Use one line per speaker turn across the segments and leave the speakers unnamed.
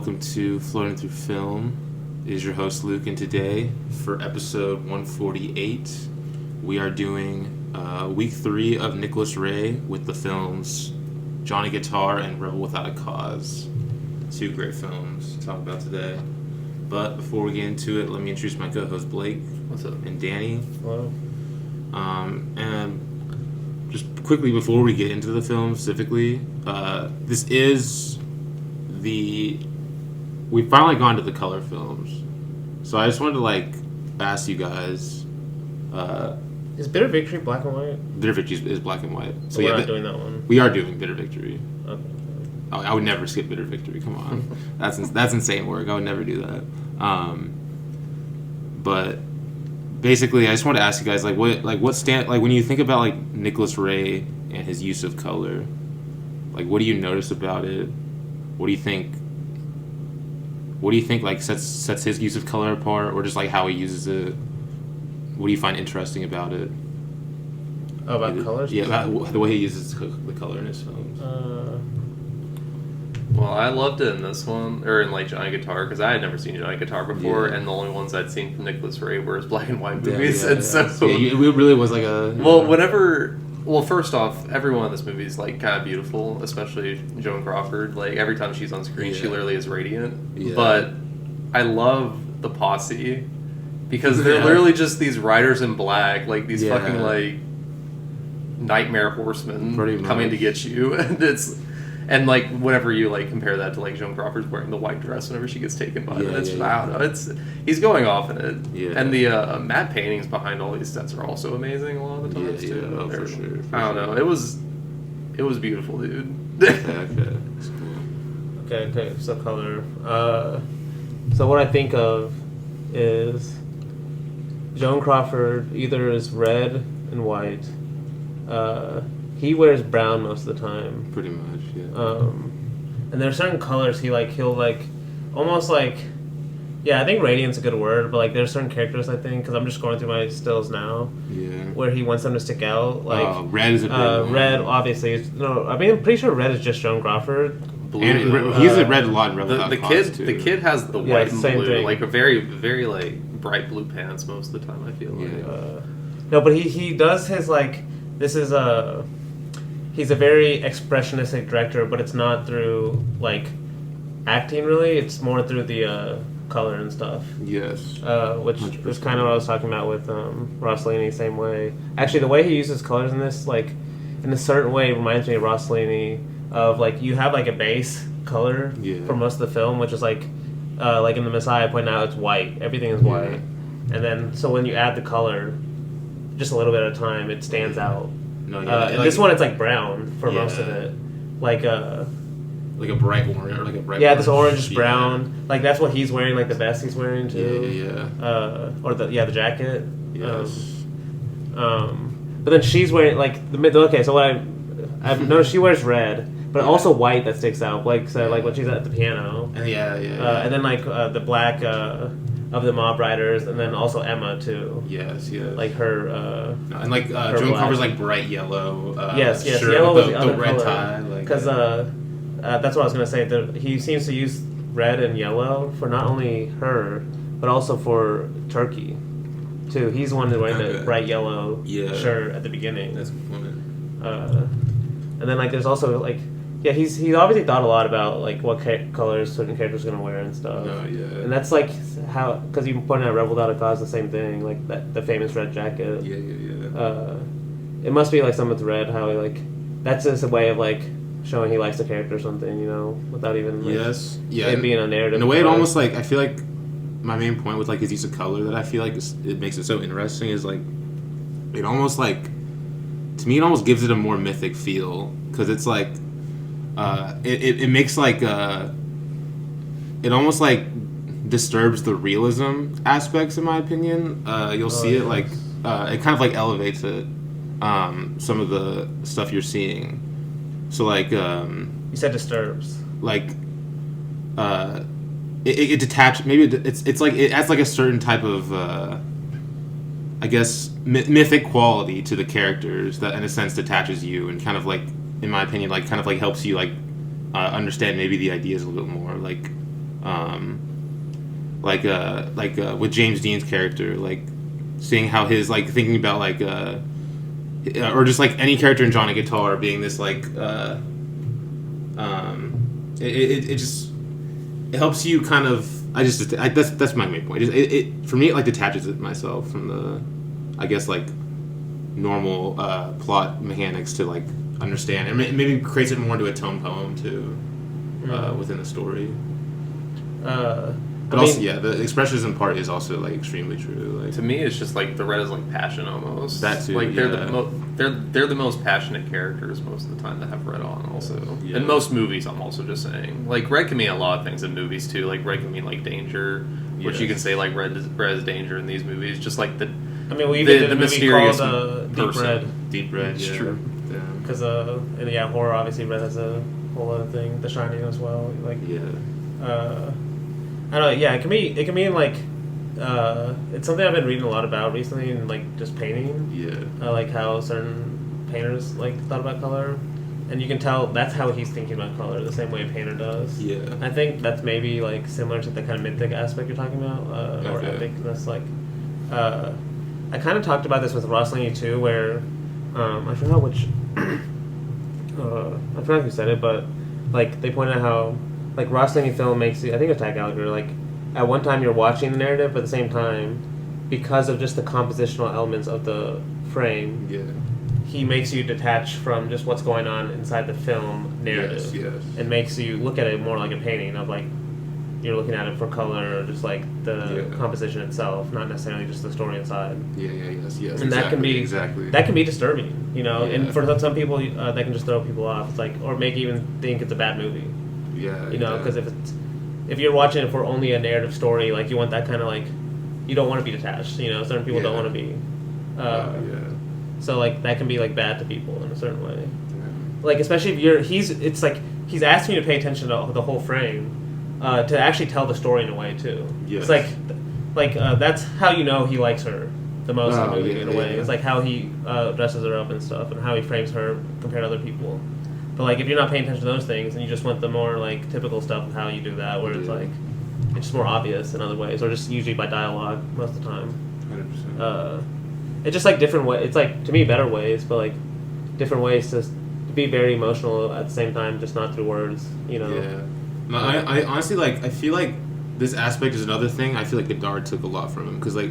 welcome to Floating Through Film. It is your host Luke, and today, for episode 148, we are doing week 3 of Nicholas Ray with the films Johnny Guitar and Rebel Without a Cause. 2 great films to talk about today. But before we get into it, let me introduce my co-host Blake.
What's up?
And Danny.
Hello.
And just quickly before we get into the film specifically, this is we've finally gone to the color films. So I just wanted to ask you guys.
Is Bitter Victory black and white?
Bitter Victory is black and white.
So we're not doing that one.
We are doing Bitter Victory.
Okay.
Oh, I would never skip Bitter Victory. Come on, that's insane work. I would never do that. But basically, I just want to ask you guys, when you think about Nicholas Ray and his use of color, what do you notice about it? What do you think sets his use of color apart, or just how he uses it? What do you find interesting about it?
Oh, about colors?
Yeah, about the way he uses the color in his films.
Well, I loved it in this one, or in Johnny Guitar, because I had never seen Johnny Guitar before, and the only ones I'd seen from Nicholas Ray were his black and white movies,
it really was
Well, first off, everyone in this movie is kind of beautiful, especially Joan Crawford. Every time she's on screen, she literally is radiant. Yeah. But I love the posse because they're literally just these riders in black, these fucking nightmare horsemen coming to get you, and whenever you compare that to Joan Crawford's wearing the white dress whenever she gets taken by them, I don't know, he's going off in it. Yeah. And the matte paintings behind all these sets are also amazing a lot of the times too.
Oh, for sure.
I don't know. It was beautiful, dude.
Okay. That's cool.
Okay. So color. So what I think of is Joan Crawford either is red and white. He wears brown most of the time.
Pretty much, yeah.
And there are certain colors he'll almost I think radiant's a good word, but there's certain characters I think, because I'm just going through my stills now.
Yeah.
Where he wants them to stick out.
Red is a big one.
Red, obviously. I'm pretty sure red is just Joan Crawford.
Blue. And he uses red a lot in Rebel Without a Cause, too.
The kid has the white and
same
blue,
thing.
a very, very bright blue pants most of the time, I feel like.
Yeah.
No, but he does his this is he's a very expressionistic director, but it's not through acting really. It's more through the color and stuff.
Yes.
Which 100%. Was kind of what I was talking about with Rossellini. Same way. Actually, the way he uses colors in this, in a certain way, reminds me of Rossellini. Of you have a base color for most of the film, which is in The Messiah, I pointed out, it's white. Everything is white, and then so when you add the color, just a little bit at a time, it stands out.
No,
this one it's brown for most of it,
a bright orange or a bright.
Yeah, this orange brown. That's what he's wearing, the vest he's wearing too.
Yeah.
Or the jacket.
Yes.
But then she's wearing okay. So what I've noticed, she wears red. But also white that sticks out, when she's at the piano. And then the black of the Mob Riders, and then also Emma too.
Yes.
Her.
And Joan Crawford's bright yellow.
Yes.
Shirt
Yellow
with
was the
the
other
red
color.
tie.
Because that's what I was gonna say. He seems to use red and yellow for not only her, but also for Turkey, too. He's the one who's wearing the bright yellow shirt at the beginning.
That's a good point.
And then there's also he's obviously thought a lot about what colors certain characters are gonna wear and stuff.
No, yeah.
And that's how, because you pointed out Rebel Without a Cause, the same thing, the famous red jacket.
Yeah.
It must be something with red, how he that's just a way of showing he likes the character or something, without even it being a narrative.
In a way, it almost I feel my main point with his use of color that I feel it makes it so interesting is it almost to me it almost gives it a more mythic feel, because it's it makes it almost disturbs the realism aspects, in my opinion. You'll see it it kind of elevates it, some of the stuff you're seeing. So
you said disturbs.
It detach. Maybe it's it adds a certain type of I guess mythic quality to the characters that in a sense detaches you and kind of in my opinion, helps you understand maybe the ideas a little bit more. with James Dean's character, like seeing how his like thinking about like or just like any character in Johnny Guitar being this like it just it helps you kind of that's my main point. It for me it like detaches it myself from the I guess like normal plot mechanics to like understand and maybe creates it more into a tone poem too within the story. But also, yeah, the expressionism part is also like extremely true. Like
to me, it's just like the red is like passion almost.
That too.
Like
yeah.
they're the most passionate characters most of the time that have red on. Also,
yeah.
in most movies, I'm also just saying like red can mean a lot of things in movies too. Like red can mean like danger, which you can say like red is danger in these movies. Just like the
we even did a movie
mysterious
called Deep Red.
Deep Red,
it's
yeah.
true.
Because horror obviously red has a whole other thing. The Shining as well. Like I don't know. Yeah, it can mean like it's something I've been reading a lot about recently, and like just painting.
Yeah.
Like how certain painters like thought about color, and you can tell that's how he's thinking about color, the same way a painter does.
Yeah.
I think that's maybe like similar to the kind of mythic aspect you're talking about, or epicness. Like, I kind of talked about this with Ross Laney too, where I forgot which. I forgot who said it, but like they pointed out how. Like, Ross Laney film makes you... I think it's Tag Gallagher. Like, at one time you're watching the narrative, but at the same time, because of just the compositional elements of the frame, he makes you detach from just what's going on inside the film narrative.
Yes.
And makes you look at it more like a painting of, like, you're looking at it for color or just, like, the composition itself, not necessarily just the story inside.
Yes.
And that can be... That can be disturbing, you know? And for some people, that can just throw people off. It's like... Or make you even think it's a bad movie.
Yeah,
you know, because if you're watching it for only a narrative story, like you want that kind of like, you don't want to be detached. You know, certain people don't want to be. So like that can be like bad to people in a certain way. Yeah. Like especially if it's like he's asking you to pay attention to the whole frame, to actually tell the story in a way too.
Yes.
It's like that's how you know he likes her the most in the movie in a way. It's like how he dresses her up and stuff, and how he frames her compared to other people. But, like, if you're not paying attention to those things and you just want the more, like, typical stuff of how you do that, where it's, like, it's just more obvious in other ways, or just usually by dialogue most of the time.
100%.
It's just, like, different ways. It's, like, to me, better ways, but, like, different ways to be very emotional at the same time, just not through words, you know?
Yeah. No, I honestly, like, I feel like this aspect is another thing I feel like Godard took a lot from him. Because, like,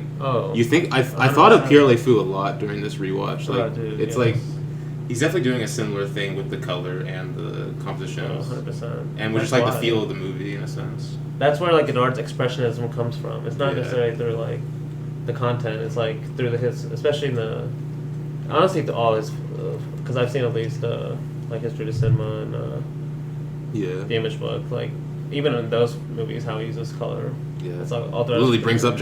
you think... I thought of Pierre Le Fou a lot during this rewatch. Like, it's, like... He's definitely doing a similar thing with the color and the composition.
100%.
And with just, like, the feel of the movie, in a sense.
That's where, like, Godard's expressionism comes from. It's not necessarily through, like, the content. It's, like, through his... Especially in the... Honestly, all his... Because I've seen at least, like, History to Cinema and The Image Book. Like, even in those movies, how he uses color.
Yeah.
It's all
Lily brings up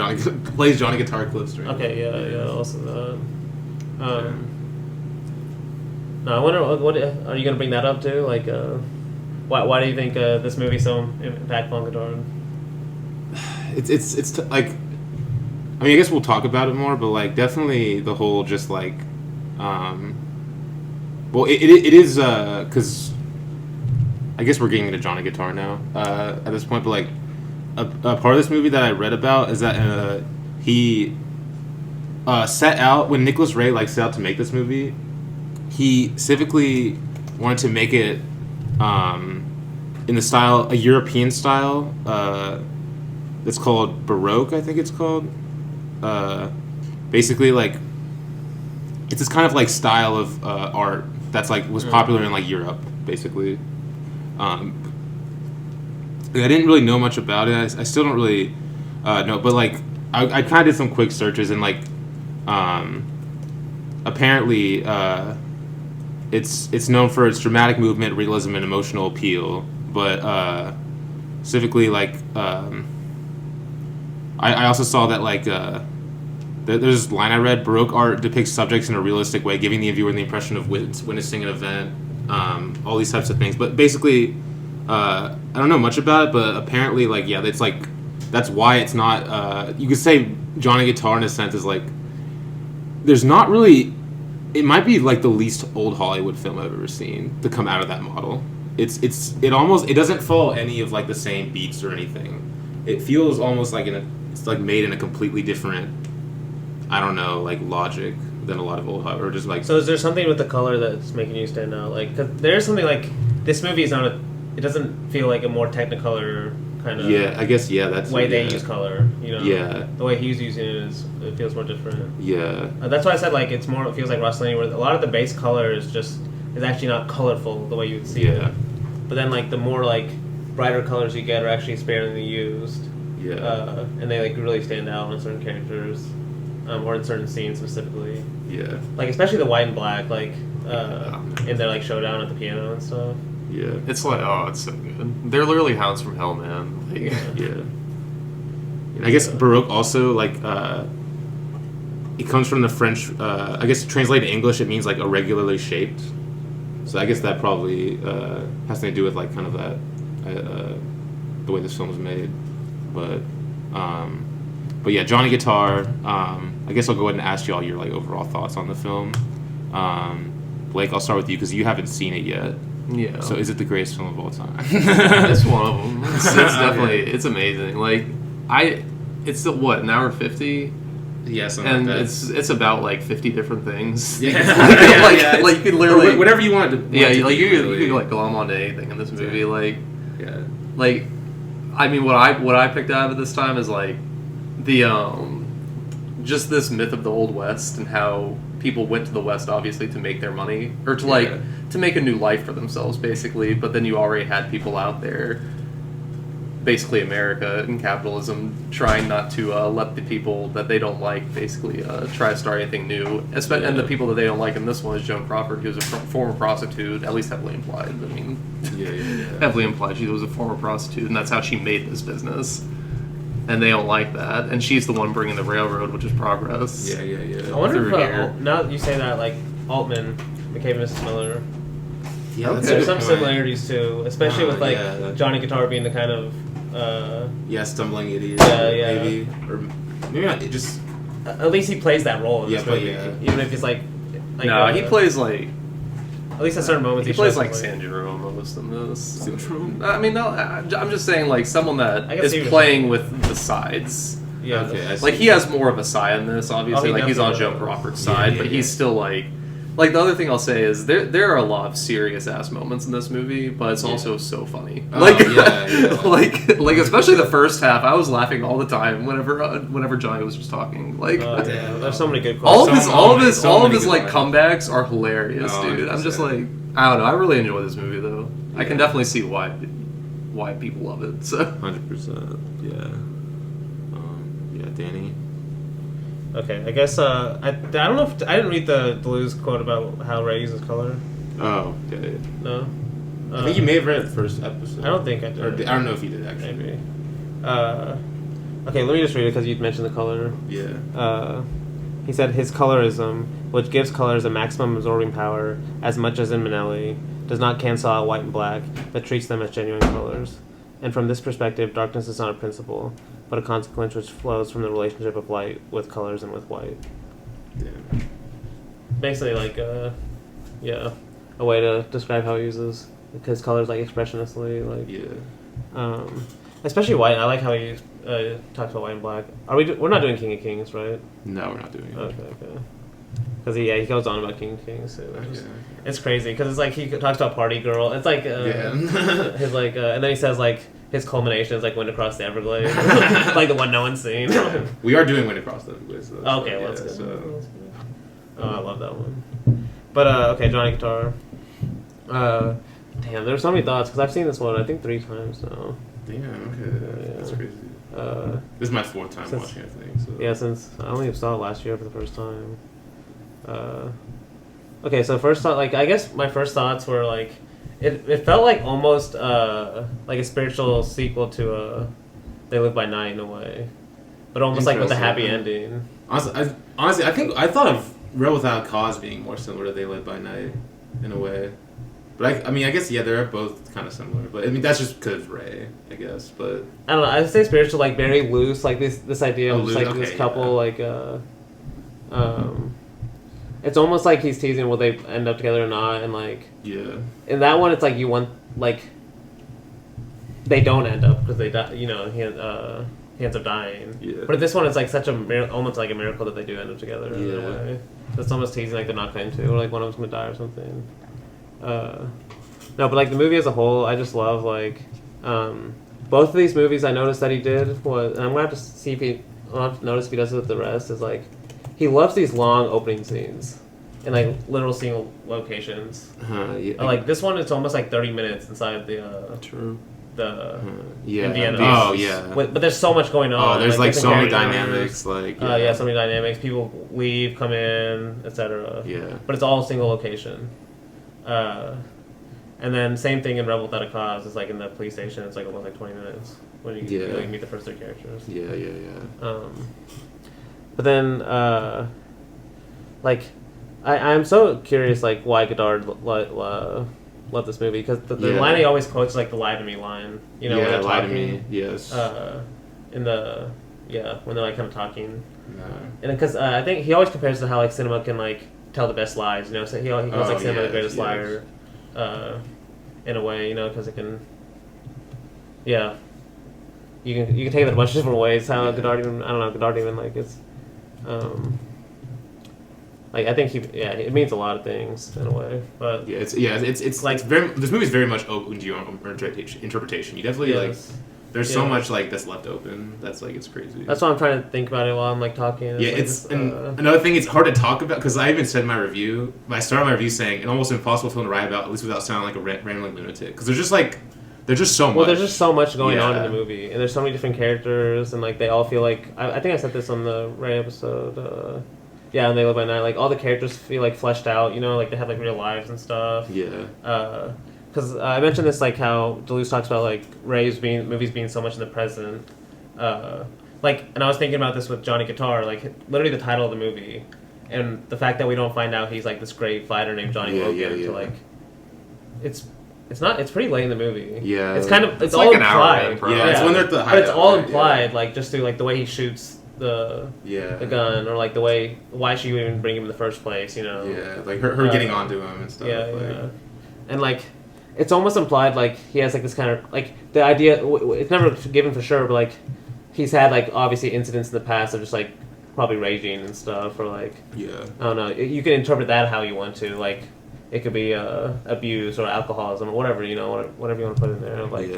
plays Johnny Guitar clips during
also that. No, I wonder what are you going to bring that up too? Like, why do you think this movie's so impactful on Godard?
It's like, I mean, I guess we'll talk about it more, but like definitely the whole just like, well, it is because I guess we're getting into Johnny Guitar now at this point, but like a part of this movie that I read about is that he set out when Nicholas Ray like set out to make this movie. He specifically wanted to make it in the style, a European style. It's called Baroque, I think it's called. Basically, like, it's this kind of like style of art that's like was popular in like Europe, basically. I didn't really know much about it. I still don't really know, but like I kind of did some quick searches and like apparently. It's known for its dramatic movement, realism, and emotional appeal. But specifically, like, I also saw that like there's this line I read: Baroque art depicts subjects in a realistic way, giving the viewer the impression of witnessing an event. All these types of things. But basically, I don't know much about it. But apparently, like, yeah, it's like that's why it's not. You could say Johnny Guitar in a sense is like there's not really. It might be like the least old Hollywood film I've ever seen to come out of that model. it doesn't follow any of like the same beats or anything. It feels almost like it's like made in a completely different, I don't know, like logic than a lot of old or just like.
So is there something with the color that's making you stand out? Like, 'cause there's something like this movie is not it doesn't feel like a more Technicolor kind of.
Yeah, I guess that's
way they use color.
Yeah.
The way he's using it feels more different.
Yeah.
That's why I said like it feels like Rossellini, where a lot of the base color is actually not colorful the way you would see it. But then like the more like brighter colors you get are actually sparingly used.
Yeah.
And they like really stand out on certain characters, or in certain scenes specifically.
Yeah.
Like especially the white and black, like in their like showdown at the piano and stuff.
Yeah.
It's like, oh, it's so good. They're literally Hounds from Hell, man. Like,
yeah. And I guess Baroque also like it comes from the French. I guess translated to English, it means like irregularly shaped. So I guess that probably has something to do with like kind of that the way this film was made. But yeah, Johnny Guitar. I guess I'll go ahead and ask you all your like overall thoughts on the film. Blake, I'll start with you because you haven't seen it yet.
yeah.
So is it the greatest film of all time?
It's one of them. It's definitely, it's amazing. Like, it's still, what, an hour 50?
Yeah, something
And
like that.
it's about like 50 different things.
Yeah.
Like you could literally,
whatever you want to.
like you could like glom onto anything in this movie. Like,
Yeah.
like, I mean, what I picked out of it this time is like the just this myth of the Old West and how people went to the West obviously to make their money or to like to make a new life for themselves basically. But then you already had people out there, basically America and capitalism, trying not to let the people that they don't like basically try to start anything new. And the people that they don't like in this one is Joan Crawford, who's a former prostitute, at least heavily implied. I mean, heavily implied she was a former prostitute, and that's how she made this business. And they don't like that, and she's the one bringing the railroad, which is progress.
Yeah.
I wonder
Through
if
here.
now that you say that, like Altman became Mrs. Miller.
Yeah, that's a
There's
good
some
point.
similarities too, especially with like Johnny Guitar being the kind of
stumbling idiot.
Yeah.
Maybe or maybe not. It just
at least he plays that role in this
but
movie,
yeah.
even if he's like
No, he plays like
at least at certain moments
he plays
shows
like
his,
San Jerome almost in this.
Syndrome.
I mean, no, I'm just saying like someone that
I can see
is
what
playing with the sides.
Yeah.
Okay, I see.
Like he has more of a side in this, obviously.
Oh, he
like he's on
definitely
Joan
does.
Crawford's
Yeah,
side,
yeah,
but he's
yeah.
still like the other thing I'll say is there are a lot of serious ass moments in this movie, but it's also so funny.
Oh,
Like
yeah.
like especially the first half, I was laughing all the time whenever Johnny was just talking. Like
yeah, there's so many good
all
quotes.
of his
so
all of
many
his
good
like
lines.
comebacks are hilarious,
Oh,
dude. I'm just
100%.
like, I don't know. I really enjoy this movie though. I can
Yeah.
definitely see why people love it. So
100%. Yeah. Yeah, Danny.
Okay, I guess I don't know if I didn't read the Deleuze quote about how Ray uses color.
Oh, okay.
No,
I think you may have read it the first episode.
I don't think I did.
Or I don't know if you did actually.
Maybe. Okay, let me just read it because you'd mentioned the color.
Yeah.
He said his colorism, which gives colors a maximum absorbing power, as much as in Manelli, does not cancel out white and black, but treats them as genuine colors. And from this perspective, darkness is not a principle, but a consequence which flows from the relationship of light with colors and with white.
Yeah.
Basically, like, a way to describe how he uses his colors, like, expressionistly, like,
Yeah.
especially white. I like how he talks about white and black. We're not doing King of Kings, right?
No, we're not doing it.
Okay. Because he goes on about King of Kings too.
Yeah.
It's crazy because it's like he talks about Party Girl. It's like his like, and then he says like his culmination is like Wind Across the Everglades, like the one no one's seen.
We are doing Wind Across the Everglades. Though,
Okay, well, that's good.
So.
Oh, I love that one. But okay, Johnny Guitar. Damn, there's so many thoughts because I've seen this one I think 3 times now.
Damn. Okay.
Yeah.
That's crazy.
Uh,
This is my 4th time
since-
watching it, I think. So.
Yeah, since I only saw it last year for the first time. Okay, so first thought, like I guess my first thoughts were like, it felt like almost like a spiritual sequel to They Live by Night in a way, but almost like with a happy ending.
Honestly, I thought of Real Without a Cause being more similar to They Live by Night, in a way. But I mean, I guess they're both kind of similar. But I mean, that's just because Ray, I guess. But
I don't know. I'd say spiritual, like very loose, like this idea of just,
loose,
like this
okay,
couple,
yeah.
like it's almost like he's teasing will they end up together or not, and like
Yeah.
in that one it's like you want like they don't end up because they die. You know, he ends up dying.
Yeah.
But this one it's like such a almost like a miracle that they do end up together. In a
Yeah.
way. So it's almost teasing like they're not going to, or like one of them's gonna die or something. No, but like the movie as a whole, I just love like both of these movies. I noticed that he did was, and I'm gonna have to see if he. I'll have to notice if he does it with the rest. Is like he loves these long opening scenes in like literal single locations.
Yeah.
Like this one, it's almost like 30 minutes inside the
True.
Yeah. Indiana.
Oh yeah.
But there's so much going on.
Oh, there's like so many
different
dynamics.
characters.
Like
So many dynamics. People leave, come in, etc.
Yeah.
But it's all single location. And then same thing in Rebel Without a Cause. It's like in the police station. It's like almost like 20 minutes when you like meet the first three characters.
Yeah.
But then like I'm so curious like why Godard loved this movie because the line he always quotes is like the "lie to me" line. You know, when they're
lie
talking,
to me. Yes.
In the when they're like kind of talking.
No.
And because I think he always compares to how like cinema can like tell the best lies. You know, so he calls like cinema the greatest liar. In a way, you know, because it can. Yeah. You can take it a bunch of different ways. How Godard even like it's. Like I think it means a lot of things in a way, but
it's like very. This movie's very much open to your own interpretation. You definitely like. There's so much like that's left open. That's like it's crazy.
That's why I'm trying to think about it while I'm like talking.
Another thing. It's hard to talk about because I even said in my review. I started my review saying an almost impossible film to write about, at least without sounding like a rambling lunatic. Because there's just so much.
Well, there's just so much going on in the movie, and there's so many different characters, and like they all feel like I think I said this on the Ray episode. And They Live by Night. Like all the characters feel like fleshed out. You know, like they have like real lives and stuff.
Yeah.
Because I mentioned this, like how Deleuze talks about like movies being so much in the present. And I was thinking about this with Johnny Guitar, like literally the title of the movie, and the fact that we don't find out he's like this great fighter named Johnny Logan. To like, it's pretty late in the movie.
Yeah.
It's kind of it's
like
all
an
implied.
hour in,
it's when they're at the
but it's all
hideout,
implied, like just through like the way he shoots the gun, or like the way why she would even bring him in the first place. You know.
Yeah, like her getting onto him and stuff.
Yeah. And like. It's almost implied like he has like this kind of like the idea. It's never given for sure, but like he's had like obviously incidents in the past of just like probably raging and stuff, or like I don't know. You can interpret that how you want to. Like it could be abuse or alcoholism or whatever, you know, whatever you want to put in there. Like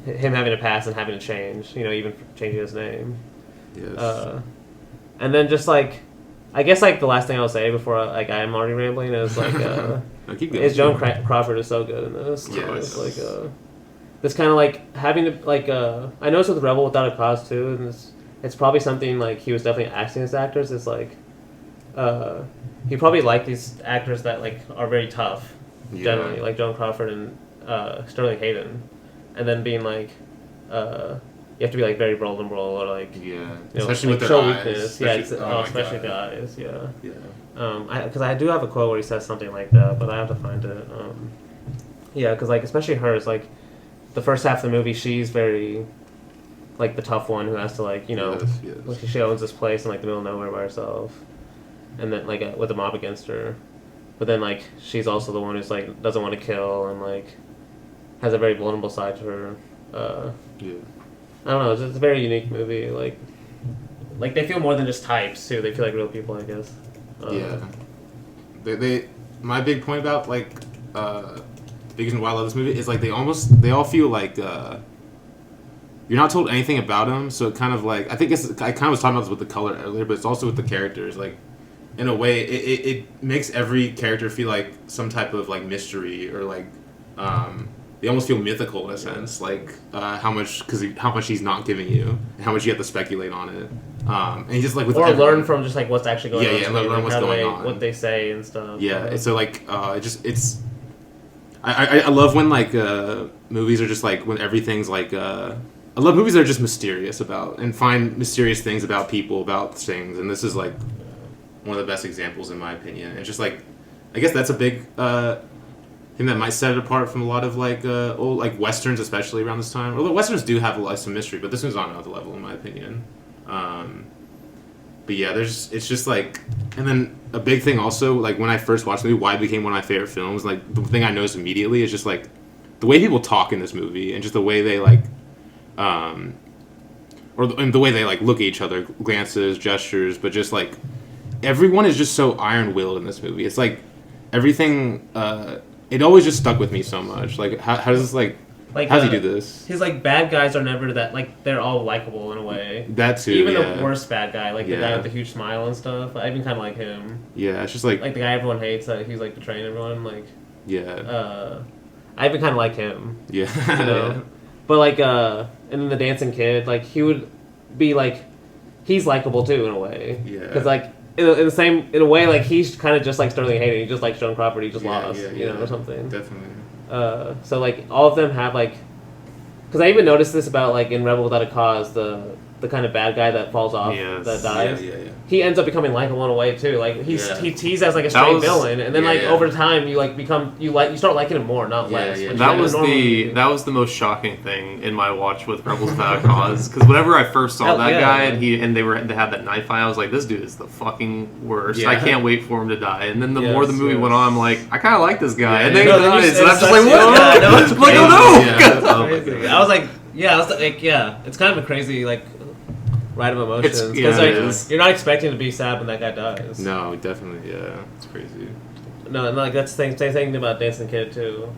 him having a past and having to change, you know, even changing his name.
Yes.
And then just like I guess like the last thing I'll say before I'm already rambling is like is Joan Crawford is so good in this.
Yes.
Like this kind of like having to like I noticed with Rebel Without a Cause too, and it's probably something like he was definitely asking his actors is like he probably liked these actors that like are very tough generally, like Joan Crawford and Sterling Hayden, and then being like you have to be like very vulnerable or like
especially with
like,
their
show
eyes.
weakness. Especially the eyes. Because I do have a quote where he says something like that, but I have to find it. Because like especially hers, like the first half of the movie, she's very like the tough one who has to like like she owns this place in like the middle of nowhere by herself, and then like with a mob against her, but then like she's also the one who's like doesn't want to kill and like has a very vulnerable side to her. I don't know. It's a very unique movie. Like they feel more than just types too. They feel like real people, I guess.
They my big point about like big reason why I love this movie is like they all feel like you're not told anything about them, so it kind of like I kind of was talking about this with the color earlier, but it's also with the characters. Like in a way, it makes every character feel like some type of like mystery or like they almost feel mythical in a sense, like how much he's not giving you, and how much you have to speculate on it, and he just like
learn from just like what's actually going on.
Learn what's going on,
what they say and stuff.
So like I love when like movies are just like when everything's like I love movies that are just mysterious about and find mysterious things about people, about things, and this is like one of the best examples in my opinion. And just like I guess that's a big thing that might set it apart from a lot of like old like westerns, especially around this time. Although westerns do have some mystery, but this one's on another level in my opinion. But yeah, it's just like, and then a big thing also, like when I first watched the movie, why it became one of my favorite films, like the thing I noticed immediately is just like the way people talk in this movie and just the way they like, and the way they like look at each other, glances, gestures, but just like everyone is just so iron-willed in this movie. It's like everything, it always just stuck with me so much. Like how does this like how does he do this?
His like bad guys are never that like they're all likable in a way.
That too.
Even
yeah.
the worst bad guy, like the
Yeah.
guy with the huge smile and stuff. I even kind of like him.
Yeah, it's just like
Like the guy everyone hates that he's like betraying everyone. Like
yeah,
I even kind of like him.
yeah,
You know. But like and then the dancing kid, like he would be like he's likable too in a way.
Yeah.
Because like in the same in a way like he's kind of just like Sterling Hayden. He just like Joan Crawford. He just lost. You know, or something.
Definitely.
So like all of them have like, because I even noticed this about like in Rebel Without a Cause, the kind of bad guy that falls off,
Yes.
that dies.
Yeah.
He ends up becoming likable in a way too. Like
Yeah.
he's as like a straight
was-
villain, and then
yeah,
like
yeah.
over time you like become you start liking him more, not
Yeah,
less.
yeah.
which
That
is
was
normally-
that was the most shocking thing in my watch with Rebels Without a Cause, because whenever I first saw
Hell,
that
yeah.
guy and they had that knife fight, I was like, this dude is the fucking worst.
Yeah.
I can't wait for him to die. And then the
Yes,
more the movie
yes.
went on, I'm like, I kind of like this guy.
Yeah,
and then
yeah.
he
No,
dies,
it's
and I'm just
such-
like, what?
yeah, no, it's
Like,
crazy.
oh no!
Yeah. Oh my
Crazy.
God.
I was like, it's kind of a crazy like ride of emotions
It's-
because
yeah,
like
it is.
you're not expecting to be sad when that guy dies.
No, definitely. Yeah, it's crazy.
No, and like that's the same thing about Dancing Kid too.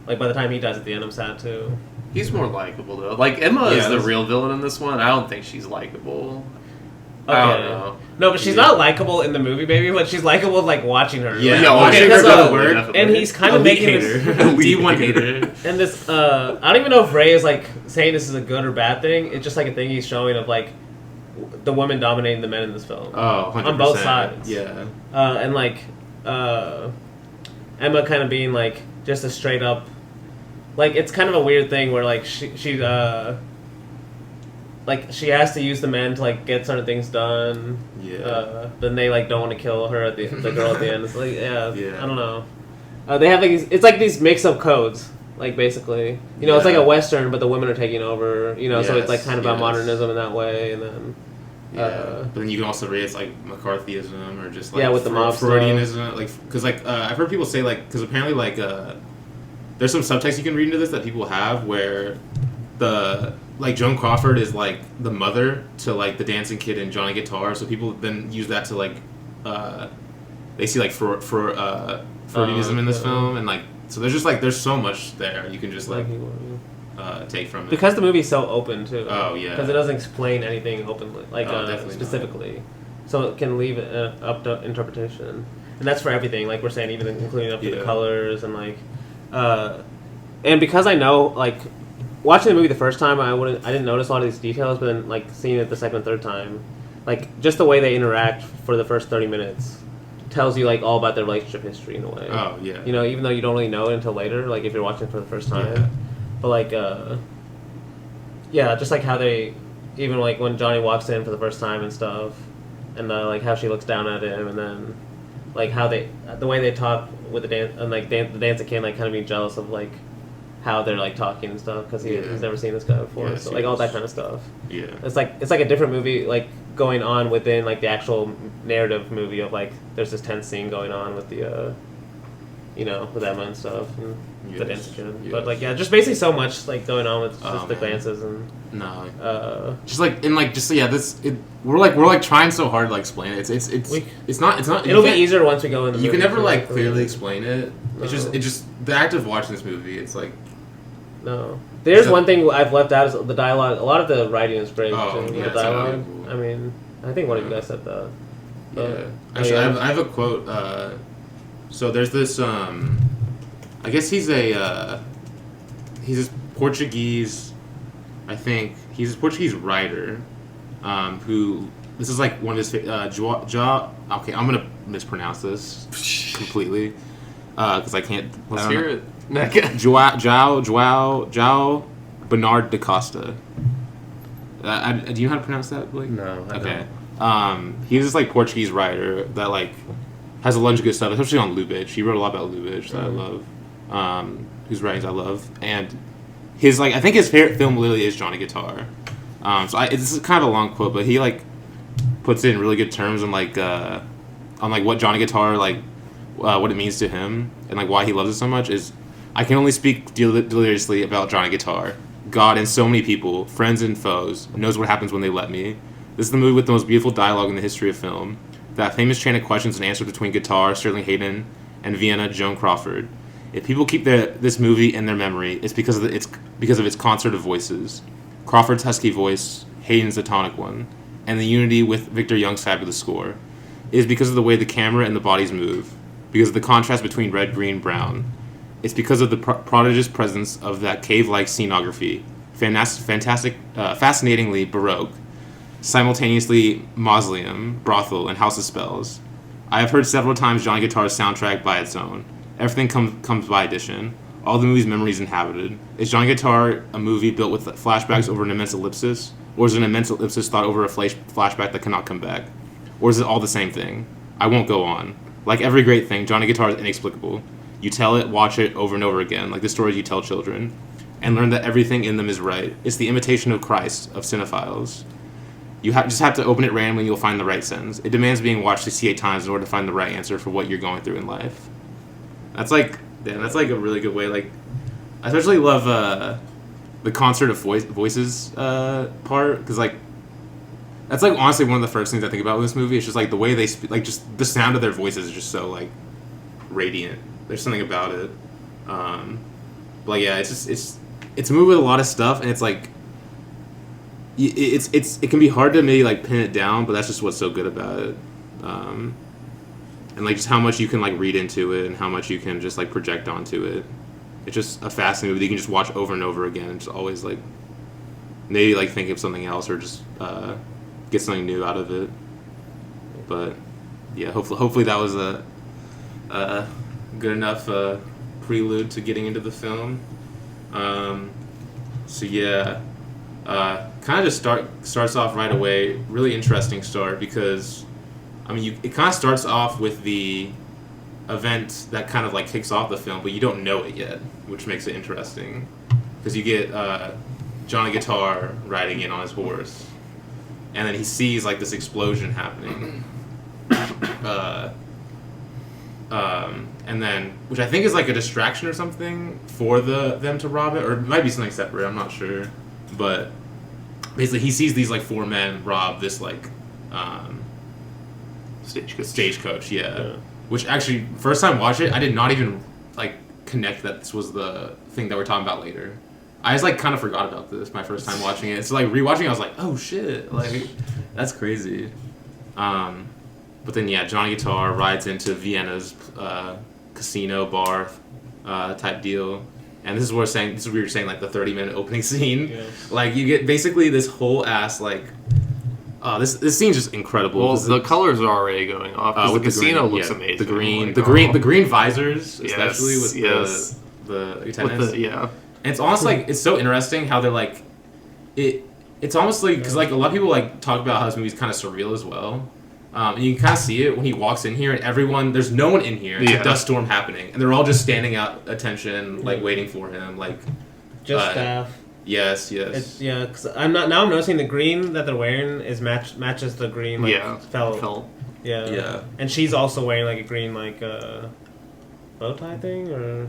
Like by the time he dies at the end, I'm sad too.
He's more likable though. Like Emma is
Yeah,
the
that's-
real villain in this one. I don't think she's likable. I don't know.
No, but she's
Yeah.
not likable in the movie, baby. But she's likable like watching her.
Yeah,
Like,
Yeah,
watching
okay,
her
'cause,
go to work.
definitely.
and he's kind of
Elite
making
hater.
this.
D1 hater.
And this, I don't even know if Ray is like saying this is a good or bad thing. It's just like a thing he's showing of like the women dominating the men in this film.
Oh, 100%.
On both sides.
Yeah.
And like Emma kind of being like just a straight up, like it's kind of a weird thing where like she like she has to use the men to like get certain things done.
Yeah.
Then they like don't want to kill her at the girl at the end. It's like
Yeah.
I don't know. They have like it's like these mix up codes. Like basically, it's like
Yeah.
a western, but the women are taking over. So it's like kind of about
Yes.
modernism in that way, and then
Yeah, but then you can also raise like McCarthyism or just like
Yeah, with the mob stuff.
Freudianism, like because like I've heard people say like because apparently like there's some subtext you can read into this that people have where the like Joan Crawford is like the mother to like the dancing kid and Johnny Guitar, so people then use that to like they see like Freudianism in this
yeah.
film, and like so there's just like there's so much there you can just like
like
take from it.
because the movie's so open too.
Oh, yeah.
because it doesn't explain anything openly, like
Definitely not.
specifically, so it can leave it up to interpretation, and that's for everything. Like we're saying, even including up to the
Yeah.
colors and like, and because I know like. Watching the movie the first time, I didn't notice a lot of these details, but then like seeing it the second and third time, like just the way they interact for the first 30 minutes tells you like all about their relationship history in a way.
Oh yeah.
Even though you don't really know it until later, like if you're watching it for the first time.
Yeah.
But like, just like how they, even like when Johnny walks in for the first time and stuff, and like how she looks down at him, and then like how the way they talk with the dance, and like the dancing kid like kind of being jealous of like how they're like talking and stuff because
Yeah.
he's never seen this guy before,
Yeah,
so like all that
serious.
kind of stuff.
Yeah.
It's like a different movie like going on within like the actual narrative movie of like there's this tense scene going on with the with Emma and stuff and the
Yes,
dancing kid.
yes.
But like just basically so much like going on with just
Oh,
the
man.
glances and
No. Just like and like just yeah we're trying so hard to like explain it. It's not
it'll be easier once we go in the
you
movie.
can never like
For
clearly
me.
explain it. It's
No.
just the act of watching this movie. It's like
No. There's
So-
one thing I've left out is the dialogue. A lot of the writing is great
Oh,
too.
yeah,
The
it's
dialogue.
unbelievable.
I mean, I think one of you guys said that.
yeah.
Oh,
Actually,
yeah.
I have a quote. So there's this. I guess he's a Portuguese. I think he's a Portuguese writer. Who this is like one of his. Okay, I'm gonna mispronounce this completely. Because I can't.
Let's
I don't
hear
know.
it.
João Bernard da Costa. Do you know how to pronounce that, Blake?
No, I
Okay. He's this like Portuguese writer that like has a bunch of good stuff, especially on Lubitsch. He wrote a lot about Lubitsch that I love. Whose writings I love, and his like I think his favorite film literally is Johnny Guitar. This is kind of a long quote, but he like puts it in really good terms on like what Johnny Guitar what it means to him and like why he loves it so much is I can only speak deliriously about Johnny Guitar. God and so many people, friends and foes, knows what happens when they let me. This is the movie with the most beautiful dialogue in the history of film. That famous chain of questions and answers between Guitar, Sterling Hayden, and Vienna, Joan Crawford. If people keep this movie in their memory, it's because of its concert of voices. Crawford's husky voice, Hayden's the tonic one, and the unity with Victor Young's fabulous score. It is because of the way the camera and the bodies move, because of the contrast between red, green, brown. It's because of the prodigious presence of that cave-like scenography, fascinatingly Baroque, simultaneously mausoleum, brothel, and house of spells. I have heard several times Johnny Guitar's soundtrack by its own. Everything comes by addition. All the movie's memories inhabited. Is Johnny Guitar a movie built with flashbacks over an immense ellipsis? Or is it an immense ellipsis thought over a flashback that cannot come back? Or is it all the same thing? I won't go on. Like every great thing, Johnny Guitar is inexplicable. You tell it, watch it over and over again, like the stories you tell children, and learn that everything in them is right. It's the imitation of Christ, of cinephiles. You just have to open it randomly and you'll find the right sentence. It demands being watched 68 times in order to find the right answer for what you're going through in life. That's like a really good way. Like, I especially love the concert of voices part, because like that's like honestly one of the first things I think about with this movie. It's just like the way they speak, like just the sound of their voices is just so like radiant. There's something about it. But like, yeah, it's a movie with a lot of stuff, and it's like it can be hard to maybe like pin it down, but that's just what's so good about it. And like just how much you can like read into it and how much you can just like project onto it. It's just a fascinating movie that you can just watch over and over again and just always like maybe like think of something else or just get something new out of it. But yeah, hopefully that was a good enough prelude to getting into the film. So yeah, kind of just starts off right away. Really interesting start because I mean it kind of starts off with the event that kind of like kicks off the film, but you don't know it yet, which makes it interesting because you get Johnny Guitar riding in on his horse, and then he sees like this explosion happening. And then, which I think is like a distraction or something for them to rob it, or it might be something separate. I'm not sure, but basically he sees these like four men rob this like stagecoach. Yeah. Which actually, first time watch it, I did not even like connect that this was the thing that we're talking about later. I just like kind of forgot about this my first time watching it. So like rewatching, I was like, oh shit, like that's crazy. But then yeah, Johnny Guitar rides into Vienna's casino bar type deal, and this is what we're saying. This is what we were saying, like the 30-minute opening scene. Yeah. Like you get basically this whole ass like. This scene's just incredible.
Well, the colors are already going off. With the casino looks amazing.
The green visors, especially with the attendants. And it's almost like it's so interesting how they're like it. It's almost like because like a lot of people like talk about how this movie's kind of surreal as well. And you can kind of see it when he walks in here, and there's no one in here. It's a dust storm happening, and they're all just standing out attention, like waiting for him, like
just staff.
Yes.
Because I'm noticing the green that they're wearing is matches the green felt. Yeah. And she's also wearing like a green like bow tie thing or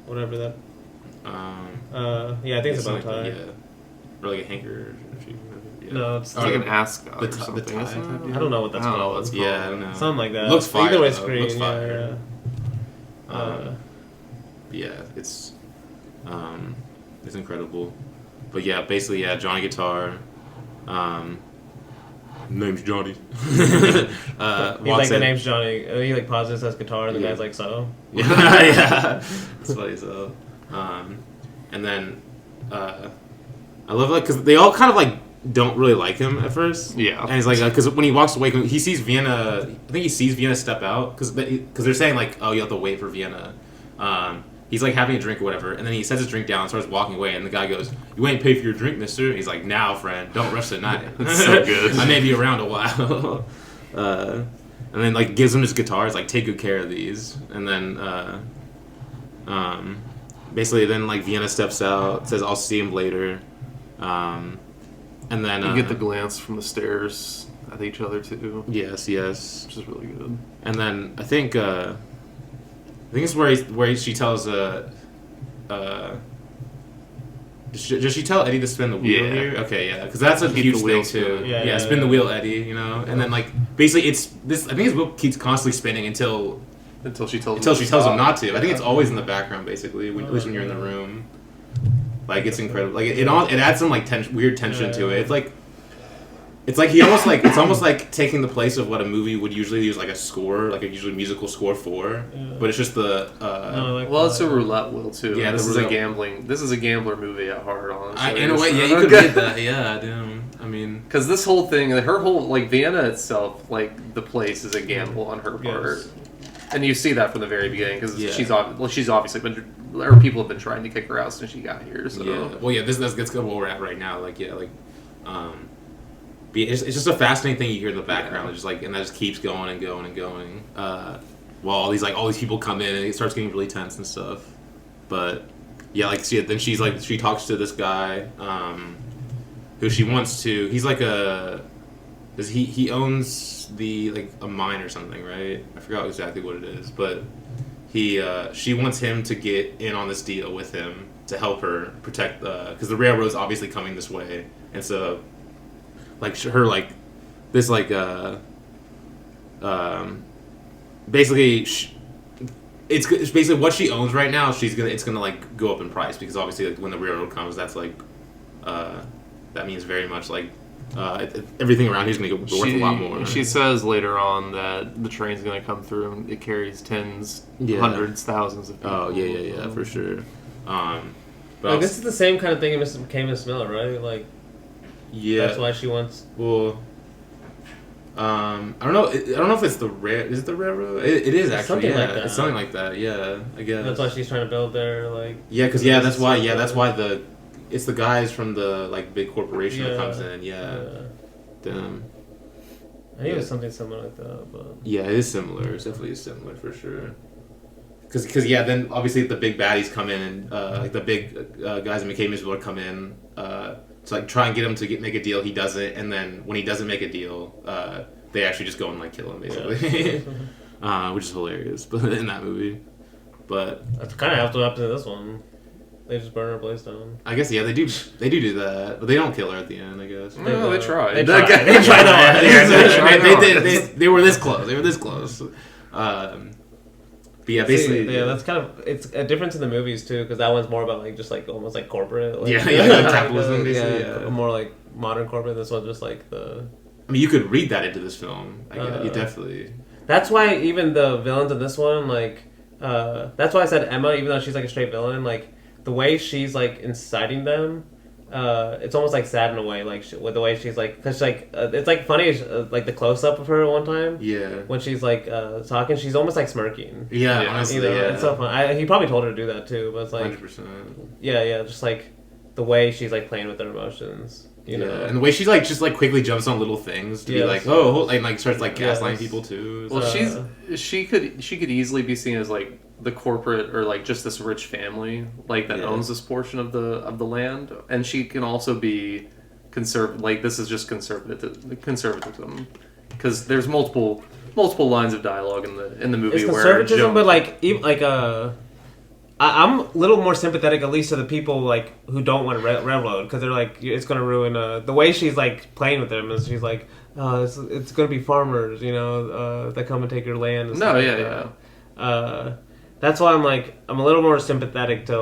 whatever that. I think it's a bow tie.
Or like a hanker.
Yeah. No, it's
like an ascot or something.
The tie I don't know what that's called.
Yeah, I don't know.
Something like that.
It looks fire.
Either way, it's green.
Looks fire.
Yeah.
It's incredible. But yeah, basically, Johnny Guitar. Name's Johnny.
He's like, the name's Johnny. He like pauses as guitar, and the guy's like, so?
Yeah. It's funny, so. And then, I love like, because they all kind of like don't really like him at first.
Yeah.
And he's like, because when he walks away, he sees Vienna, I think he sees Vienna step out, because they're saying like, oh, you have to wait for Vienna. He's like having a drink or whatever, and then he sets his drink down and starts walking away, and the guy goes, "You ain't paid for your drink, mister." And he's like, "Now, friend, don't rush the night."
That's so good.
I may be around a while. And then like gives him his guitars, like, take good care of these. And then basically then like Vienna steps out, says, "I'll see him later." And then
you get the glance from the stairs at each other too.
Yes,
Which is really good.
and then I think it's where she tells does she tell Eddie to spin the wheel
Yeah.
here? Okay, yeah, because that's a
Keep
huge
the wheel
thing too.
spinning.
Yeah,
Spin the wheel, Eddie. You know, and then like basically it's this. I think his wheel keeps constantly spinning until
Until she tells
she tells him not to. I think
Yeah.
it's always in the background, basically, at least when you're in the room. Like it's incredible. Like it adds some like weird tension to it. It's like he almost like it's almost like taking the place of what a movie would usually use, like a score, like a usually musical score for.
Yeah.
But it's just the.
Well, it's a roulette wheel too.
Yeah,
this
the
is a
roulette-
gambling. This is a gambler movie at heart, honestly.
In a way, yeah, you could read that. Yeah, damn. I mean,
Because this whole thing, her whole like Vienna itself, like the place is a gamble on her part,
Yes.
and you see that from the very beginning because
Yeah.
she's obviously been, or people have been trying to kick her out since she got here. So
yeah. Well, yeah. That's where we're at right now. Like, yeah, like, it's just a fascinating thing you hear in the background.
Yeah.
It's just like, and that just keeps going and going and going. While all these people come in and it starts getting really tense and stuff. But yeah, like then she talks to this guy, who she wants to. He's like he owns a mine or something, right? I forgot exactly what it is, but she wants him to get in on this deal with him to help her protect because the railroad's obviously coming this way, and so like her like this like basically it's basically what she owns right now. It's gonna like go up in price because obviously like when the railroad comes, that's like that means very much like everything around here is gonna go worth a lot more.
She says later on that the train's going to come through and it carries tens,
Yeah.
hundreds, thousands of people.
Oh yeah, for sure. But
Like, this is the same kind of thing in Mr. K. Miss Miller, right? Like,
yeah.
that's why she wants.
Well, I don't know. I don't know if it's is it the railroad? It is actually.
Something
yeah.
like that.
It's something like that. Yeah, I guess.
That's why she's trying to build their like.
Yeah, because that's why. Yeah, that's why it's the guys from the like big corporation that comes in. Yeah. Damn.
I think it was something similar like that, but.
Yeah, it is similar. It's definitely similar for sure. Because yeah, then obviously the big baddies come in and like the big guys in McKay Miller come in to like try and get him to make a deal. He doesn't, and then when he doesn't make a deal, they actually just go and like kill him basically, which is hilarious. But in that movie, but
That's kind of what happened to this one. They just burn her place down.
I guess yeah, they do that, but they don't kill her at the end. I guess.
No, they tried.
They tried. They tried hard.
They were this close. They were this close. But yeah, basically.
Yeah, that's kind of it's a difference in the movies too, because that one's more about like just like almost like corporate. Like,
Yeah, like capitalism, basically, yeah.
More like modern corporate. This one's just like the.
I mean, you could read that into this film. I guess. You definitely.
That's why even the villains in this one, like, that's why I said Emma, even though she's like a straight villain, like the way she's like inciting them. It's almost like sad in a way, like with the way she's like, cause like it's like funny, like the close up of her one time.
Yeah.
When she's like talking, she's almost like smirking.
Yeah,
Yeah.
honestly,
You know,
yeah.
it's so fun. He probably told her to do that too, but it's like,
100%.
yeah, just like the way she's like playing with her emotions. You know,
and the way she like just like quickly jumps on little things to be
Yes.
like, oh, and like starts like
Yes.
gaslighting people too.
Well,
Uh,
she could easily be seen as like the corporate or like just this rich family like that
Yeah.
owns this portion of the land, and she can also be like this is just conservatism because there's multiple lines of dialogue in the movie
it's
where
conservatism,
Joan-
but like even like I'm a little more sympathetic, at least to the people like who don't want railroad, because they're like it's going to ruin. The way she's like playing with them is she's like, it's going to be farmers, you know, that come and take your land. And
No,
stuff
yeah,
like that. That's why I'm a little more sympathetic to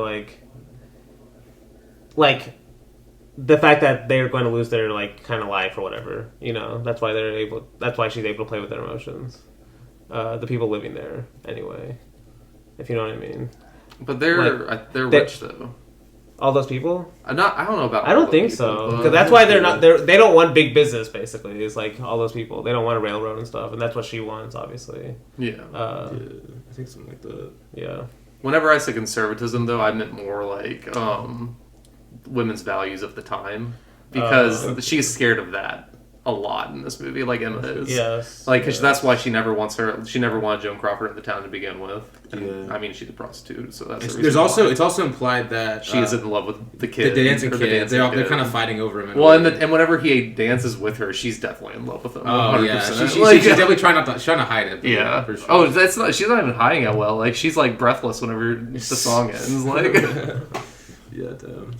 like the fact that they're going to lose their like kind of life or whatever. You know, that's why That's why she's able to play with their emotions. The people living there, anyway, if you know what I mean.
But they're rich though.
All those people?
I don't know about.
I don't
all
think
the
so.
people, but-
Because that's why they don't want big business. Basically, it's like all those people. They don't want a railroad and stuff, and that's what she wants, obviously.
Yeah.
I think something like that.
Yeah.
Whenever I say conservatism, though, I meant more like women's values of the time, because she's scared of that. a lot in this movie, like Emma is.
Yes.
Like, because that's why she never wanted Joan Crawford in the town to begin with. And, I mean, she's a prostitute, so that's
it's also implied that
she is in love with the kid.
The dancing kid. They're kind of fighting over him.
And whenever he dances with her, she's definitely in love with him.
Oh 100%. Yeah, she's definitely trying to hide it.
Yeah.
For sure.
Oh, she's not even hiding it well. Like, she's like breathless whenever the song ends. Like,
yeah, damn.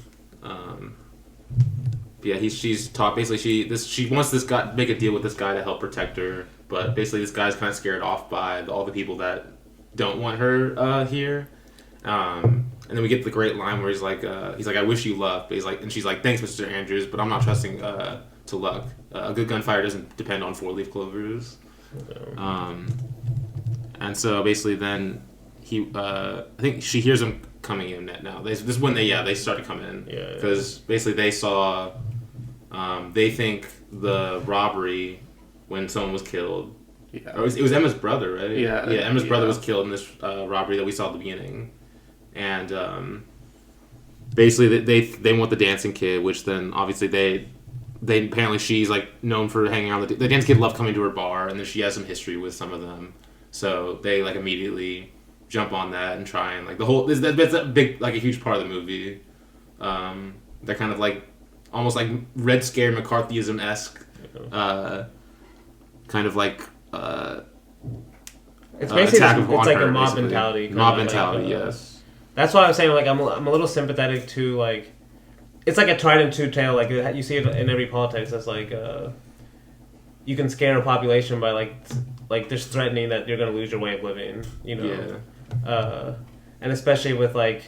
Yeah, she's taught basically she wants this guy make a deal with this guy to help protect her, but basically this guy's kind of scared off by all the people that don't want her here. And then we get the great line where he's like, I wish you luck, but and she's like, thanks, Mr. Andrews, but I'm not trusting to luck. A good gunfighter doesn't depend on 4-leaf clovers. And so basically then I think she hears him coming in now. This is when they started coming in.
Yeah.
Because basically they saw, they think the robbery when someone was killed.
yeah.
Or it was Emma's brother, right?
Yeah.
Yeah, Emma's brother was killed in this robbery that we saw at the beginning. And basically they want the dancing kid, which then obviously they apparently she's like known for hanging out with the dancing kid loved coming to her bar, and then she has some history with some of them. So they like immediately jump on that and try and like the whole that's a big like a huge part of the movie. They're kind of like almost like Red Scare McCarthyism-esque, kind of like
it's basically
attack
it's
on
like
her,
a mob
basically.
mentality.
Mob mentality, yes.
That's why I was saying like I'm a little sympathetic to like it's like a tried and true tale. Like you see it in every politics. It's like you can scare a population by like just threatening that you're going to lose your way of living. You know.
Yeah.
And especially with like,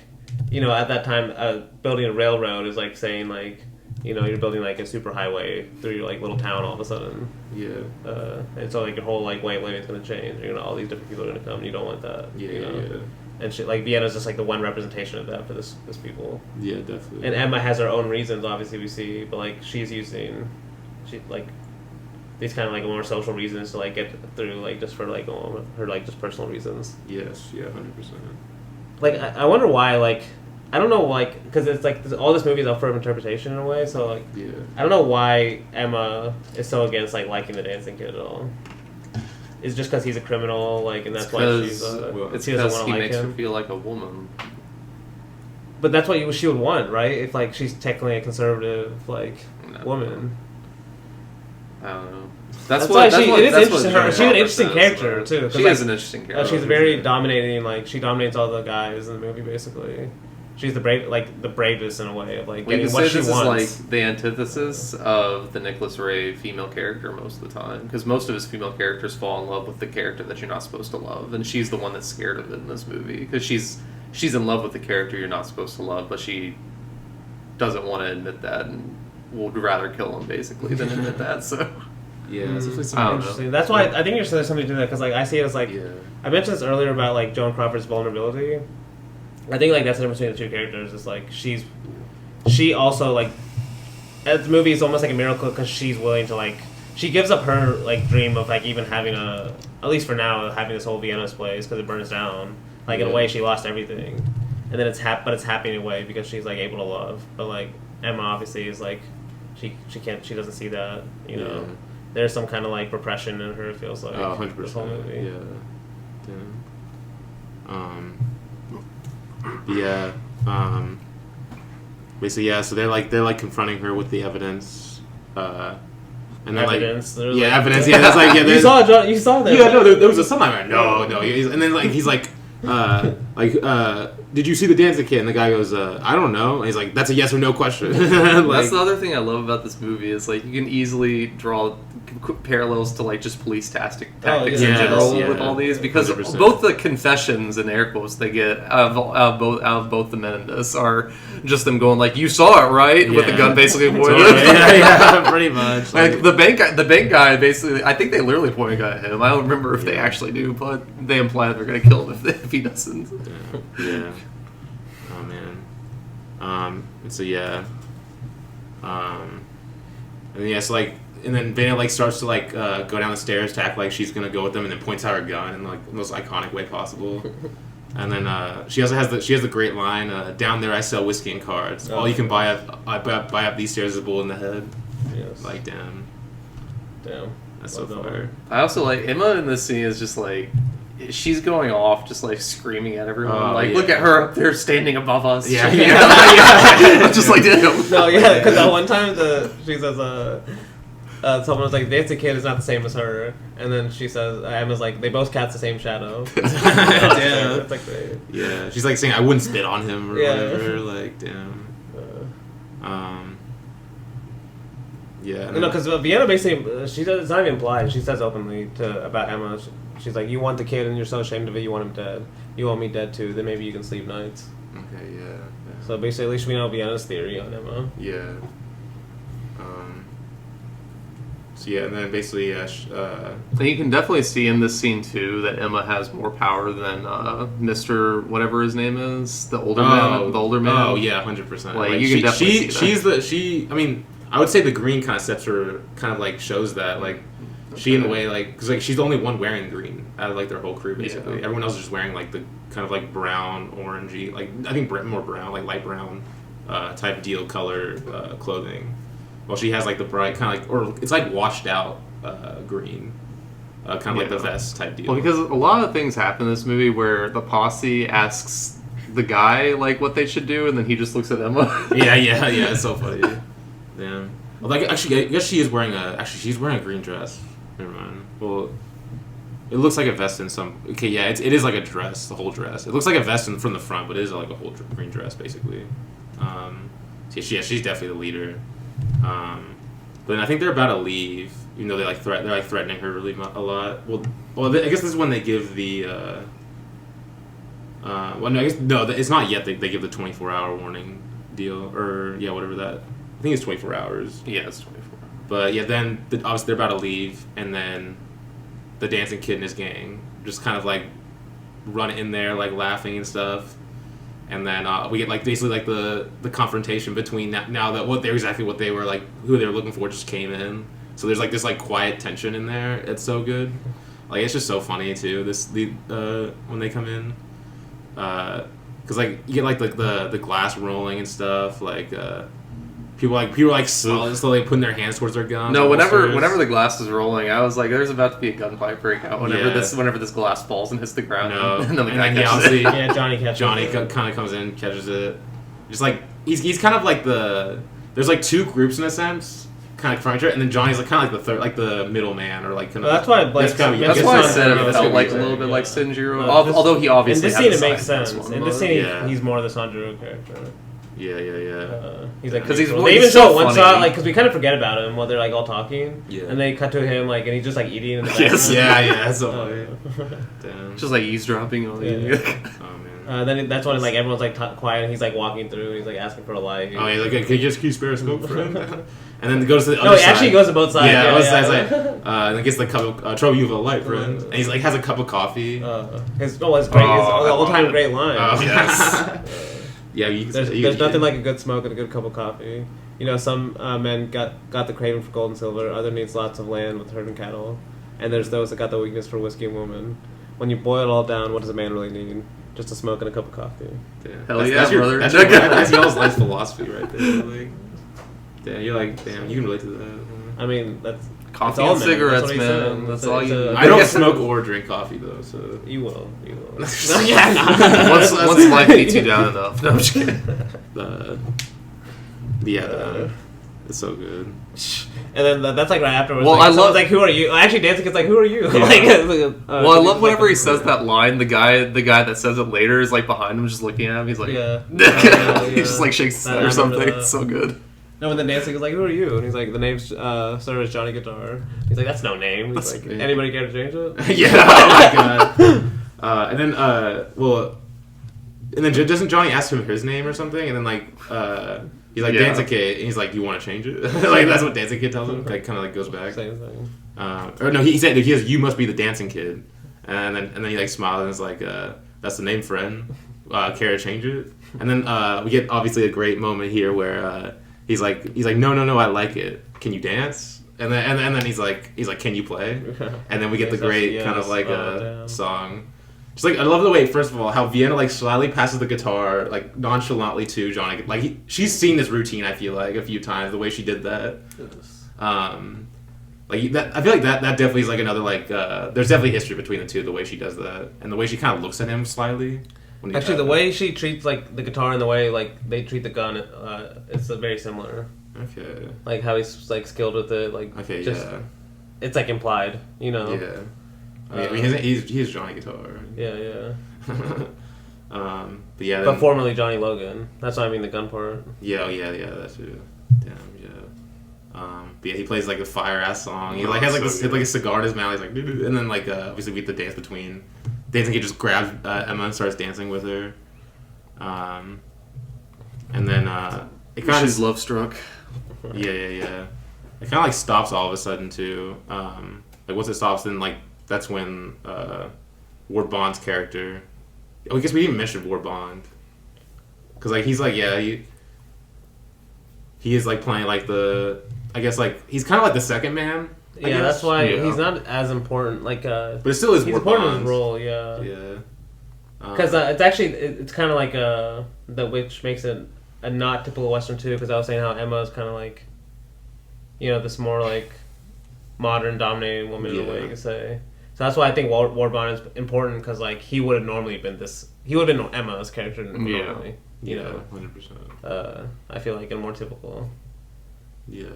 you know, at that time, building a railroad is like saying like, you know, you're building like a super highway through your like little town all of a sudden.
Yeah.
And so like your whole like way of living is going to change. You're gonna all these different people are going to come. And you don't want that.
Yeah.
You know?
Yeah.
And she, like Vienna's just like the one representation of that for this people.
Yeah, definitely.
And Emma has her own reasons, obviously we see, but like she's using, like these kind of like more social reasons to like get through like just for like her like just personal reasons.
Yes. Yeah. 100%.
Like I wonder why like I don't know like because it's like all this movie is up for interpretation in a way. So like
Yeah.
I don't know why Emma is so against like liking the dancing kid at all. Is just because he's a criminal, like, and that's why she's.
It's
she doesn't
because
want
he
to like
makes
him.
her feel like a woman.
But that's what she would want, right? If like she's technically a conservative like woman.
I don't know.
That's why it is interesting. She's an interesting character too.
She is an interesting character.
She's very dominating. Like she dominates all the guys in the movie, basically. She's the bravest in a way of like getting what she wants.
This is like the antithesis of the Nicholas Ray female character most of the time, because most of his female characters fall in love with the character that you're not supposed to love, and she's the one that's scared of it in this movie because she's in love with the character you're not supposed to love, but she doesn't want to admit that and would rather kill him basically than admit that. So
yeah, it's
interesting. That's why I think there's something to that because like I see it as like I mentioned this earlier about like Joan Crawford's vulnerability. I think like that's the difference between the two characters. Is like she also like the movie is almost like a miracle because she's willing to like she gives up her like dream of like even having at least for now having this whole Vienna's place because it burns down. Like in a way she lost everything, and then it's happening in a way because she's like able to love. But like Emma obviously is like she doesn't see that, you know.
Yeah.
There's some kind of like repression in her. It feels like
100%.
This whole movie.
Yeah. Basically, yeah. So they're like confronting her with the evidence, and then
evidence.
Like evidence. Yeah, that's like
you saw that.
Yeah, no, there was a sunlight. No. And then like he's like. Did you see the dancing kid? And the guy goes, I don't know. And he's like, that's a yes or no question.
That's the other thing I love about this movie is like you can easily draw parallels to like just police tactics in general with all these because
100%.
Both the confessions and air quotes they get out of both the men in this are just them going like, you saw it, right? With the gun basically pointed.
Yeah, pretty much.
Like the bank guy basically, I think they literally pointed at him. I don't remember if they actually do, but they imply that they're going to kill him if he doesn't.
Yeah. Oh man. And so yeah. So like, and then Vanna like starts to like go down the stairs to act like she's gonna go with them, and then points out her gun in like the most iconic way possible. And then she also has the great line, down there I sell whiskey and cards. All you can buy up these stairs is a bullet in the head.
Yes.
Like damn.
Damn.
That's so
Well done.
fire.
I also like Emma in this scene is just like she's going off, just like screaming at everyone.
Oh,
like,
yeah.
look at her up there standing above us.
Yeah,
She-
yeah.
I'm just like, damn.
No, yeah, because that one time she says, someone was like, Dancing Kid is not the same as her, and then she says, Emma's like, they both cast the same shadow.
Damn.
It's like great.
Yeah, she's like saying I wouldn't spit on him or
Yeah.
whatever. Like, damn. Yeah.
No, because Vienna basically, she does, it's not even implied. She says openly about Emma. She's like, you want the kid and you're so ashamed of it, you want him dead. You want me dead too, then maybe you can sleep nights.
Okay. Yeah.
So basically, at least we know Vienna's theory on Emma.
Yeah. So yeah, and then basically,
And you can definitely see in this scene too that Emma has more power than Mr. whatever his name is, the older man. The older man.
Oh yeah, 100%.
Like, you can definitely see that.
I mean, I would say the green kind of sets her, kind of like shows that like she in a way like because like she's the only one wearing green out of like their whole crew basically.
Yeah.
Everyone else is just wearing like the kind of like brown, orangey, like I think more brown, like light brown type deal color clothing. Well, she has like the bright kind of like, or it's like washed out green, kind of like the vest type deal.
Well, because a lot of things happen in this movie where the posse asks the guy like what they should do, and then he just looks at Emma.
yeah, it's so funny. Damn. Well, like actually, I guess she is wearing she's wearing a green dress. Never mind. Well, it looks like a vest in some. Okay, yeah, it is like a dress, the whole dress. It looks like a vest from the front, but it is like a whole green dress basically. So she's definitely the leader. But then I think they're about to leave, even though they're like threatening her really a lot. Well, I guess this is when they give the. Well, no, I guess no, it's not yet. They give the 24-hour warning deal, or yeah, whatever that. I think it's 24 hours.
Yeah, it's 24.
But yeah, then obviously they're about to leave, and then the Dancing Kid and his gang just kind of like run in there, like laughing and stuff. And then we get like basically like the confrontation between now that what they were like who they were looking for just came in. So there's like this like quiet tension in there. It's so good. Like it's just so funny too. When they come in, because like you get like the glass rolling and stuff. Like people like slowly putting their hands towards their guns.
No,
holsters.
whenever the glass is rolling, I was like, "There's about to be a gunfight break out." Whenever this glass falls and hits the ground,
No.
and then the guy
And
catches
obviously-
it.
Yeah, Johnny catches
Johnny
it.
kind of comes in, catches it. Just like he's kind of like there's like two groups in a sense, kind of confronting each other, and then Johnny's like kind of like the third, like the middleman or like kind of.
Well, that's why Blake's-
That's why I said it felt like a little bit like Sanjiro. Although he obviously
in this
had
scene
the
it makes
side
sense.
this one,
In this
but-
scene,
Yeah.
he's more the Sanjuro character.
Yeah.
He's like,
'Cause he's
they
really
even
so
show one
funny.
shot, like, because we kind of forget about him while they're like all talking,
Yeah.
and they cut to him like, and he's just like eating in the
Yes.
background.
Yeah, that's so funny. Damn.
just like eavesdropping on you.
Oh man.
Then that's when like everyone's like quiet, and he's like walking through, and he's like asking for a light.
Oh yeah, like can you just spare a smoke, friend? And then it goes to the other
No, he
side.
actually goes to both sides.
Yeah,
Yeah,
both
yeah.
sides like, and gets the cup of trouble you with a light, friend. And he's like has a cup of coffee.
His great,
Oh,
his
I
all-time
love
great
it.
line.
Oh yes. Yeah,
There's nothing like a good smoke and a good cup of coffee. You know, some men got the craving for gold and silver. Other needs lots of land with herd and cattle. And there's those that got the weakness for whiskey and woman. When you boil it all down, what does a man really need? Just a smoke and a cup of coffee.
Damn.
Hell
That's-
yeah,
that's your,
brother.
That's y'all's life philosophy right there. Like, damn, you're like, damn, you can relate to that.
I mean, that's
Coffee
it's all
and
men.
cigarettes,
That's what he said.
man. That's
It's a-
all
it's
you.
a-
I don't
guess-
smoke or drink coffee though, so.
You will.
Yeah, nah.
Once life beats you down enough. No, I'm just kidding.
It's so good.
And then that's like right afterwards.
Well,
like,
I love-
someone's like, "Who are you?" Actually, Dancing Kid's like, "Who are you?"
Yeah.
Well, I love whenever he says that line. The guy that says it later is like behind him, just looking at him. He's like,
Yeah.
he just like shakes his
I
head or
remember
something.
that.
It's so good.
No, and then Dancing is like, "Who are you?" And he's like, "The name's sir is Johnny Guitar." He's like, "That's no name." He's like,
yeah.
"Anybody care to change it?"
Yeah, oh my god. And then, and then doesn't Johnny ask him his name or something? And then he's like,
Yeah.
Dancing Kid, and he's like, you want to change it? Like that's what Dancing Kid tells him. Like kind of like goes back.
Same thing.
Or no, he said you must be the Dancing Kid, and then he like smiled and is like, that's the name, friend. Care to change it? And then we get obviously a great moment here where he's like no I like it. Can you dance? And then he's like can you play? And then we get the great
Yes.
kind of like
Oh, damn.
song. Just like I love the way, first of all, how Vienna like slyly passes the guitar like nonchalantly to Johnny. Like she's seen this routine, I feel like, a few times. The way she did that. like that. I feel like that definitely is like another like. There's definitely history between the two. The way she does that and the way she kind of looks at him slyly.
Actually, the way she treats like the guitar and the way like they treat the gun, it's very similar.
Okay.
Like how he's like skilled with it, like
Okay.
just,
Yeah.
It's like implied, you know.
Yeah. I mean, he's Johnny Guitar.
Yeah.
But yeah.
But formerly Johnny Logan. That's what I mean. The gun part.
Yeah. That's it. Damn. Yeah. But yeah, he plays like a fire ass song. He like has like like a cigar in his mouth. He's like, and then like obviously we have the dance between. Dancing, he just grabs Emma and starts dancing with her. And then it kind
She's love struck.
Yeah. It kind of like stops all of a sudden too. Like once it stops, then like that's when Ward Bond's character. I guess we didn't mention Ward Bond because like he's like he is like playing like the. I guess like he's kind of like the second man.
Yeah, that's why he's not as important. Like,
but it still is.
He's important in his role. Yeah.
Yeah.
Because it's actually it's kind of like that, which makes it a not typical Western too. Because I was saying how Emma is kind of like, this more like modern dominating woman in a way you could say. So that's why I think Ward Bond is important because like he would have normally been this. He would have been Emma's character normally. You know,
100%.
I feel like a more typical.
Yeah.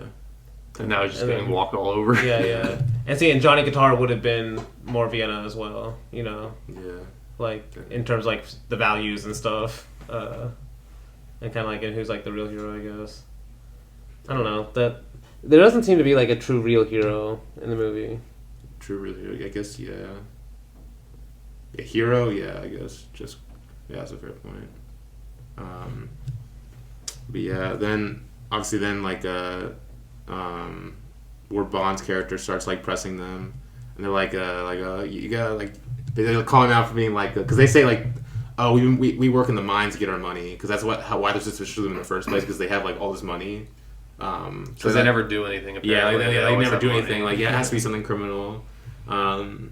And now he's just getting walked all over.
Yeah. And Johnny Guitar would have been more Vienna as well,
Yeah.
Like, in terms, like, the values and stuff. And kind of, like, who's, like, the real hero, I guess. I don't know. There doesn't seem to be, like, a true real hero in the movie.
True real hero, I guess, yeah. Yeah, hero, yeah, I guess. That's a fair point. But yeah, then, obviously like, where Bond's character starts like pressing them, and they're like, you gotta like, they call him out for being like, because they say like, oh, we work in the mines to get our money, because that's why they're suspicious of them in the first place, because they have like all this money.
Because they never do anything. Apparently.
Yeah, they never do anything. Like, yeah, it has to be something criminal. And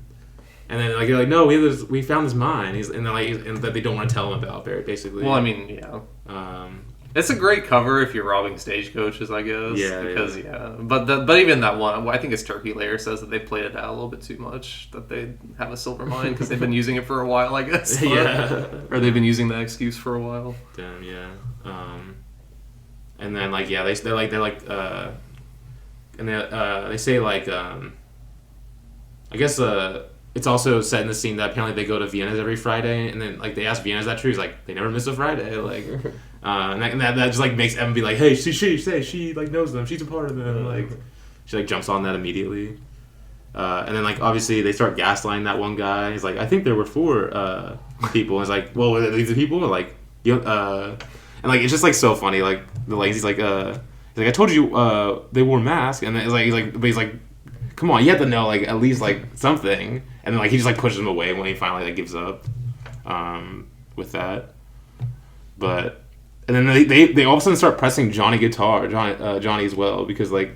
then like they're like, no, we found this mine. And that they don't want to tell him about, basically.
Well, I mean, yeah. It's a great cover if you're robbing stagecoaches, I guess.
Yeah.
Because but even that one, I think it's Turkey Layer says that they played it out a little bit too much. That they have a silver mine because they've been using it for a while, I guess.
Yeah.
Or they've been using that excuse for a while.
Damn. Yeah. And then like they say like I guess it's also set in the scene that apparently they go to Vienna's every Friday, and then like they ask Vienna, is that true? He's like, they never miss a Friday, like, and that just like makes Emma be like, hey, she like knows them, she's a part of them, like she like jumps on that immediately, and then like obviously they start gaslighting that one guy. He's like, I think there were 4 people, and it's like, well, are these the people? And like, and like it's just like so funny, like he's like I told you they wore masks, and then he's like, come on, you have to know like at least like something. And then like he just like pushes him away when he finally like gives up with that. But and then they all of a sudden start pressing Johnny as well, because like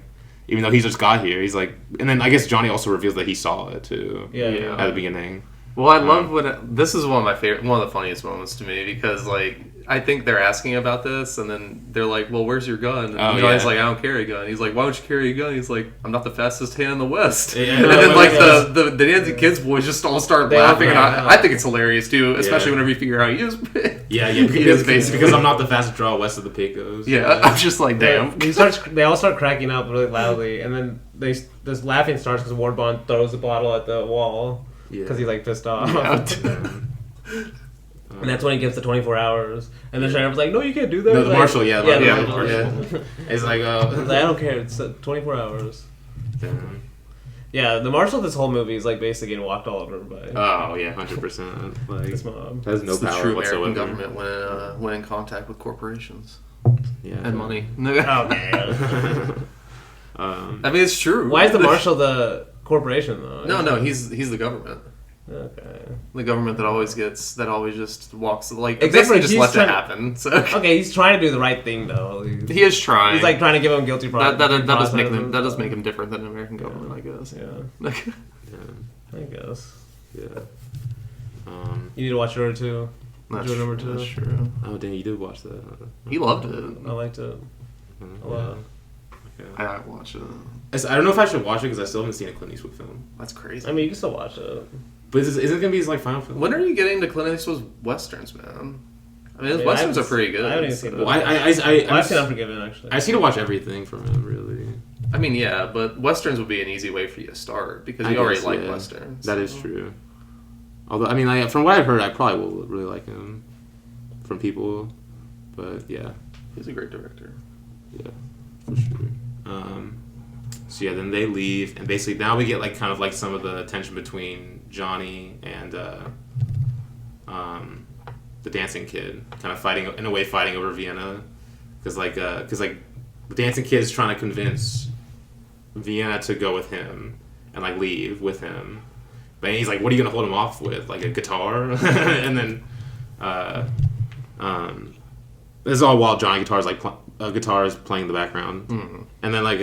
even though he just got here, he's like, and then I guess Johnny also reveals that he saw it too.
Yeah.
At the beginning.
Well, I love when this is one of the funniest moments to me, because like I think they're asking about this, and then they're like, "Well, where's your gun?" And Johnny's like, "I don't carry a gun." He's like, "Why don't you carry a gun?" He's like, "I'm not the fastest hand in the West."
Yeah,
and then like the Nancy Kids boys just all start laughing, and I think it's hilarious too, especially whenever you figure out he is.
Because I'm not the fastest draw west of the Pecos.
Yeah, I'm just like, damn.
They all start cracking up really loudly, and then this laughing starts because Ward Bond throws the bottle at the wall because he's like pissed off. And that's when he gives the 24 hours. And then Sheriff's like, no, you can't do that.
No, the marshal,
the
marshal. It's like,
I don't care. It's 24 hours.
Damn.
Yeah, the marshal of this whole movie is like basically getting walked all over by.
Oh yeah, 100%. Like
this mob
has no
it's
power
the true
whatsoever.
American government when in contact with corporations.
Yeah.
And money.
Oh man.
I mean, it's true.
Why is the marshal the corporation though?
No, he's the government.
Okay.
The government that always just walks like
exactly
just lets it happen. So.
Okay, he's trying to do the right thing though.
He is trying.
He's like trying to give him guilty process.
That does make him different than the American government, I guess.
Yeah. I guess.
Yeah.
You need to watch Joker 2.
Joker number 2.
That's true. Oh dang, you did watch that.
He loved it.
I liked it a lot.
Okay.
I watched it.
I don't know if I should watch it because I still haven't seen a Clint Eastwood film.
That's crazy.
I mean, you can still watch it.
But is it gonna be his like final film?
When are you getting to Clint Eastwood's westerns, man? I mean, his
I
westerns
haven't-
are pretty good.
I haven't even seen
Well, I've
seen Unforgiven, actually.
I just need to watch everything from him, really.
I mean, yeah, but westerns would be an easy way for you to start because
I
you already
guess,
like
yeah.
westerns.
That is true. Although, I mean, from what I've heard, I probably will really like him from people. But yeah,
He's a great director.
yeah, for sure. So yeah, then they leave, and basically now we get like kind of like some of the tension between Johnny and the dancing kid, kind of fighting over Vienna, because the dancing kid is trying to convince Vienna to go with him and like leave with him, but he's like, what are you gonna hold him off with, like a guitar? And then this is all while Johnny guitar is playing in the background.
Mm-hmm.
And then like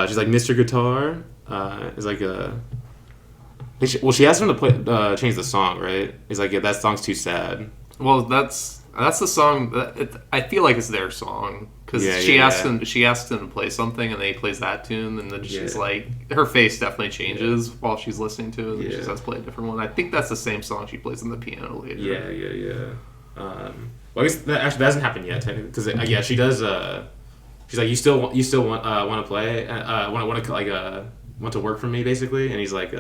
she's like, Mr. Guitar is like she asked him to play change the song, right? He's like, yeah, that song's too sad.
Well, that's the song. I feel like it's their song because she asks him to play something, and then he plays that tune, and then she's like, her face definitely changes while she's listening to it, and she says play a different one. I think that's the same song she plays on the piano later.
Yeah. Well, I guess that hasn't happened yet, technically, because she does. She's like, you still want to play, want to work for me, basically, and he's like,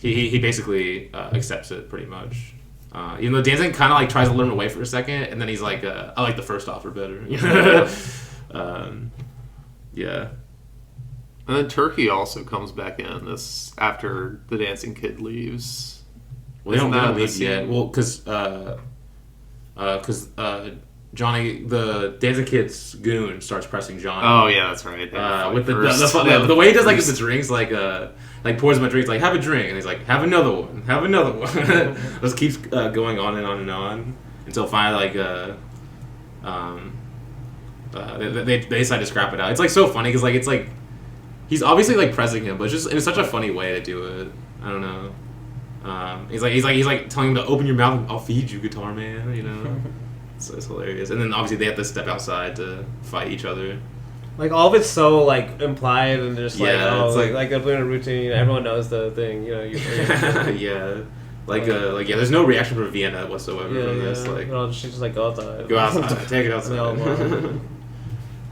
he basically accepts it pretty much. Even though dancing kind of like tries to lure him away for a second, and then he's like, I like the first offer better. Yeah.
And then Turkey also comes back in this after the dancing kid leaves.
Well, they don't leave yet. Well, because Johnny, the dancing kid's goon, starts pressing Johnny.
Oh yeah, that's right.
With the way he does like the drinks, like pours him a drink, like have a drink, and he's like, have another one. Just keeps going on and on and on until finally they decide to scrap it out. It's like so funny because like it's like he's obviously like pressing him, but it's just in such a funny way to do it. I don't know. He's like telling him to open your mouth. I'll feed you, guitar man. You know. So it's hilarious. And then obviously they have to step outside to fight each other.
Like all of it's so like implied and just like
it's
like a routine. Everyone knows the thing, you know.
Yeah. There's no reaction from Vienna whatsoever from this. Like,
she's just like, go outside.
Go outside. Take it outside.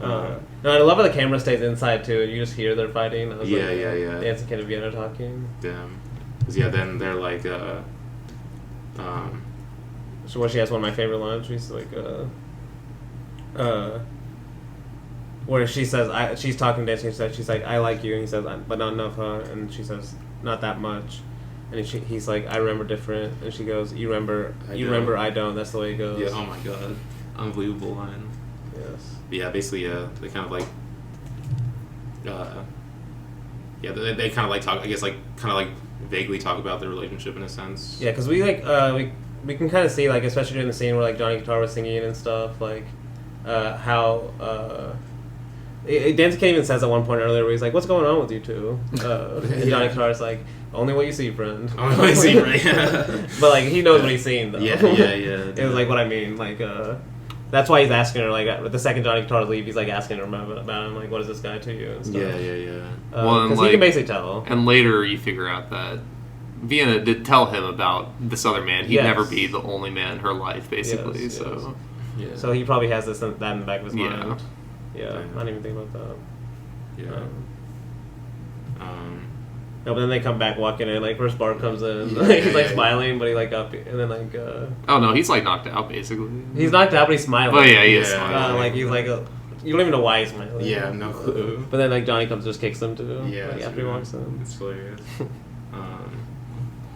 No, I love how the camera stays inside too. You just hear they're fighting.
Yeah.
Dancing Kid and Vienna talking.
Damn. Because then they're like,
So what she has one of my favorite lines. She's like, where she says, she's talking to Dancing. She's like, I like you, and he says, but not enough, huh? And she says, not that much. And he's like, I remember different. And she goes, you remember, I don't. That's the way it goes.
Yeah. Oh my god, unbelievable line.
Yes.
But yeah, basically, they kind of like, they kind of like talk. I guess like kind of like vaguely talk about their relationship in a sense.
Yeah, because we like we can kind of see, like, especially during the scene where like Johnny Guitar was singing and stuff, like how Dancing Kid even says at one point earlier where he's like, "What's going on with you two?" And Johnny Guitar's like, "Only what you see, friend."
Only what you see, right?
But like he knows what he's seeing though.
Yeah.
It was like what I mean, like that's why he's asking her, like, the second Johnny Guitar leave, he's like asking her about him, like, what is this guy to you and stuff.
Yeah.
Because he can basically tell.
And later you figure out that Vienna did tell him about this other man. He'd never be the only man in her life, basically.
Yes.
Yeah.
So he probably has that in the back of his mind. Yeah,
Damn.
I didn't even think about that.
Yeah.
No, but then they come back walking in. Like first Bart comes in, he's like smiling, but he like up, and then like.
Oh no, he's like knocked out basically.
He's knocked out, but he's smiling.
Oh yeah, he is smiling.
Like he's like you don't even know why he's smiling.
Yeah, no clue.
But then like Johnny comes and just kicks him too.
Yeah,
like, after he walks in.
It's hilarious.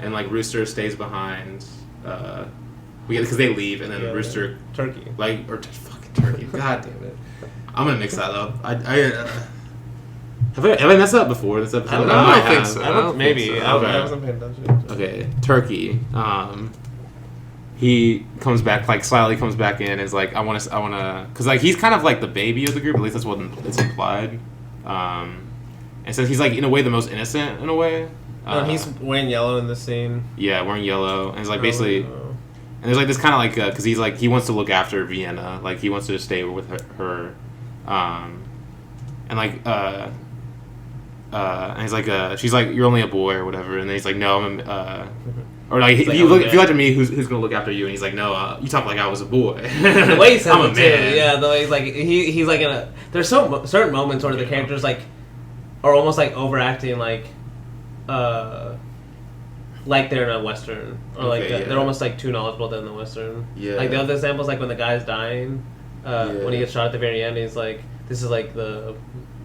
And like Rooster stays behind. Because they leave, and then Rooster
Turkey.
Fucking Turkey. God damn it! I'm gonna mix that up. Have I messed that up before this episode?
I don't think so.
Maybe. I wasn't paying attention.
Okay, Turkey. He comes back, like slyly comes back in, and is like, I want to, because like he's kind of like the baby of the group. At least that's what it's implied. And so he's like in a way the most innocent in a way.
He's wearing yellow in this scene.
Yeah, wearing yellow, and it's like basically. And there's like this kind of like because he's like he wants to look after Vienna, like he wants to stay with her. and like and he's like she's like, you're only a boy or whatever, and then he's like, no, I'm or like, if you look at me, who's gonna look after you? And he's like, no, you talk like I was a boy.
The way he says
I'm
it
a
too,
man.
yeah. The way he's like he's like in a. There's certain moments where the characters like are almost like overacting like they're in a western, or like they're almost like too knowledgeable than the western.
Yeah.
Like the other examples, like when the guy's dying, when he gets shot at the very end, he's like, "This is like the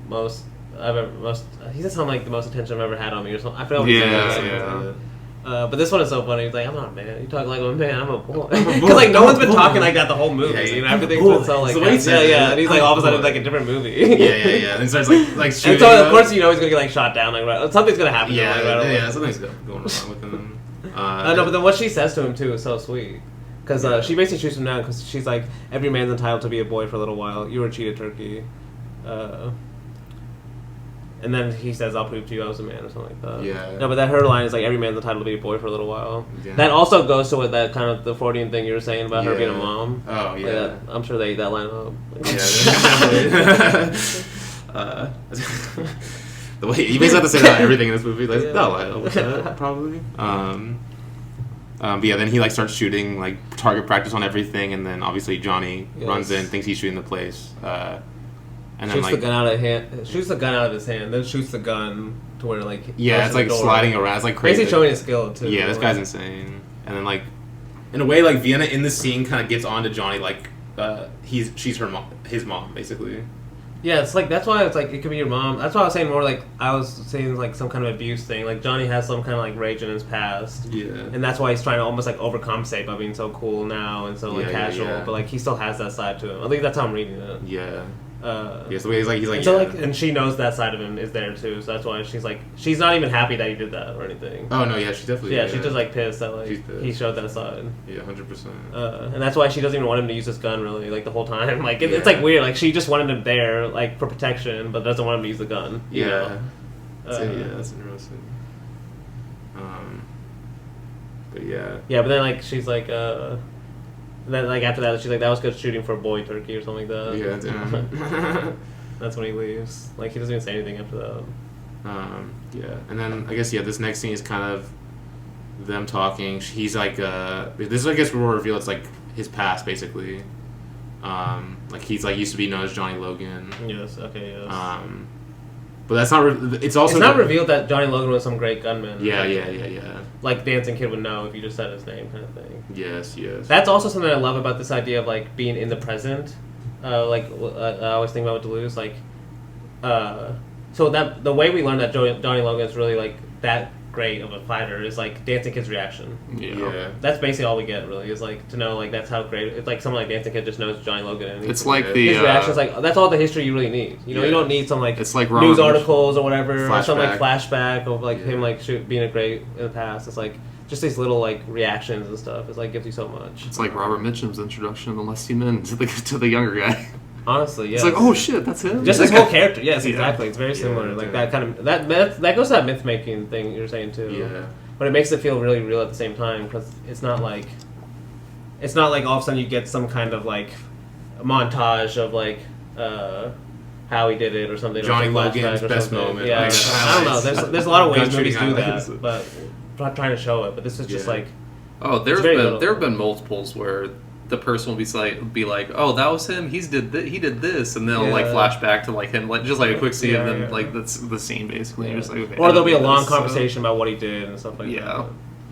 most I've ever He said something like the most attention I've ever had on me or something. I forgot what he said. But this one is so funny. He's like, I'm not a man. You talk like I'm a man. I'm a boy. Because like no one's been talking like that the whole movie.
Yeah,
and everything's been so like And he's like all of a sudden it's like a different movie.
yeah. And he starts like shooting.
And so of course you know he's gonna get like shot down. Like something's gonna happen.
Yeah,
to him, like,
yeah. Something's going on with him.
No, but then what she says to him too is so sweet. Because she basically shoots him down because she's like, every man's entitled to be a boy for a little while. You were a cheated turkey. And then he says, I'll prove to you I was a man or something like that.
Yeah.
No, but that her line is like, every man's entitled to be a boy for a little while.
Yeah.
That also goes to what that kind of the Freudian thing you were saying about her being a mom.
Oh, yeah.
Like I'm sure they ate that line up.
Yeah, the way he basically had to say that everything in this movie, like, that'll line up with that, probably. But yeah, then he like starts shooting like target practice on everything, and then obviously Johnny runs in, thinks he's shooting the place, and then
shoots the gun out of his hand, then shoots the gun to where like
it's like sliding around. It's like crazy.
Basically showing his skill too.
Yeah, this guy's insane. And then like in a way, like Vienna in the scene kind of gets on to Johnny, like she's her mom, his mom, basically.
Yeah, it's like that's why it's like it could be your mom. That's why I was saying more like I was saying like some kind of abuse thing. Like Johnny has some kind of like rage in his past.
Yeah.
And that's why he's trying to almost like overcompensate by being so cool now and so like casual. But like he still has that side to him. I think that's how I'm reading it.
Yeah. Yes, the way he's like
and so like, and she knows that side of him is there too. So that's why she's not even happy that he did that or anything.
Oh no, yeah, she definitely.
Yeah, she's just like pissed that like he showed that side.
Yeah, 100%.
And that's why she doesn't even want him to use his gun really, like the whole time. Like it's like weird. Like she just wanted him there like for protection, but doesn't want him to use the gun. You know?
That's interesting. But yeah.
Yeah, but then like she's like then like after that she's like, that was good shooting for a boy turkey or something like that.
Yeah, damn.
That's when he leaves. Like he doesn't even say anything after that.
Yeah, and then I guess this next scene is kind of them talking. He's like, this is I guess where we'll reveal it's like his past basically. Like he's like used to be known as Johnny Logan.
Yes. Okay. Yes.
But that's not. It's also
it's not revealed that Johnny Logan was some great gunman.
Yeah.
Like Dancing Kid would know if you just said his name, kind of thing.
Yes.
That's also something I love about this idea of like being in the present. I always think about with Deleuze, like, so that the way we learn that Johnny Logan is really like that great of a fighter is like Dancing Kid's reaction.
Yeah.
That's basically all we get really is like to know like that's how great it's like someone like Dancing Kid just knows Johnny Logan and
it's like the
his reaction is like that's all the history you really need. You know, you don't need some like
it's like
news articles or whatever
flashback.
Or some like flashback of like him like being a great in the past. It's like just these little like reactions and stuff. It's like gives you so much.
It's like Robert Mitchum's introduction of the Lusty Men to the younger guy.
Honestly, yeah.
It's like, oh shit, that's him.
Just his whole character. Yes, exactly. It's very similar.
Yeah,
like that kind of that goes to that myth making thing you're saying too.
Yeah.
But it makes it feel really real at the same time because it's not like all of a sudden you get some kind of like montage of like how he did it or something.
Johnny
or
Logan's
or
best
something.
moment.
Yeah,
Like,
I don't know. There's a lot of ways
gun
movies
shooting
do
highlights.
that, but I'm not trying to show it. But this is just like
there have been multiples where the person will be like, oh, that was him. He did this, and they'll like flash back to like him, like just like a quick scene, and then like that's the scene basically.
Yeah.
Just like, okay,
or there'll be a long conversation about what he did and stuff like that.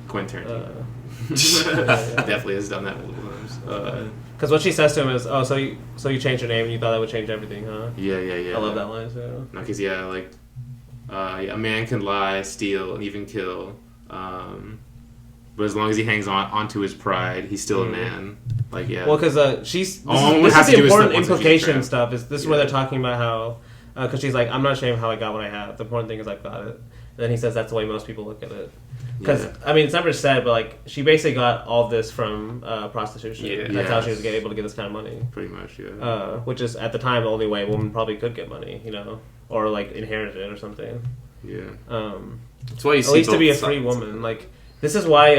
Quentin Tarantino definitely has done that multiple times.
Because what she says to him is, "Oh, so you changed your name and you thought that would change everything, huh?"
Yeah.
I love that line too.
No, because a man can lie, steal, and even kill, but as long as he hangs onto his pride, he's still a man. Like
Well, because she's this
has
is
to
the
do with
important
once a
implication
future.
stuff. This is where they're talking about how because she's like, "I'm not ashamed of how I got what I have. The important thing is I got it." And then he says that's the way most people look at it. Because I mean, it's never said, but like she basically got all this from prostitution.
Yeah.
That's how she was able to get this kind of money.
Pretty much, yeah.
Which is at the time the only way a woman probably could get money, you know, or like inherit it or something.
Yeah.
That's why you see
at least to be a
both
free
sides.
woman. Like this is why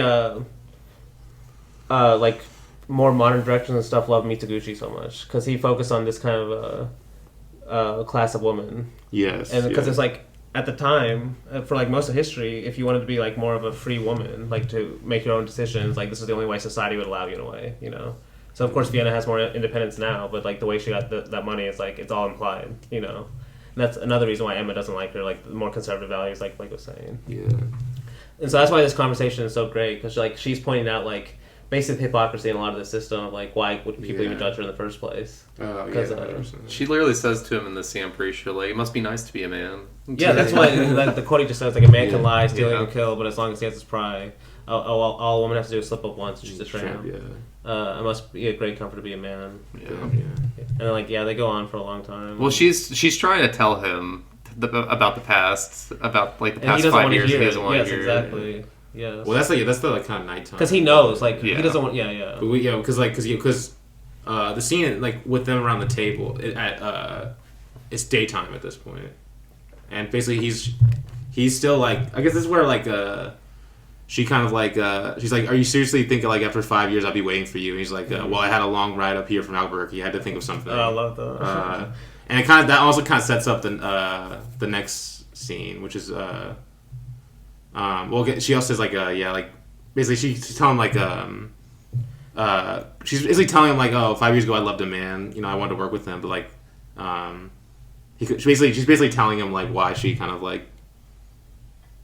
like more modern directors and stuff love Mitaguchi so much because he focused on this kind of class of woman.
Yes.
And because
yeah.
it's like at the time, for like most of history, if you wanted to be like more of a free woman, like to make your own decisions, like this is the only way society would allow you in a way, you know. So of course Vienna has more independence now, but like the way she got that money, it's like it's all implied, you know. And that's another reason why Emma doesn't like her, like the more conservative values, like Blake was saying.
Yeah.
And so that's why this conversation is so great, because like she's pointing out like basic hypocrisy in a lot of the system of like why would people even judge her in the first place?
Oh,
Because
She literally says to him in the scene, I'm pretty sure, like, it must be nice to be a man.
yeah, that's why like, the quote he just says, like, a man can lie, steal, and kill, but as long as he has his pride, all a woman has to do is slip up once and she's a tramp.
Yeah.
It must be a great comfort to be a man.
Yeah.
And then, like, they go on for a long time.
Well, she's trying to tell him about the past, about like the
And he
past
doesn't
5
want to
years.
hear
He
it.
doesn't want
Yes,
to hear
exactly.
it.
Yes.
Well, that's the like kind of nighttime.
Because he knows, like,
Yeah.
he doesn't want. Yeah.
But because the scene like with them around the table it's daytime at this point, and basically he's still like, I guess this is where like she kind of like she's like, are you seriously thinking like after 5 years I'll be waiting for you? And he's like, well, I had a long ride up here from Albuquerque. I had to think of something.
Oh, I love that.
And it that also kind of sets up the next scene, which is she also says like like basically she's telling him like she's basically telling him like, oh, 5 years ago I loved a man, you know, I wanted to work with him, but like she's basically telling him like why she kind of like,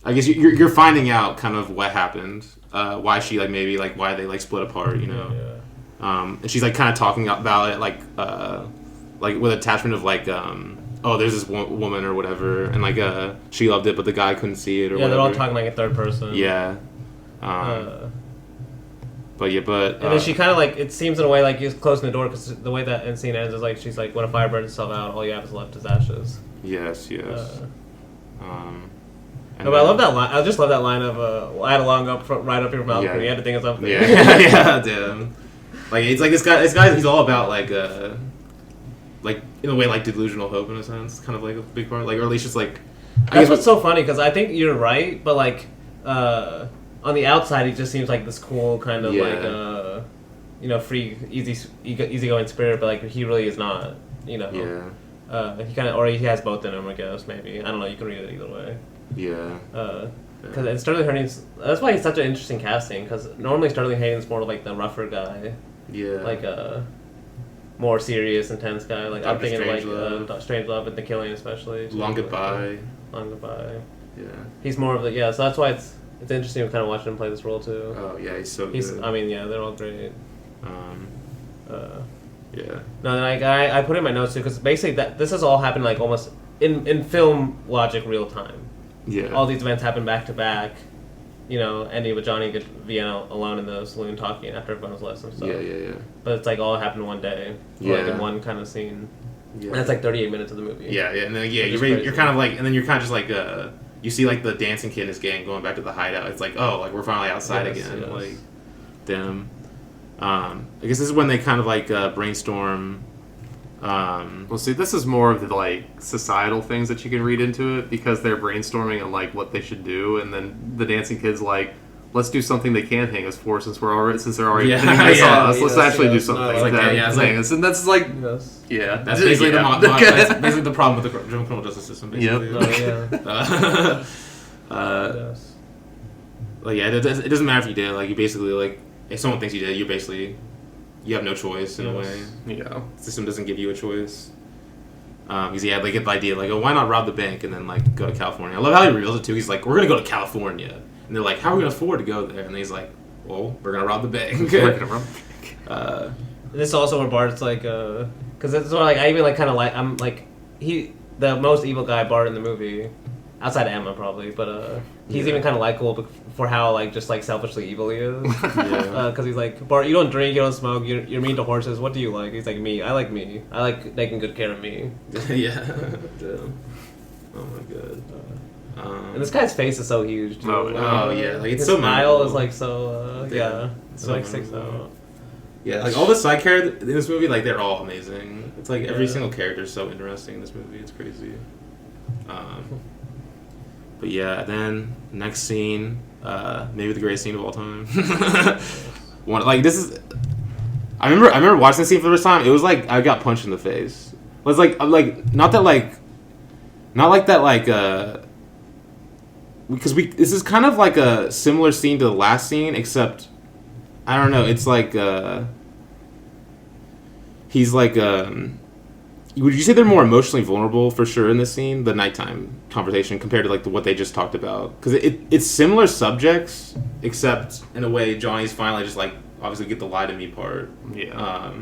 I guess you're finding out kind of what happened, why she like maybe like why they like split apart, you know. And she's like kind of talking about it like with attachment of like oh, there's this woman or whatever, and like she loved it, but the guy couldn't see it or whatever.
They're all talking like in third person.
Yeah. But
and then she kind of like, it seems in a way like he's closing the door, because the way that scene ends is like she's like, when a fire burns itself out, all you have is left is ashes.
Yes.
No, but I love that line. I just love that line of I had a long ride up here from Albuquerque. You had to think of something.
Yeah, damn. Like it's like this guy. He's all about like in a way like delusional hope in a sense, kind of like a big part. Like, or at least just like.
That's what's so funny, because I think you're right, but like on the outside he just seems like this cool kind of like free, easygoing spirit, but like he really is not. You know.
Yeah.
He kind of, or he has both in him, I guess. Maybe, I don't know. You can read it either way.
Yeah.
Because Sterling Hayden's, that's why he's such an interesting casting, because normally Sterling Hayden's more like the rougher guy.
Yeah.
Like a more serious, intense guy. Like I'm thinking like Strangelove and The Killing, especially.
Long Goodbye.
Long Goodbye.
Yeah.
He's more of the so that's why it's interesting to kind of watch him play this role too.
Oh yeah, he's so good.
I mean, they're all great.
Yeah.
No, and I put in my notes too, because basically this has all happened like almost in film logic real time.
Yeah.
All these events happen back to back, ending with Johnny and Vienna alone in the saloon talking after everyone was left and stuff.
Yeah.
But it's like all happened in one day, like in one kind of scene. Yeah. And that's like 38 minutes of the movie.
Yeah, and then you're kind of like, and then you're kind of just like you see like the dancing kid and his gang going back to the hideout. It's like, oh, like we're finally outside again. Yes. Like, damn. I guess this is when they kind of like brainstorm.
Well, see, this is more of the like societal things that you can read into it, because they're brainstorming on like what they should do, and then the dancing kid's like, let's do something they can't hang us for, since they're already pinning this on us. Let's actually do something. And that's like,
that's basically that's basically the problem with the criminal justice system. Basically.
Yep.
Like it doesn't matter if you did. Like you basically like, if someone thinks you did, you have no choice in a way.
Yeah.
The system doesn't give you a choice. Because they get the idea like, oh, why not rob the bank and then like go to California? I love how he reveals it too. He's like, we're gonna go to California, and they're like, how are we gonna afford to go there? And he's like, well, we're gonna rob the bank.
We're gonna rob the bank.
This is also where Bart's like, because it's sort of like, I even like kind of like, I'm like, the most evil guy Bart in the movie, outside of Emma probably, but he's even kind of likable for how like just like selfishly evil he is. Because he's like, Bart, you don't drink, you don't smoke, you're mean to horses. What do you like? He's like, me. I like me. I like taking good care of me.
Yeah. Damn. Oh my god.
And this guy's face is so huge too.
Oh yeah, like it's
his
so
smile
memorable.
is like so it's
so
like sticks out.
Yeah, like all the side characters in this movie, like they're all amazing. It's like every single character is so interesting in this movie. It's crazy. But yeah, then next scene, maybe the greatest scene of all time. I remember watching the scene for the first time. It was like I got punched in the face. was like I'm like not like that because this is kind of like a similar scene to the last scene, except I don't know. It's like he's like would you say they're more emotionally vulnerable for sure in this scene, the nighttime conversation, compared to like what they just talked about? Because it's similar subjects, except in a way Johnny's finally just like obviously get the lie to me part.
Yeah.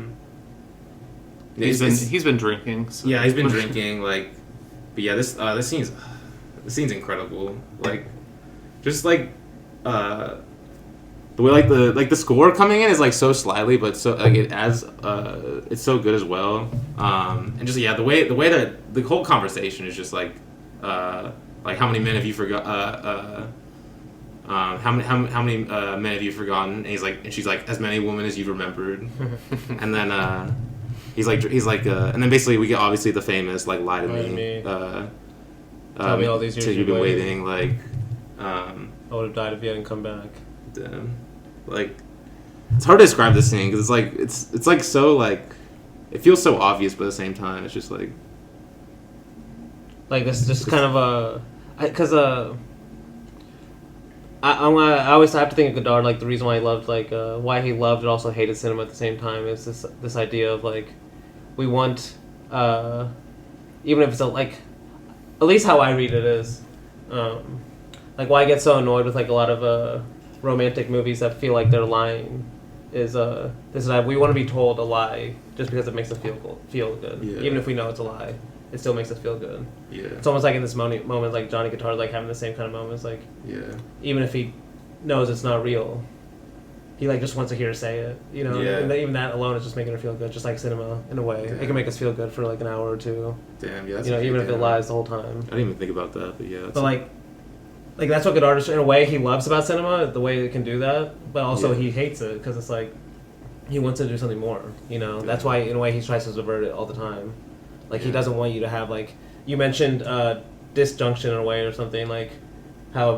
He's
He's been drinking. So.
Yeah, he's been drinking. Like, but yeah, this scene's incredible. Like, just like the way like the score coming in is like so slightly, but so like it adds it's so good as well. And just the way that the whole conversation is just like how many men have you forgot? How many men have you forgotten? And she's like, as many women as you've remembered. And then he's like, and then basically we get obviously the famous like lie to me.
Tell me all these years
you've been waiting. Like,
I would have died if you hadn't come back.
Damn. Like, it's hard to describe this scene because it's like so like it feels so obvious, but at the same time it's just like
this just kind of because I always have to think of Godard, like the reason why he loved why he loved and also hated cinema at the same time is this idea of like we want even if it's like at least how I read it is like why I get so annoyed with like a lot of romantic movies that feel like they're lying is this is we want to be told a lie just because it makes us feel good.
Yeah.
Even if we know it's a lie, it still makes us feel good.
Yeah.
It's almost like in this moment like Johnny Guitar like having the same kind of moments, like even if he knows it's not real, he like just wants to hear her say it, you know.
Yeah.
And even that alone is just making her feel good, just like cinema in a way.
Damn.
It can make us feel good for like an hour or two.
Damn, yeah. That's
Even if it lies the whole time.
I didn't even think about that, but yeah.
But like that's what Godard in a way he loves about cinema, the way it can do that. But also he hates it because it's like he wants to do something more. You know, that's why in a way he tries to subvert it all the time. Like he doesn't want you to have like you mentioned disjunction in a way or something, like how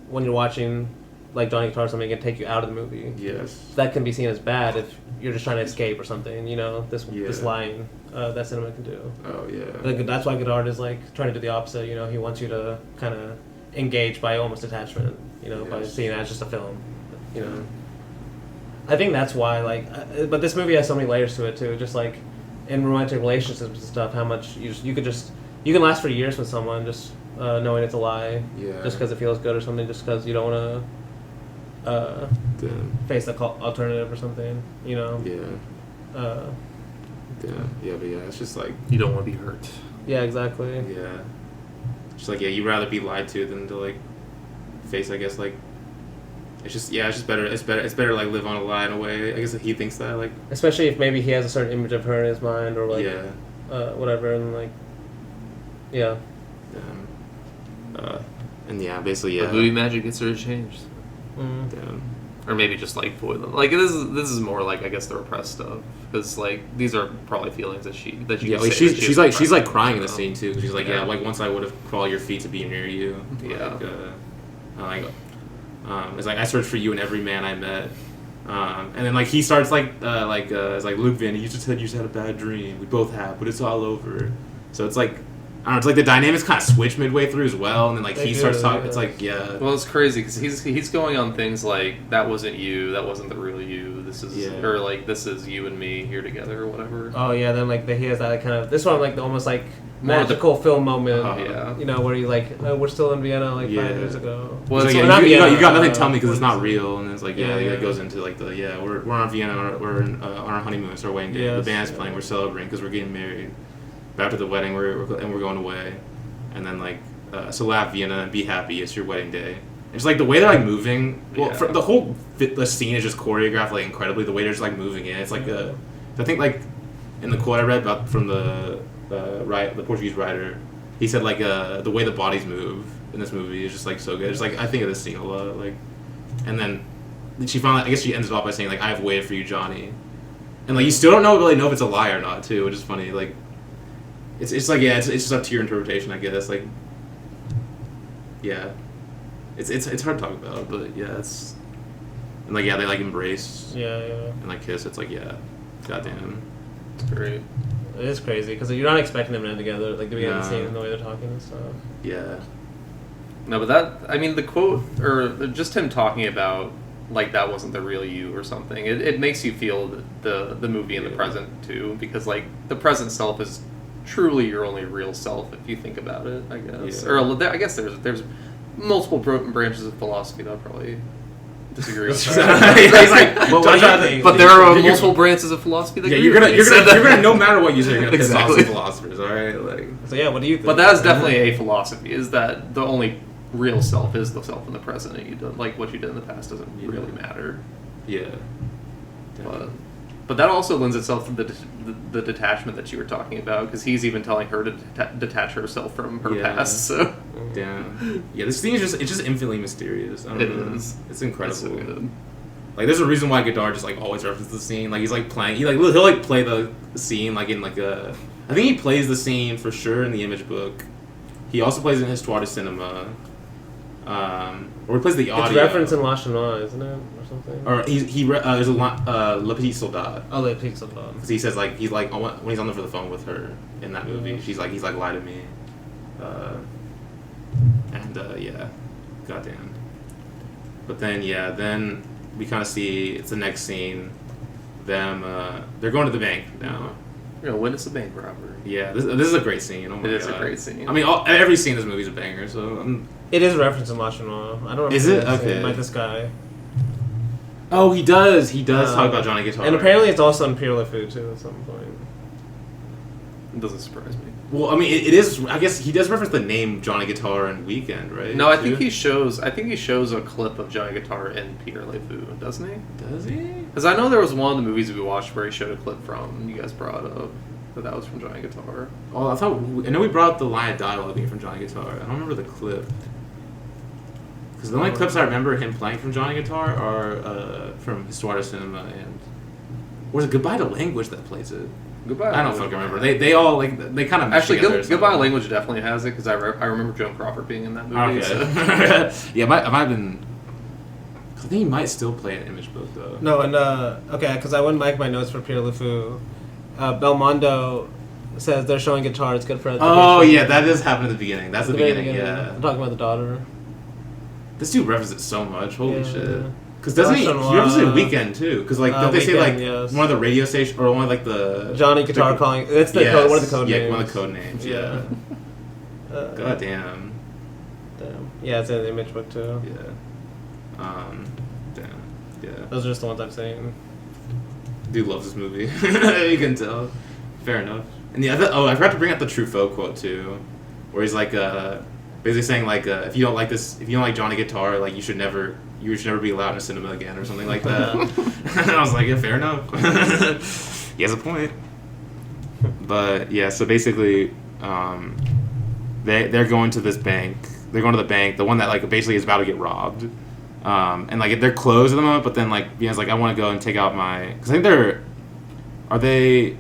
when you're watching like Johnny Guitar or something, it can take you out of the movie.
Yes.
That can be seen as bad if you're just trying to escape or something. You know, this lying that cinema can do.
Oh yeah.
Like, that's why Godard is like trying to do the opposite. You know, he wants you to kind of engage by almost attachment. You know, by seeing it as just a film. You know, I think that's why but this movie has so many layers to it too. Just like in romantic relationships and stuff, how much you can last for years with someone just knowing it's a lie.
Yeah.
Just because it feels good or something. Just because you don't want to face the alternative or something. You know.
Yeah. But yeah, it's just like
you don't want to be hurt.
Yeah, exactly.
Yeah. Just like you'd rather be lied to than to like face. I guess like it's just better. It's better like live on a lie in a way. I guess he thinks that like.
Especially if maybe he has a certain image of her in his mind or like whatever, and like
and basically
The movie magic gets her to change.
Mm.
Or maybe just like void them. Like this is more like I guess the repressed stuff because like these are probably feelings that you
like she's like crying in the scene too. She's like like once I would have crawled your feet to be near you. It's like I searched for you in every man I met. And then like he starts it's like Luke Van, you just said you just had a bad dream. We both have, but it's all over. So it's like I don't know. It's like the dynamics kind of switch midway through as well, and then like he starts talking. It's like
Well, it's crazy because he's going on things like that wasn't you, that wasn't the real you. This is or like this is you and me here together or whatever.
Oh yeah, then like he has that kind of this one like almost like magical film moment. You know where you like we're still in Vienna like 5 years ago.
Well, it's like, you got nothing to tell me because it's not real, and it's like it goes into like we're on Vienna, we're on our honeymoon, it's our wedding day. The band's playing, we're celebrating because we're getting married. After the wedding, we're going away, and then like so laugh Vienna and be happy. It's your wedding day. It's like the way they're like moving. Well, the whole the scene is just choreographed like incredibly. The way they're just like moving in. It's like I think like in the quote I read about from the Portuguese writer, he said like the way the bodies move in this movie is just like so good. It's like I think of this scene a lot. Like, and then she finally I guess she ends it off by saying like I have waited for you, Johnny, and like you still don't really know if it's a lie or not too, which is funny. Like. It's like it's just up to your interpretation, I guess. Like, it's hard to talk about, but it's and like they like embrace, and like kiss. It's like goddamn,
it's great.
It is crazy because you're not expecting them to end together. Like the beginning of the
No.
scene and the way they're talking and stuff.
Yeah.
No, but the quote, or just him talking about, like, that wasn't the real you or something, it makes you feel the movie in the present, too, because, like, the present self is truly your only real self, if you think about it, I guess.
Yeah.
Or, I guess there's multiple branches of philosophy that I'll probably disagree with.
He's like,
But what do you think?
But there are
You're-
multiple branches of philosophy that
Yeah,
agree
you're gonna,
with
you're
me,
gonna,
so
you're gonna, no matter what you say, you're gonna piss off
Exactly.
some philosophers, all right? Like,
So yeah, what do you think?
But that is definitely a philosophy, is that the only real self is the self in the present, and you don't, like, what you did in the past doesn't
Yeah.
really matter.
yeah.
But that also lends itself to the detachment that you were talking about, because he's even telling her to detach herself from her
Yeah.
past. So
Damn. Yeah, this thing is just infinitely mysterious. I don't
It
know.
is.
It's incredible.
It's so good.
Like, there's a reason why Godard just like always references the scene. Like, he's like playing. He'll like play the scene like in like a. I think he plays the scene for sure in the Image book. He also plays in Histoire du Cinema. Or he plays the audio.
It's referenced in La Chinois, isn't it, or something?
Or there's a line, Le Petit Soldat.
Oh, they picked something up.
Because he says like he's like when he's on the phone with her in that movie,
Mhm.
he's like lie to me, yeah, goddamn. But then we kind of see it's the next scene, them they're going to the bank now.
You're gonna witness a bank robbery.
Yeah, this is a great scene. Oh my
It is a
God.
great scene.
I mean, every scene in this movie is a banger. So
It is referenced in La Chinois. I don't remember.
Is it?
the scene
Okay.
by this guy.
oh, he does talk about Johnny Guitar.
And apparently it's also in Pierre Le Fou, too, at some point.
It doesn't surprise me.
well, I mean, it is. I guess he does reference the name Johnny Guitar and Weekend, right?
No, I think
Too?
he shows a clip of Johnny Guitar in Peter Le Fou, doesn't he?
Does he?
Because I know there was one of the movies we watched where he showed a clip from. You guys brought up that was from Johnny Guitar.
Oh, I know we brought up the line of dialogue being from Johnny Guitar. I don't remember the clip. Because the only clips I remember him playing from Johnny Guitar are from Histoire du Cinema and... Or was it Goodbye to Language that plays it?
Goodbye.
I don't fucking remember. They all, like, they kind of
Actually, Goodbye Language definitely has it, because I remember Joan Crawford being in that movie.
Okay.
So.
Yeah, it might have been... I think he might still play an Image book, though.
No, and, okay, because I went back my notes for Pierre Le Fou. Belmondo says they're showing Guitar, it's good for...
Oh, yeah, that does happen at the beginning. That's the beginning, yeah.
I'm talking about the daughter.
This dude references it so much. Holy
Yeah.
shit. Because doesn't he references it Weekend, too? Because, like, don't they say, like,
Weekend, yes.
one of the radio stations, or one of, like, the...
Johnny Guitar
the-
calling... It's the
Yes.
code, one of the code
Yeah,
names.
one of the code names, yeah. God damn.
Damn. Yeah, it's in the Image book, too.
Yeah. Damn. Yeah.
Those are just the ones I've seen.
Dude loves this movie. You can tell. Fair enough. And the other... Oh, I forgot to bring up the Truffaut quote, too. Where he's, like, basically saying, like, if you don't like Johnny Guitar, like, you should never be allowed in a cinema again, or something like that. And I was like, yeah, fair enough. He has a point. But yeah, so basically, they're going to this bank. They're going to the bank, the one that like basically is about to get robbed. And like they're closed at the moment, but then like Vienna's like, I want to go and take out my, because I think are they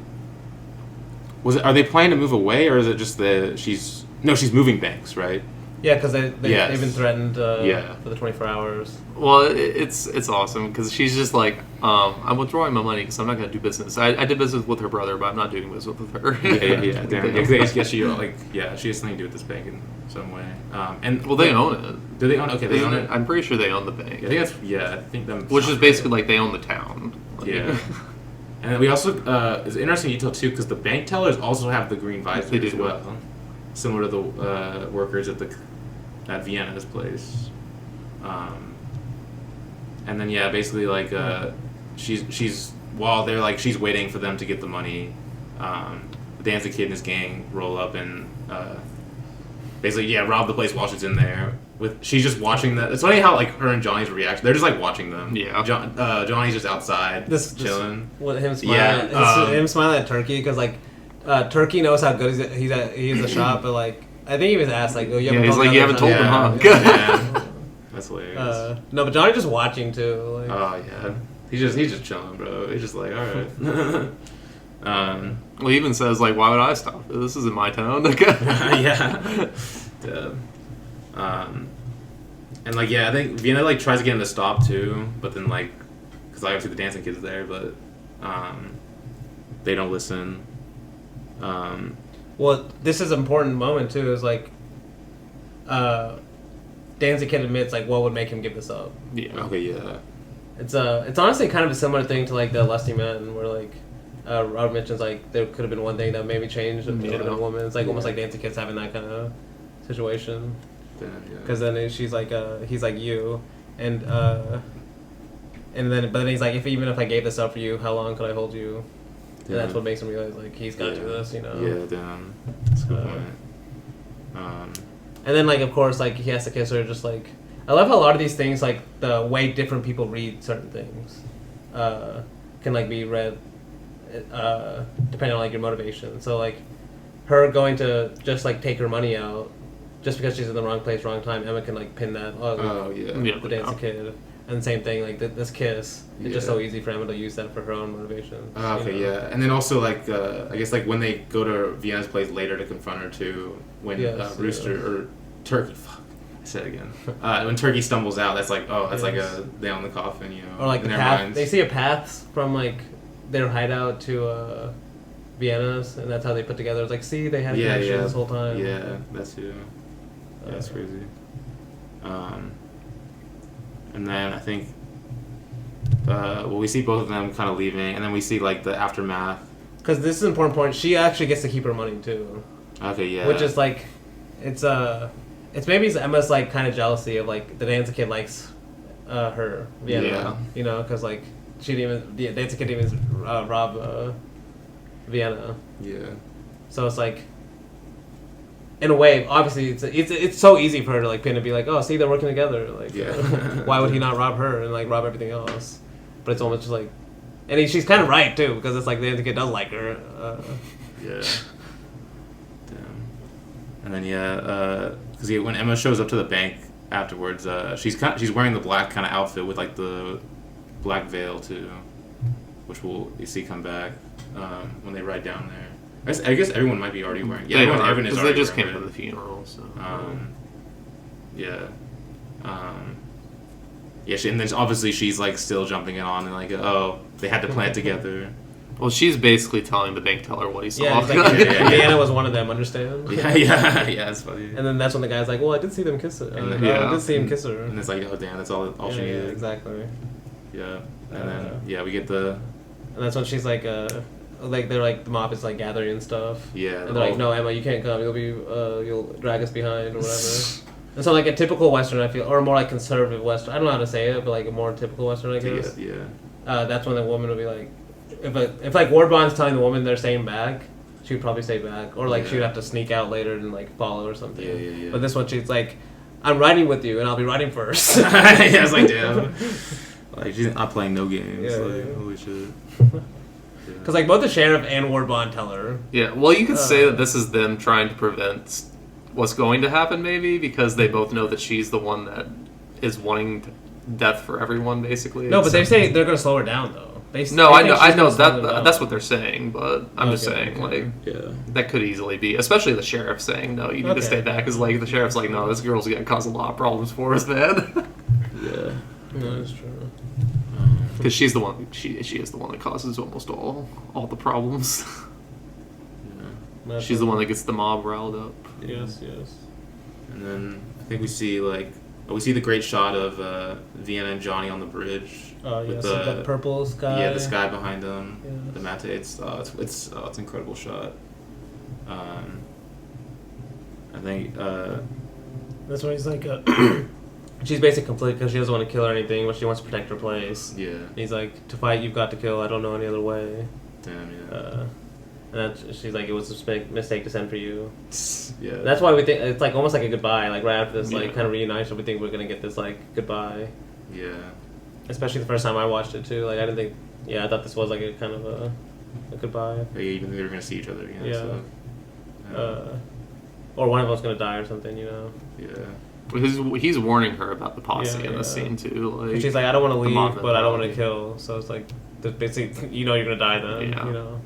planning to move away, or is it just she's moving banks, right?
Yeah, because
Yes.
they've been threatened
Yeah.
for the 24 hours.
Well, it's awesome, because she's just like, I'm withdrawing my money because I'm not going to do business. I did business with her brother, but I'm not doing business with her.
Yeah. Damn. Yeah, 'cause I guess she has something to do with this bank in some way. And
Well, they own it.
Do they own? Okay, they own it.
I'm pretty sure they own the bank.
I think them.
Which is basically like they own the town. Like,
Yeah. And then we also it's an interesting detail too, because the bank tellers also have the green visors
They do.
as well, similar to the workers at Vienna's place. And then yeah, basically like she's while they're like she's waiting for them to get the money, the Dancing Kid and his gang roll up and basically rob the place while she's in there. She's just watching that. It's funny how like her and Johnny's reaction. They're just like watching them.
Yeah.
Johnny's just outside, chilling.
With him smiling,
Yeah,
him smiling at Turkey, because like Turkey knows how good he's at the shop, but like I think he was asked like, oh, you haven't
he's like, you haven't told
them,
him, huh?
Yeah. That's hilarious.
No, but Johnny's just watching too. Like,
Oh yeah, he's just chilling, bro. He's just like, all right.
Well, he even says like, why would I stop? This isn't my town.
Yeah. And like I think Vienna like tries to get him to stop too, but then like, because obviously the Dancing Kid's there, but they don't listen.
Well, this is an important moment too. Is like, Danzig Kid admits like what would make him give this up.
Yeah.
Okay, yeah.
It's honestly kind of a similar thing to like the Lusty Men, where like Robert mentions like there could have been one thing that maybe changed a woman. It's like almost like Danzig Kid's having that kind of situation. Because then she's like, he's like you, and then he's like, even if I gave this up for you, how long could I hold you? And that's what makes him realize like he's got to do this, you know.
Yeah, damn. That's a good point.
And then like of course like he has to kiss her. Just like I love how a lot of these things like the way different people read certain things can like be read depending on like your motivation. So like her going to just like take her money out just because she's in the wrong place, wrong time. Emma can like pin that. The Danzig Kid. And same thing, like this kiss. It's just so easy for Emma to use that for her own motivation.
Okay, yeah. And then also, like, I guess, like, when they go to Vienna's place later to confront her, too, when Rooster, or Turkey, fuck, I said it again. When Turkey stumbles out, that's like, oh, that's like a nail in the coffin, you know.
Or, like, the path. They see a path from, like, their hideout to Vienna's, and that's how they put together. It's like, see, they had a connection this whole time.
Yeah, that's too. Yeah, that's crazy. And then I think, we see both of them kind of leaving, and then we see like the aftermath.
Because this is an important point. She actually gets to keep her money too.
Okay, yeah.
Which is like, it's maybe Emma's like kind of jealousy of like the Danzig Kid likes her, Vienna, you know, because like the Danzig Kid didn't even rob Vienna.
Yeah.
So it's like, in a way, obviously, it's so easy for her to like pin and be like, oh, see, they're working together. Like, why would he not rob her and like rob everything else? But it's almost just like, and she's kind of right too, because it's like the kid does like her.
Yeah. Damn. And then because when Emma shows up to the bank afterwards, she's wearing the black kind of outfit with like the black veil too, which you see come back when they ride down there. I guess everyone might be already wearing. Yeah,
Evan is already. They just came from the funeral, so.
Yeah. And then obviously she's like still jumping it on and like, oh, they had to plan it together.
Well, she's basically telling the bank teller what he saw.
Yeah, like, Diana was one of them. Understand?
Yeah, it's funny.
And then that's when the guy's like, well, I did see them kiss her. I did see him kiss her.
And it's like, oh damn, that's all she needed.
Yeah, exactly.
Yeah, and then we get the.
And that's when she's like they're like the mob is like gathering and stuff.
Yeah.
And they're like, no, Emma, you can't come. You'll drag us behind or whatever. And so like a typical Western, I feel, or more like conservative Western. I don't know how to say it, but like a more typical Western, I guess.
Yeah.
That's when the woman would be like, if like Ward Bond's telling the woman they're staying back, she would probably stay back, or like she would have to sneak out later and like follow or something.
Yeah.
But this one, she's like, I'm riding with you, and I'll be riding first.
Yeah, I was like, damn. Like she's not playing no games. Holy shit.
Because like both the sheriff and Ward Bond tell her.
Yeah, well, you could say that this is them trying to prevent what's going to happen, maybe, because they both know that she's the one that is wanting death for everyone, basically.
No, but they say they're going to slow her down, though.
I know that's what they're saying, but I'm just saying, that could easily be, especially the sheriff saying, no, you need to stay back, because like the sheriff's like, no, this girl's going to cause a lot of problems for us, man.
Yeah.
No, that's true.
Because she's the one. She is the one that causes almost all the problems. Yeah. She's the one that gets the mob riled up.
Yes.
And then I think we see the great shot of Vienna and Johnny on the bridge.
With the purple sky.
Yeah, the sky behind them. Yes. The matte. It's an incredible shot. I think
that's when he's like. She's basically conflicted because she doesn't want to kill her or anything, but she wants to protect her place.
Yeah.
And he's like, to fight, you've got to kill. I don't know any other way.
Damn, yeah.
And she's like, it was a mistake to send for you.
Yeah.
That's why we think it's like almost like a goodbye. Like right after this, like kind of reunition, we think we're gonna get this like goodbye.
Yeah.
Especially the first time I watched it too. Like I didn't think. Yeah, I thought this was like a kind of a goodbye.
Yeah, even they were gonna see each other again.
Yeah. So. Or one of us gonna die or something, you know.
Yeah.
He's warning her about the posse in the scene too. Like,
and she's like, I don't want to leave, but I don't want to kill. So it's like, basically, you know, you're gonna die then.
Yeah.
You know.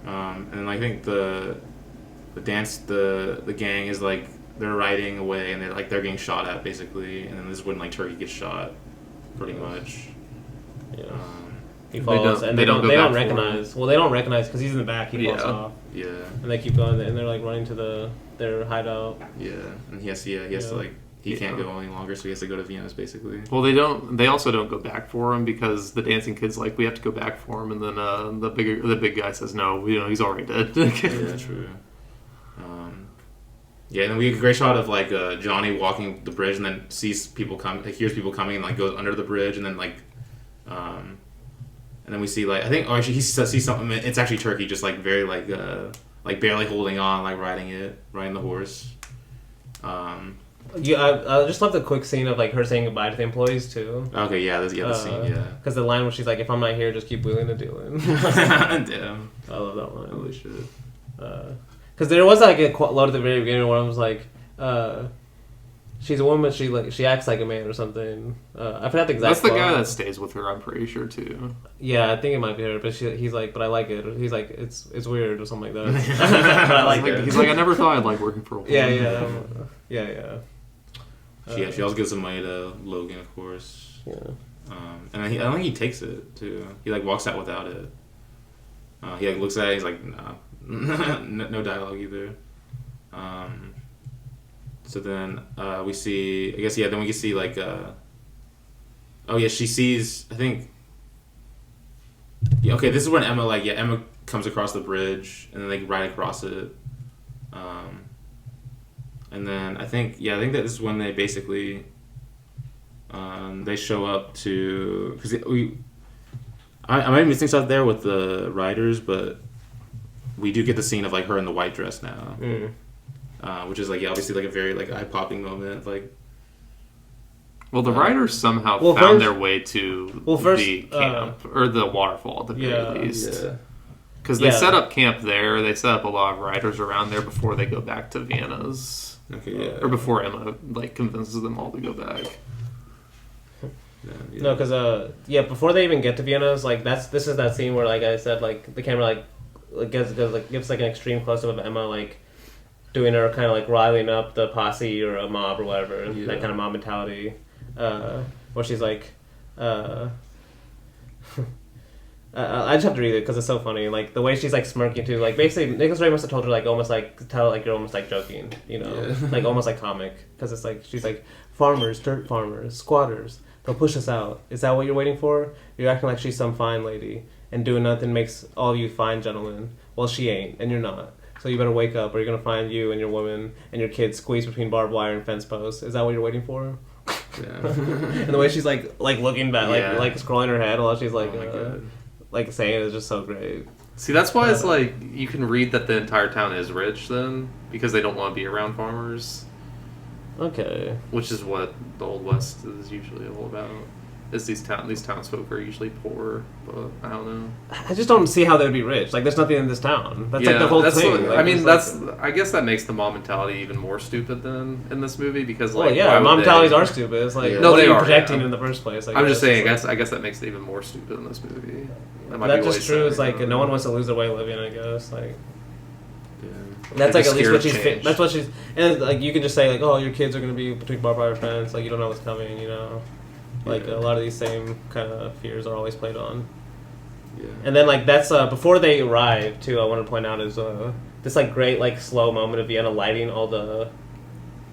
Yeah. And I think the gang is like they're riding away and they're getting shot at basically, and then this is when like Turkey gets shot, pretty much.
Yeah. he falls,
don't-
and
they
they
don't
don't
go back for
recognize. Well, they don't recognize because he's in the back. He falls
Yeah.
off,
Yeah.
and they keep going, and they're like running to their hideout.
Yeah. And he has to like he can't
Yeah.
go any longer, so he has to go to Venus basically.
Well, they don't. They also don't go back for him because the dancing kid's like, we have to go back for him, and then the big guy says, no, he's already dead.
Yeah, true. Yeah, and then we get a great shot of like Johnny walking the bridge, and then sees people come, like, hears people coming, and like goes under the bridge, and then like, and then we see like I think actually he sees something. It's actually Turkey, just like very like barely holding on, like riding the horse.
Yeah, I just love the quick scene of like her saying goodbye to the employees too.
Okay, yeah, the scene, yeah.
Because the line where she's like, "If I'm not here, just keep wheeling and dealing."
Damn.
I love that line.
Holy shit.
Because there was like a quote at the very beginning where I was like, "She's a woman. She acts like a man or something." I forgot the exact.
That's the
quote.
guy that stays with her. I'm pretty sure too.
Yeah, I think it might be her, but he's like, "But I like it." He's like, "It's weird" or something like that. But I like it.
He's like, I never thought I'd like working for a woman.
Yeah.
She also gives some money to Logan, of course.
Yeah.
And I don't think he takes it too. He like walks out without it. He like looks at it. He's like, nah. No dialogue either. So then we see. I guess Then we can see like. Oh yeah, she sees. I think. Yeah. Okay, this is when Emma comes across the bridge, and then they ride across it. And then I think that this is when they basically. They show up to because I might be missing stuff there with the riders, but we do get the scene of like her in the white dress now, which is like obviously like a very like eye popping moment. Like,
well, the riders somehow found
first-
their way to
first,
the camp or the waterfall at the very least.
Yeah.
Because they set up camp there. They set up a lot of riders around there before they go back to Vienna's.
okay, yeah,
Or before Emma like convinces them all to go back.
yeah.
No, because before they even get to Vienna's, like this is that scene where like I said, like the camera like gives like an extreme close up of Emma like doing her kind of like riling up the posse or a mob or whatever, that kind of mob mentality, where she's like, I just have to read it because it's so funny. Like the way she's like smirking too. Like basically, Nicholas Ray must have told her like almost like tell like you're almost like joking, like almost like comic because it's like she's like farmers, dirt farmers, squatters. They'll push us out. Is that what you're waiting for? You're acting like she's some fine lady, and doing nothing makes all of you fine gentlemen. Well, she ain't, and you're not. So you better wake up, or you're gonna find you and your woman and your kids squeezed between barbed wire and fence posts. Is that what you're waiting for?
Yeah.
And the way she's like looking back, like scrolling her head while she's like,
Oh my God.
like saying it is just so great.
See, that's why it's like you can read that the entire town is rich then because they don't want to be around farmers.
Okay.
Which is what the Old West is usually all about. Is these townsfolk are usually poor, but I don't know.
I just don't see how they would be rich. Like, there's nothing in this town. That's like the whole thing. Like,
I mean,
it's
I guess that makes the mob mentality even more stupid than in this movie because like.
well, yeah,
why would
mom
they-
mentalities are stupid. It's like,
Yeah.
no,
No,
they
they
are
are,
projecting
yeah.
in the first place.
I'm just saying.
It's
I guess that makes it even more stupid in this movie. That might
that's
be what
just
he's
true.
saying,
It's like
you know?
no one wants to lose their way living. I guess like.
Yeah.
That's
They're
like at least
scared
what
of
she's.
change.
That's what she's. And like you can just say like, oh, your kids are gonna be between barbed wire fence. Like you don't know what's coming. Like
Yeah.
a lot of these same kind of fears are always played on.
Yeah.
And then like that's before they arrive too. I want to point out is this like great like slow moment of Vienna lighting all the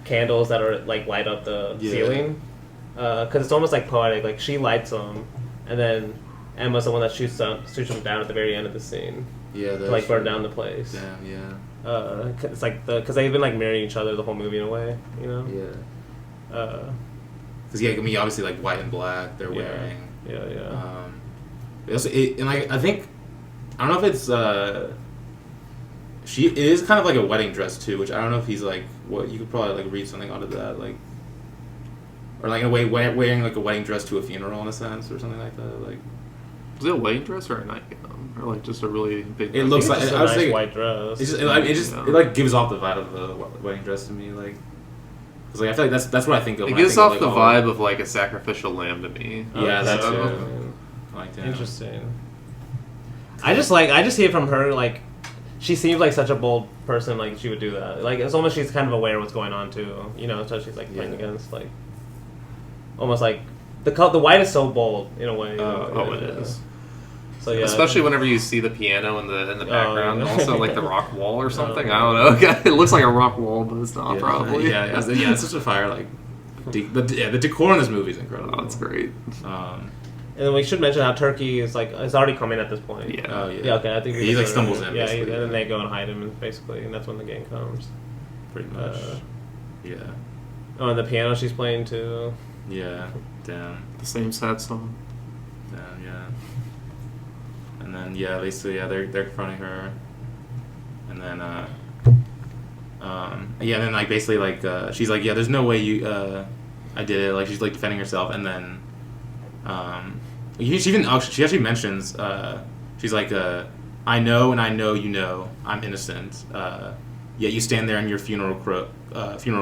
candles that are like light up the ceiling. Because it's almost like poetic. Like she lights them, and then Emma's the one that shoots them down at the very end of the scene.
Yeah.
To like burn down the place.
Damn. Yeah.
It's like because they've been like marrying each other the whole movie in a way,
Yeah.
Uh,
Because I mean, obviously, like white and black, they're
Yeah.
wearing.
yeah.
And like I think, I don't know if it's it is kind of like a wedding dress too, which I don't know if he's like what you could probably like read something out of that, like, or like in a way wearing like a wedding dress to a funeral in a sense or something like that, like.
Is it a wedding dress or a nightgown or like just a really big?
It looks
It's
like
just
I
a
was
nice
thinking,
white dress.
it like gives off the vibe of a wedding dress to me, like. Cause like I feel like that's what I think of.
It
when I
gives
think
off
of,
the
like,
vibe of like a sacrificial lamb to me.
Yeah, that's
So-
too. Like that.
Interesting. I just see it from her like she seems like such a bold person. Like she would do that. Like it's almost she's kind of aware of what's going on too. So she's like playing
Yeah.
against like almost like the white is so bold in a way.
Oh, it is.
So yeah,
especially whenever you see the piano in the background,
yeah.
also like the rock wall or something. I don't know. It looks like a rock wall, but it's not probably.
Yeah, it's such a fire. Like, the decor in this movie is incredible.
Oh, it's great.
And then we should mention how Turkey is already coming at this point.
Yeah.
Oh yeah.
Yeah. Okay. I think
he like stumbles in.
Yeah,
basically.
and then they go and hide him, basically, and that's when the gang comes.
Pretty much. Yeah.
Oh, and the piano she's playing too.
Yeah. Damn.
The same sad song.
Damn. Yeah. And then basically they're confronting her, and then and then like basically like she's like, there's no way you I did it, like she's like defending herself, and then she actually mentions she's like I know and I know you know I'm innocent, yet you stand there in your funeral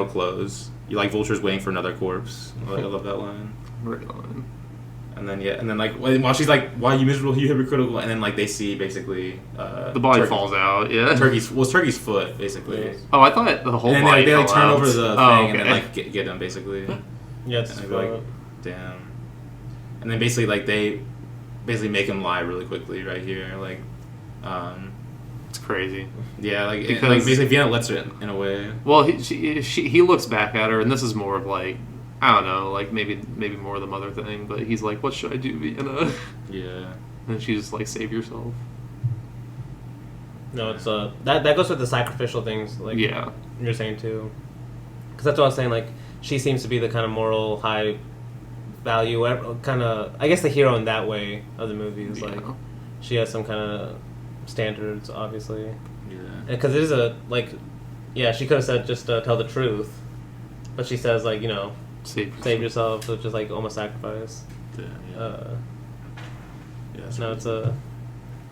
clothes, you like vultures waiting for another corpse. I love that line.
Right on.
And then like while she's like, why you miserable, you hypocritical, and then like they see basically
the body falls out. Yeah.
Turkey's foot basically.
Yes.
Oh, I thought the whole
And then
body
they like
fell
turn
out.
over the thing
Oh,
and then
okay.
like get him basically.
Yeah, it's
And they're like, damn. And then basically like they basically make him lie really quickly right here, like
It's crazy.
yeah, like
Because-
basically Vienna lets her in a way.
Well, he looks back at her, and this is more of like, I don't know, like maybe more of the mother thing, but he's like, what should I do, Vienna?
Yeah.
And she's just like, save yourself.
No, it's that goes with the sacrificial things, like
Yeah.
you're saying too, because that's what I was saying. Like she seems to be the kind of moral high value, kind of I guess the hero in that way of the movie is like
Yeah.
she has some kind of standards, obviously,
Yeah.
because it is she could have said just tell the truth, but she says like save yourself, so just like almost sacrifice.
Yeah. Yeah.
No, it's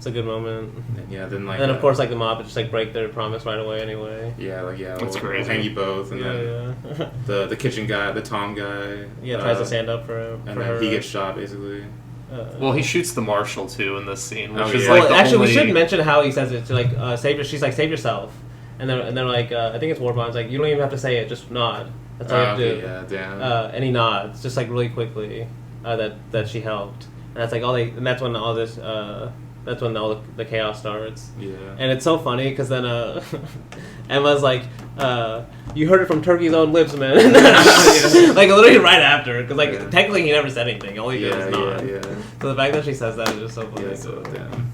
a good moment.
Then like
And then of course like the mob just like break their promise right away anyway.
That's
we'll
crazy.
hang you both, and then
Yeah.
the kitchen guy, the Tom guy,
Tries to stand up for him.
and
for
then
her.
he gets shot basically.
Well, he shoots the marshal too in this scene, which
Oh,
is
yeah.
like
well,
the
actually,
only...
we should mention how he says it to like save. She's like save yourself, and they're like I think it's Warpond's like you don't even have to say it, just nod. That's all you have to do.
Yeah, damn.
And he nods just like really quickly that she helped, and that's like and that's when all this that's when all the chaos starts.
Yeah.
And it's so funny because then Emma's like, you heard it from Turkey's own lips, man. Like literally right after, because like technically he never said anything. All he did was nod.
Yeah.
So the fact that she says that is just so funny.
Yeah, so damn.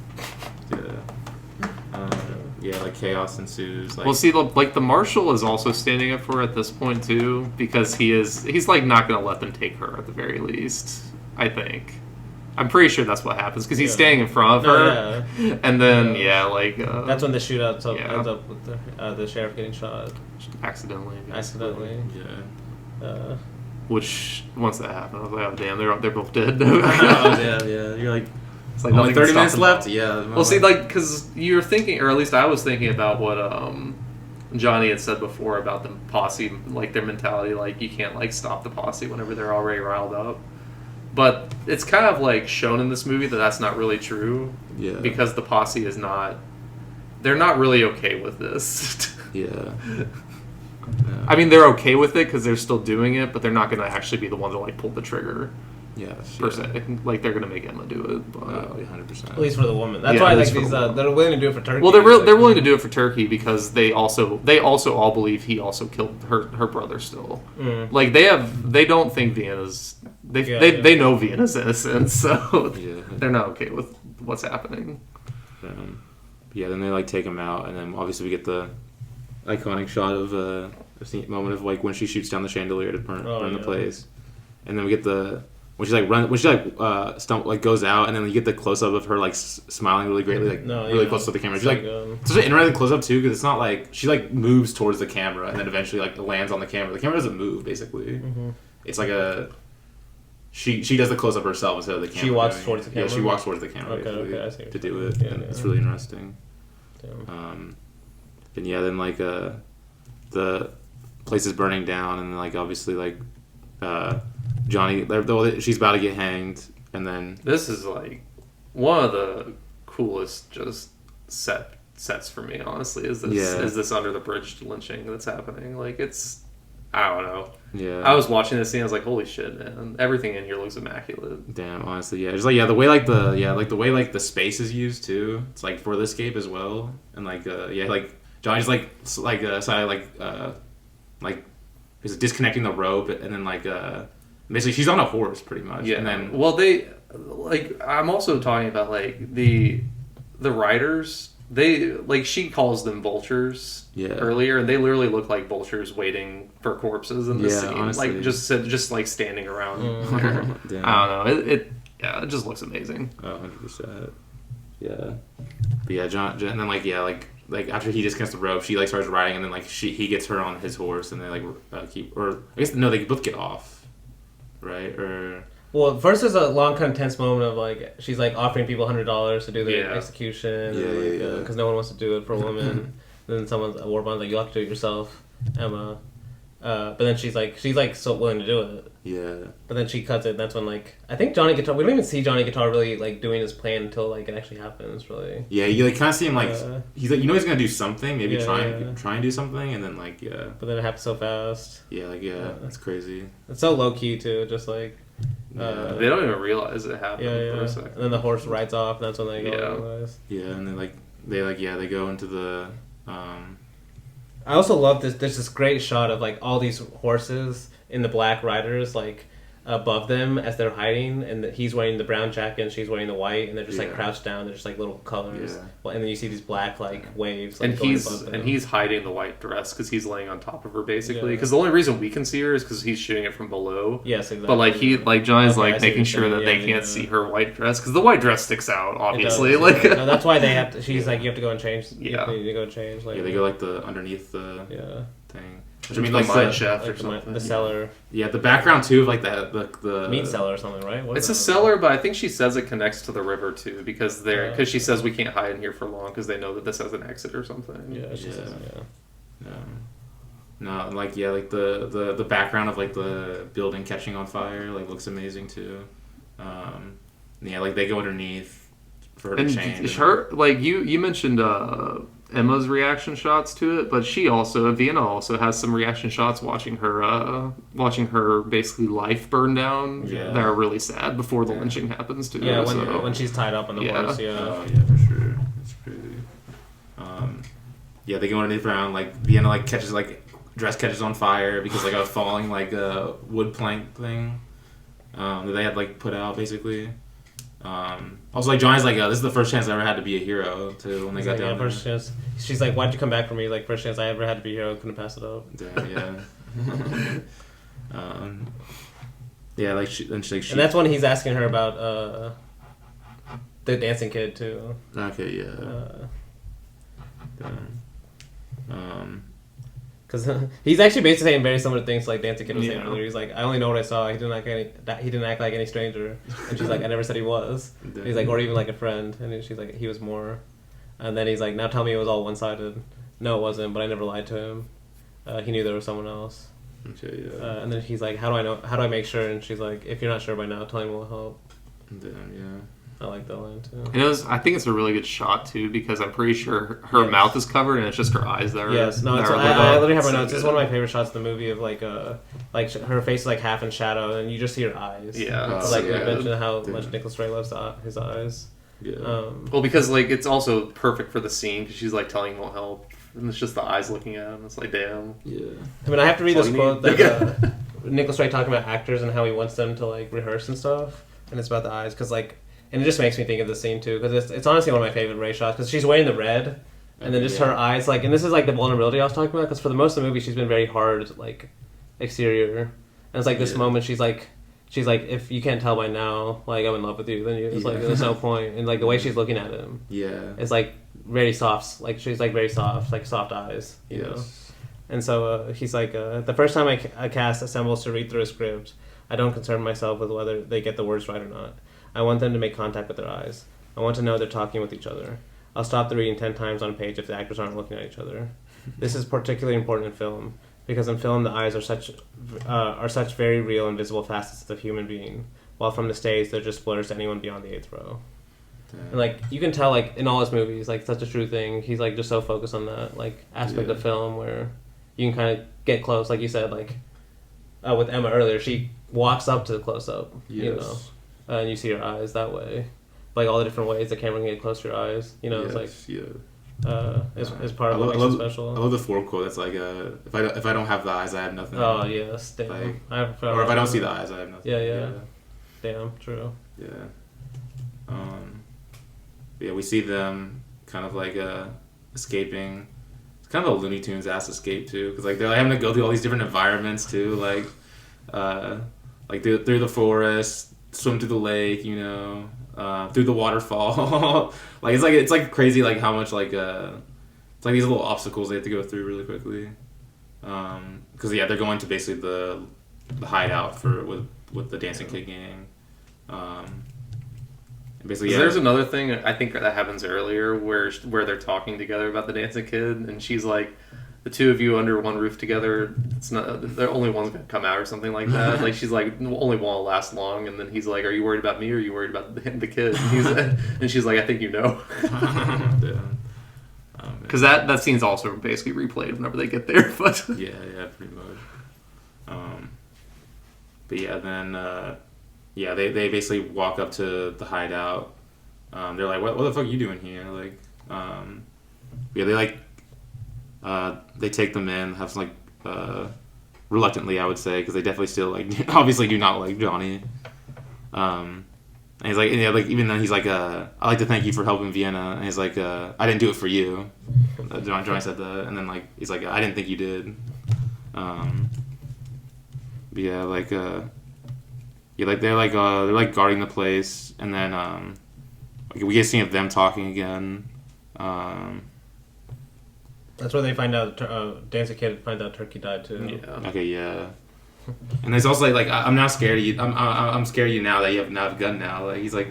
Yeah. Like chaos ensues. Like,
Well, see, like the marshal is also standing up for her at this point too, because he's like not going to let them take her at the very least. I think. I'm pretty sure that's what happens because he's standing in front of her, and then
that's when the shootout ends
yeah.
up with the sheriff getting shot
accidentally.
Uh,
Which once that happened, I was like, oh damn, they're both dead.
oh, yeah. You're like,
It's like
only
nothing can
30
stop
minutes
them
left.
all.
Yeah.
Well, see, like, because you're thinking, or at least I was thinking about what Johnny had said before about the posse, like their mentality, like you can't like stop the posse whenever they're already riled up. But it's kind of like shown in this movie that that's not really true.
Yeah.
Because the posse is not, they're not really okay with this.
Yeah.
I mean, they're okay with it because they're still doing it, but they're not going to actually be the ones that like pull the trigger.
Yes.
Per se. Like they're gonna make Emma do it. But...
Oh, 100%.
at least for the woman. That's
Yeah,
why
at
like
least for
these
the woman.
they're willing to do it for Turkey.
Well, they're willing to do it for Turkey because they also all believe he also killed her brother still.
Mm.
Like they don't think Vienna's they know Vienna's innocent, so they're not okay with what's happening.
Then they like take him out, and then obviously we get the iconic shot of a moment of like when she shoots down the chandelier to burn the place, and then we get the when she goes out, and then you get the close up of her like smiling really greatly, like really close to the camera. She's like such an interesting close up too, because it's not like she like moves towards the camera and then eventually like lands on the camera. The camera doesn't move basically.
Mm-hmm.
It's like a she does the close up herself instead of the camera.
She walks towards the camera.
Yeah, she walks towards the camera basically
I see
to do it, and it's really interesting. Then then like the place is burning down, and then like obviously like Johnny, she's about to get hanged, and then
This is like one of the coolest just sets for me. Honestly, is this under the bridge lynching that's happening? Like it's. I don't know.
Yeah.
I was watching this scene. I was like, "Holy shit, man! Everything in here looks immaculate."
Damn, honestly, yeah. Just like the way the way the space is used too. It's like for the escape as well, and Johnny's is disconnecting the rope, and then basically she's on a horse pretty much.
Yeah.
And then
I'm also talking about the writers. She calls them vultures.
Yeah.
Earlier, and they literally look like vultures waiting for corpses in this scene.
Honestly.
Just standing around.
Damn.
I don't know. It just looks amazing.
100%. Yeah. But yeah, John, and then after he disconnects the rope, she starts riding, and then he gets her on his horse, and they they both get off, right? Or
well, first there's a long, kind of tense moment of she's offering people $100 to do the execution, because no one wants to do it for a woman. Then someone's War Bond's like, you'll have to do it yourself, Emma. But then she's so willing to do it.
Yeah.
But then she cuts it, and that's when I think Johnny Guitar. We don't even see Johnny Guitar really doing his plan until it actually happens. Really.
Yeah, you kind of see him he's he's gonna do something, maybe try and do something, and then
But then it happens so fast.
Yeah, that's crazy.
It's so low key too, just
they don't even realize it happened for a second.
And then the horse rides off, and that's when they go.
Yeah, and then they go into the.
I also love this. There's this great shot of all these horses in the black riders above them as they're hiding, and he's wearing the brown jacket and she's wearing the white, and they're just crouched down. They're just little colors. Yeah. Well, and then you see these black waves.
And he's hiding the white dress because he's laying on top of her basically. Because the only reason we can see her is because he's shooting it from below.
Yes, exactly.
But Johnny's making sure that they can't see her white dress because the white dress sticks out obviously. No,
that's why they have to. She's you have to go and change.
Yeah,
you need to go change.
They go the underneath the thing.
Which the mine shaft or something.
The cellar.
Yeah, the background too of the
meat cellar or something, right?
It's a cellar, but I think she says it connects to the river too because she says we can't hide in here for long because they know that this has an exit or something.
Yeah, she says,
No, the background of the building catching on fire looks amazing too. They go underneath for her to change.
You mentioned Emma's reaction shots to it, but Vienna also has some reaction shots watching her basically life burn down that are really sad before the lynching happens too.
Yeah, when she's tied up on the horse. Yeah.
Oh yeah, for sure. That's crazy. They go underneath the ground. Vienna catches dress catches on fire because a falling wood plank thing that they had put out basically. Also, Johnny's this is the first chance I ever had to be a hero too. When they got down,
first chance. She's why'd you come back for me? First chance I ever had to be a hero. Couldn't pass it up.
Yeah.
And that's when he's asking her about the dancing kid too.
Okay. Yeah.
Because he's actually basically saying very similar things Dancing Kid was saying earlier. He's I only know what I saw. He didn't act like any stranger. And she's I never said he was. And he's or even a friend. And she's he was more. And then he's now tell me it was all one-sided. No, it wasn't. But I never lied to him. He knew there was someone else.
Okay, yeah.
And then he's how do I know? How do I make sure? And she's if you're not sure by now, telling will help.
Damn, yeah.
I like that line too.
I think it's a really good shot too because I'm pretty sure her mouth is covered and it's just her eyes that are.
Yes, no, I literally have my notes. It's one of my favorite shots in the movie of her face is half in shadow and you just see her eyes.
Yeah,
you mentioned how much Nicholas Ray loves his eyes.
Yeah.
Because it's also perfect for the scene because she's telling him won't help and it's just the eyes looking at him. It's damn.
Yeah.
I mean, I have to read this quote that Nicholas Ray talking about actors and how he wants them to rehearse and stuff, and it's about the eyes because and it just makes me think of the scene too because it's honestly one of my favorite Ray shots because she's wearing the red and then just her eyes and this is the vulnerability I was talking about because for the most of the movie she's been very hard exterior and it's this moment she's if you can't tell by now I'm in love with you then it's there's no point and the way she's looking at him it's very soft she's very soft soft eyes you know and so he's the first time a cast assembles to read through a script I don't concern myself with whether they get the words right or not. I want them to make contact with their eyes. I want to know they're talking with each other. I'll stop the reading 10 times on a page if the actors aren't looking at each other. This is particularly important in film, because in film the eyes are such very real and visible facets of the human being, while from the stage they're just blurs to anyone beyond the 8th row. Damn. And you can tell in all his movies, such a true thing. He's just so focused on that aspect of film where you can kind of get close, like you said, like with Emma earlier, she walks up to the close up, you know, and you see her eyes that way, like all the different ways the camera can get close to your eyes, you know, it's like it's part of what makes it special.
I love the Ford quote. That's like if I don't have the eyes, I have nothing.
Oh yes, damn.
Like, or if I don't see the eyes, I have nothing.
Yeah. Damn, true.
Yeah. Yeah, we see them kind of like escaping. It's kind of a Looney Tunes ass escape too, because like they're like, having to go through all these different environments too, like through the forest, swim through the lake, you know, through the waterfall. Like it's like crazy, like how much like it's like these little obstacles they have to go through really quickly. Because they're going to basically the hideout with the Dancing Kid gang. Basically,
there's another thing I think that happens earlier where they're talking together about the Dancing Kid, and she's like, the two of you under one roof together, it's not, the only one's gonna come out or something like that. Like she's like, only one will last long, and then he's like, are you worried about me or are you worried about the kid? And she's like, I think you know. Because that scene's also basically replayed whenever they get there. But
yeah, pretty much. But yeah, then they basically walk up to the hideout. They're like, what the fuck are you doing here? Like, they take them in, have some reluctantly, I would say, because they definitely still like obviously do not like Johnny. And he's like, even then he's like, I'd like to thank you for helping Vienna. And he's like, I didn't do it for you. Johnny said that, and then like he's like, I didn't think you did. They're like guarding the place, and then we get a scene of them talking again.
That's where they find out Dancing Kid finds out Turkey died too.
Yeah.
Okay, yeah. And there's also like I'm not scared of you. I'm scared of you now that you have a gun now. Like he's like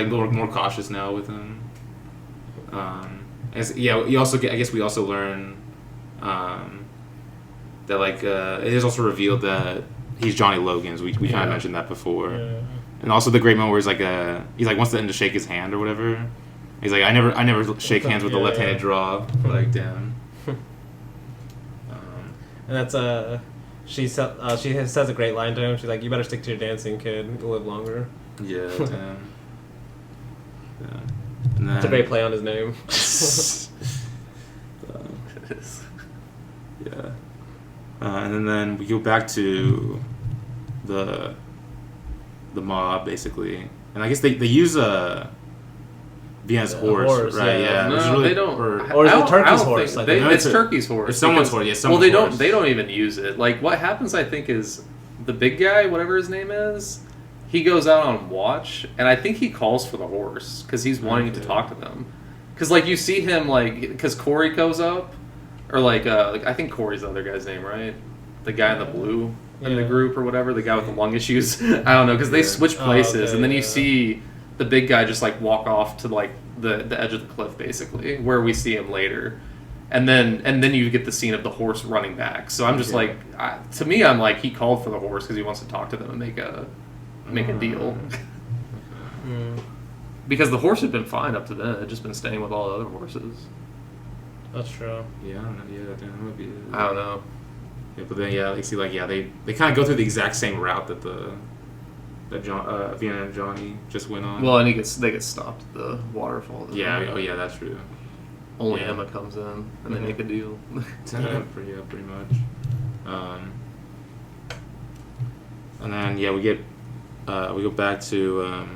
more cautious now with him. We also learn that like it is also revealed that he's Johnny Logan's. We kind of mentioned that before. Yeah. And also the great moment where he's like wants them to shake his hand or whatever. He's like, I never shake hands with the left-handed draw. Like, damn.
And that's she says a great line to him. She's like, "You better stick to your dancing, kid. You'll live longer."
Yeah, damn. Yeah. And then,
it's a great play on his name.
It is.
Yeah. And then we go back to the mob basically, and I guess they use Vienna's horse, right? Yeah.
No, they don't.
Or is it Turkey's horse?
It's Turkey's horse.
It's someone's horse. Yeah, someone's
they
horse.
They don't even use it. Like what happens, I think, is the big guy, whatever his name is, he goes out on watch, and I think he calls for the horse because he's wanting to talk to them. Because like you see him because Corey goes up, or I think Corey's the other guy's name, right? The guy in the blue in the group or whatever, the guy with the lung issues. I don't know because they switch places, and then you see the big guy just like walk off to like the edge of the cliff basically where we see him later, and then you get the scene of the horse running back. So I'm just to me I'm like he called for the horse because he wants to talk to them and make a deal. Because the horse had been fine up to then, it had just been staying with all the other horses.
That's true.
Yeah, that would be.
I don't know.
Yeah, but then they kind of go through the exact same route that Vienna and Johnny just went on.
Well, and they get stopped at the waterfall.
Yeah, that's true.
Only Emma comes in and they make a deal.
Pretty much. And then we go back to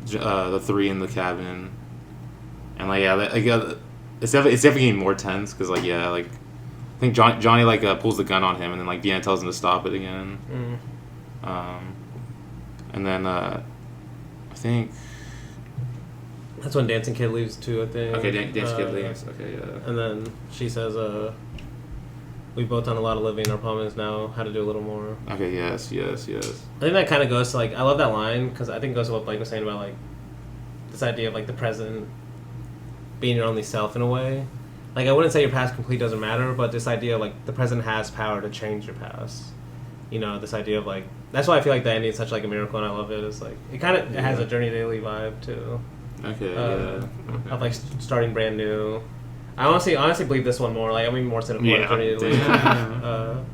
the three in the cabin, and it's definitely getting more tense because I think Johnny pulls the gun on him, and then Vienna tells him to stop it again. And then I think
that's when Dancing Kid leaves too. I think.
Okay, Dancing Kid leaves. Okay, yeah.
And then she says, "We've both done a lot of living. Our problem is now how to do a little more."
Okay. Yes.
I think that kind of goes to I love that line because I think it goes to what Blake was saying about this idea of the present being your only self in a way. I wouldn't say your past completely doesn't matter, but this idea of the present has power to change your past. You know, this idea of that's why I feel the ending is such a miracle, and I love it. It's it kind of has a Journey Daily vibe too.
Okay.
Of starting brand new. I honestly believe this one more. Like, I mean, more cynical.
Damn.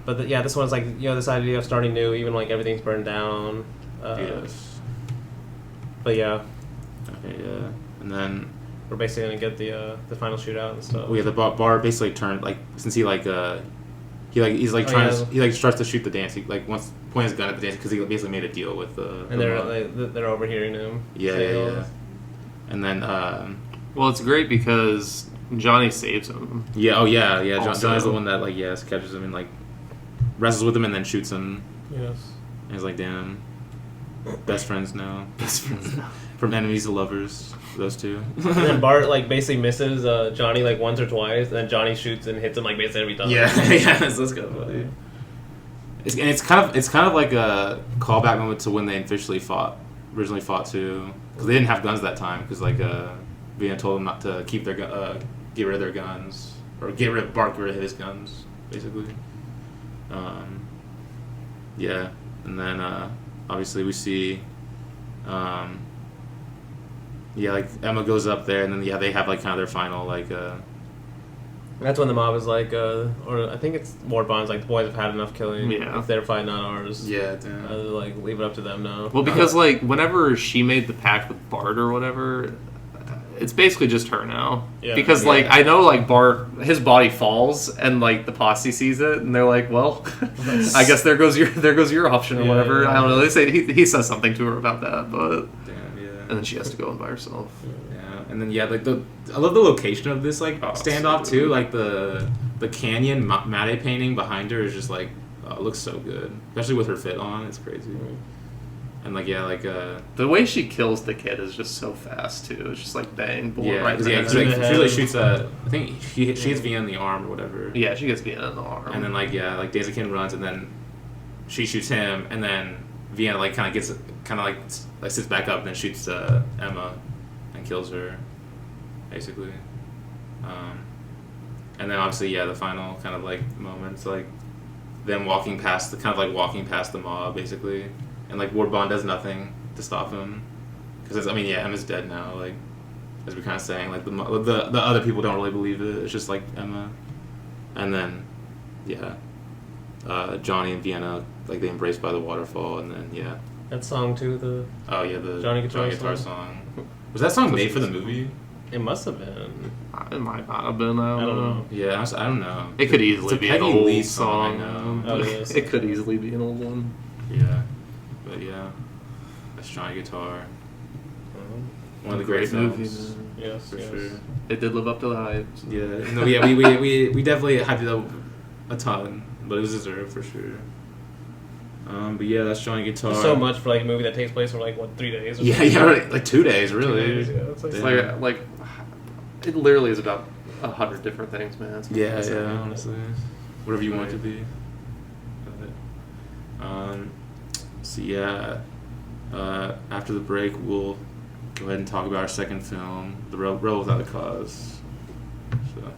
But this one's like, this idea of starting new, even like everything's burned down.
Yes.
But yeah,
Okay, yeah. And then
we're basically gonna get the final shootout and stuff.
the bar basically turned like since he starts to shoot the dance. He like wants to point his gun at the dance because he basically made a deal with
and they're overhearing him.
Yeah. And then
well, it's great because Johnny saves him.
yeah, oh yeah.
Also-
Johnny's the one that like catches him and like wrestles with him and then shoots him.
Yes.
And he's like, damn, best friends now.
Best friends now.
From enemies to lovers, those two.
And then Bart like basically misses Johnny like once or twice, and then Johnny shoots and hits him like basically every time.
Yeah, that's kind of funny. It's kind of like a callback moment to when they originally fought too, because they didn't have guns that time, because like Vienna told them not to keep their get rid of their guns, or Bart get rid of his guns, basically. Yeah, and then obviously we see. Like Emma goes up there, and then they have like kind of their final like.
That's when the mob is like, or I think it's War Bonds like the boys have had enough killing.
Yeah.
If they're fighting on ours.
Yeah, damn.
Like leave it up to them now.
Well, because like whenever she made the pact with Bart or whatever, it's basically just her now.
Yeah.
Because like I know like Bart, his body falls and like the posse sees it and they're like, well, I guess there goes your option or whatever. I don't know. They say he says something to her about that, but
Damn, yeah.
and then she has to go in by herself.
Yeah, and then like I love the location of this like standoff
so
too. Like the canyon matte painting behind her is just like it looks so good, especially with her fit on. It's crazy. And like
The way she kills the kid is just so fast too. It's just like bang, bullet right in the
because
head.
she like shoots I think she hits Vienna in the arm or whatever.
Yeah, she gets Vienna in the arm.
And then like Daisuke runs and then she shoots him and then Vienna like kind of sits back up and then shoots Emma and kills her, basically. And then obviously the final kind of like moments like them walking past the mob basically, and like Ward Bond does nothing to stop him because Emma's dead now, like as we're kind of saying, like the other people don't really believe it. It's just like Emma, and then Johnny and Vienna like they embrace by the waterfall, and then
That song too.
the
Johnny Guitar
song. Was that song made for the movie?
It must have been.
It might not have been. I don't know.
Yeah, I don't know.
It could easily
It's a
be an
Peggy
old
Lee
song.
song, I
know. Oh, yes.
It could easily be an old one.
Yeah, but that's Johnny Guitar. One of the great
movies.
films.
Yes,
For
yes.
sure.
It did live up to the hype.
Yeah, no, we definitely hyped it up a ton, but it was deserved for sure. But that's Johnny Guitar.
So much for like a movie that takes place for like 3 days? Or
Yeah,
something?
right, like 2 days, really.
2 days, yeah. It's like,
Yeah.
Like it literally is about 100 different things, man. It's
Yeah,
insane.
honestly, whatever you want it to be. After the break, we'll go ahead and talk about our second film, The Rebel Without a Cause. So.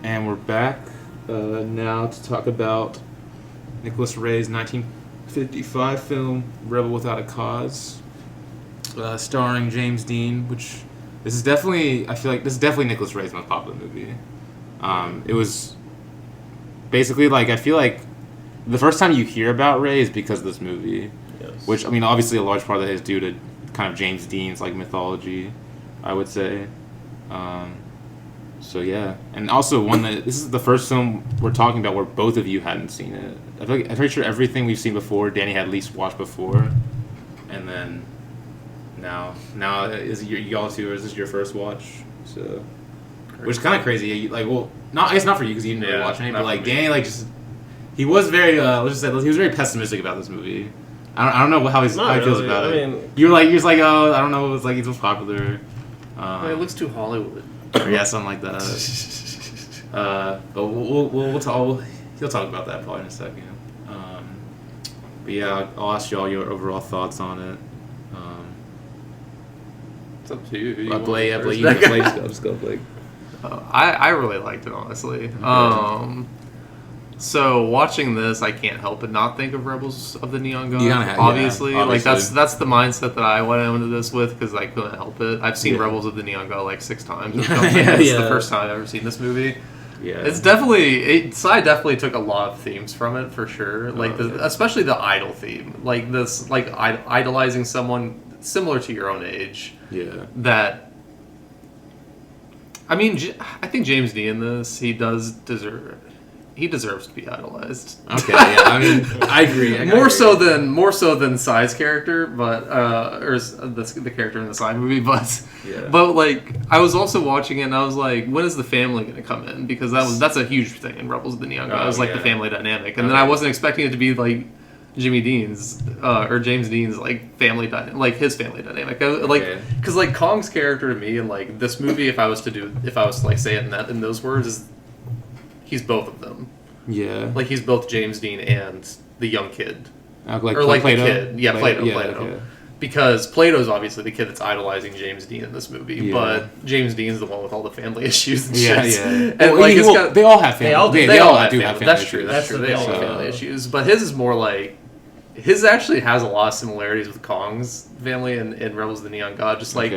And we're back now to talk about Nicholas Ray's 1955 film Rebel Without a Cause, starring James Dean. Which I feel like this is definitely Nicholas Ray's most popular movie. It was basically like I feel like the first time you hear about Rey is because of this movie.
Yes.
Which, I mean, obviously a large part of that is due to kind of James Dean's, like, mythology, I would say. So, yeah. And also, this is the first film we're talking about where both of you hadn't seen it. I feel like, I'm pretty sure everything we've seen before, Danny had at least watched before. And then now is y'all two, or is this your first watch? So, which is kind of crazy. Like, well, I guess not for you because you didn't really watch any, but, like, Danny, like, just... He was very, let's just say, he was very pessimistic about this movie. I don't know how he feels about it.
mean,
You're like, oh, I don't know. It's like it's so popular.
It looks too Hollywood.
Yeah, something like that. But we'll talk. He'll talk about that probably in a second. But yeah, I'll ask y'all your overall thoughts on it.
It's up to you.
Blake, just go, Blake.
I really liked it, honestly.
Okay.
So watching this, I can't help but not think of Rebels of the Neon God.
Obviously.
Like that's the mindset that I went into this with because I couldn't help it. I've seen Rebels of the Neon God like 6 times. It's the first time I've ever seen this movie.
Yeah,
it's definitely. I definitely took a lot of themes from it for sure. Like especially the idol theme, like this, like idolizing someone similar to your own age.
Yeah.
That. I mean, I think James Dean in this, he deserves to be idolized.
Okay, yeah, I mean, I agree.
More so than Psy's character, but or the character in the Psy movie, but like I was also watching it and I was like, when is the family going to come in? Because that's a huge thing in Rebels of the Neon God. It was like the family dynamic, and then I wasn't expecting it to be like Jimmy Dean's or James Dean's like like his family dynamic. Because like Kong's character to me in like this movie, if I was to like say it in those words, is he's both of them.
Yeah.
Like he's both James Dean and the young kid.
Plato?
The kid. Yeah, Plato.
Okay.
Because Plato's obviously the kid that's idolizing James Dean in this movie, but James Dean's the one with all the family issues and shit.
Yeah.
And
they all have family.
They all do have family.
That's
true.
That's
true. They all have family issues. But his is more like his actually has a lot of similarities with Kong's family in Rebels of the Neon God. Just like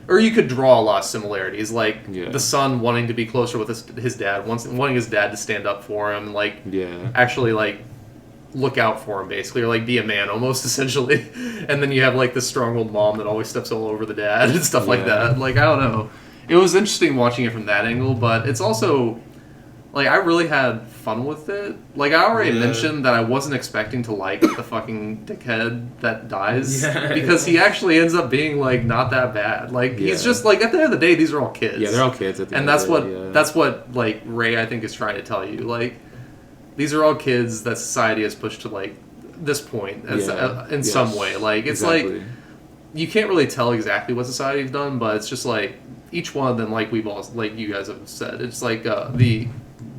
or you could draw a lot of similarities, like the son wanting to be closer with his dad, wanting his dad to stand up for him, like actually like look out for him basically, or like be a man almost essentially. And then you have like this strong-willed mom that always steps all over the dad and stuff like that. Like I don't know, it was interesting watching it from that angle, but it's also like I really had fun with it. Like I already mentioned that I wasn't expecting to like the fucking dickhead that dies because he actually ends up being like not that bad. Like he's just like at the end of the day, these are all kids.
Yeah, they're all kids.
And that's what like Rey I think is trying to tell you. Like these are all kids that society has pushed to like this point as, in some way. Like it's like you can't really tell exactly what society's done, but it's just like each one of them, like we've all like you guys have said, it's like they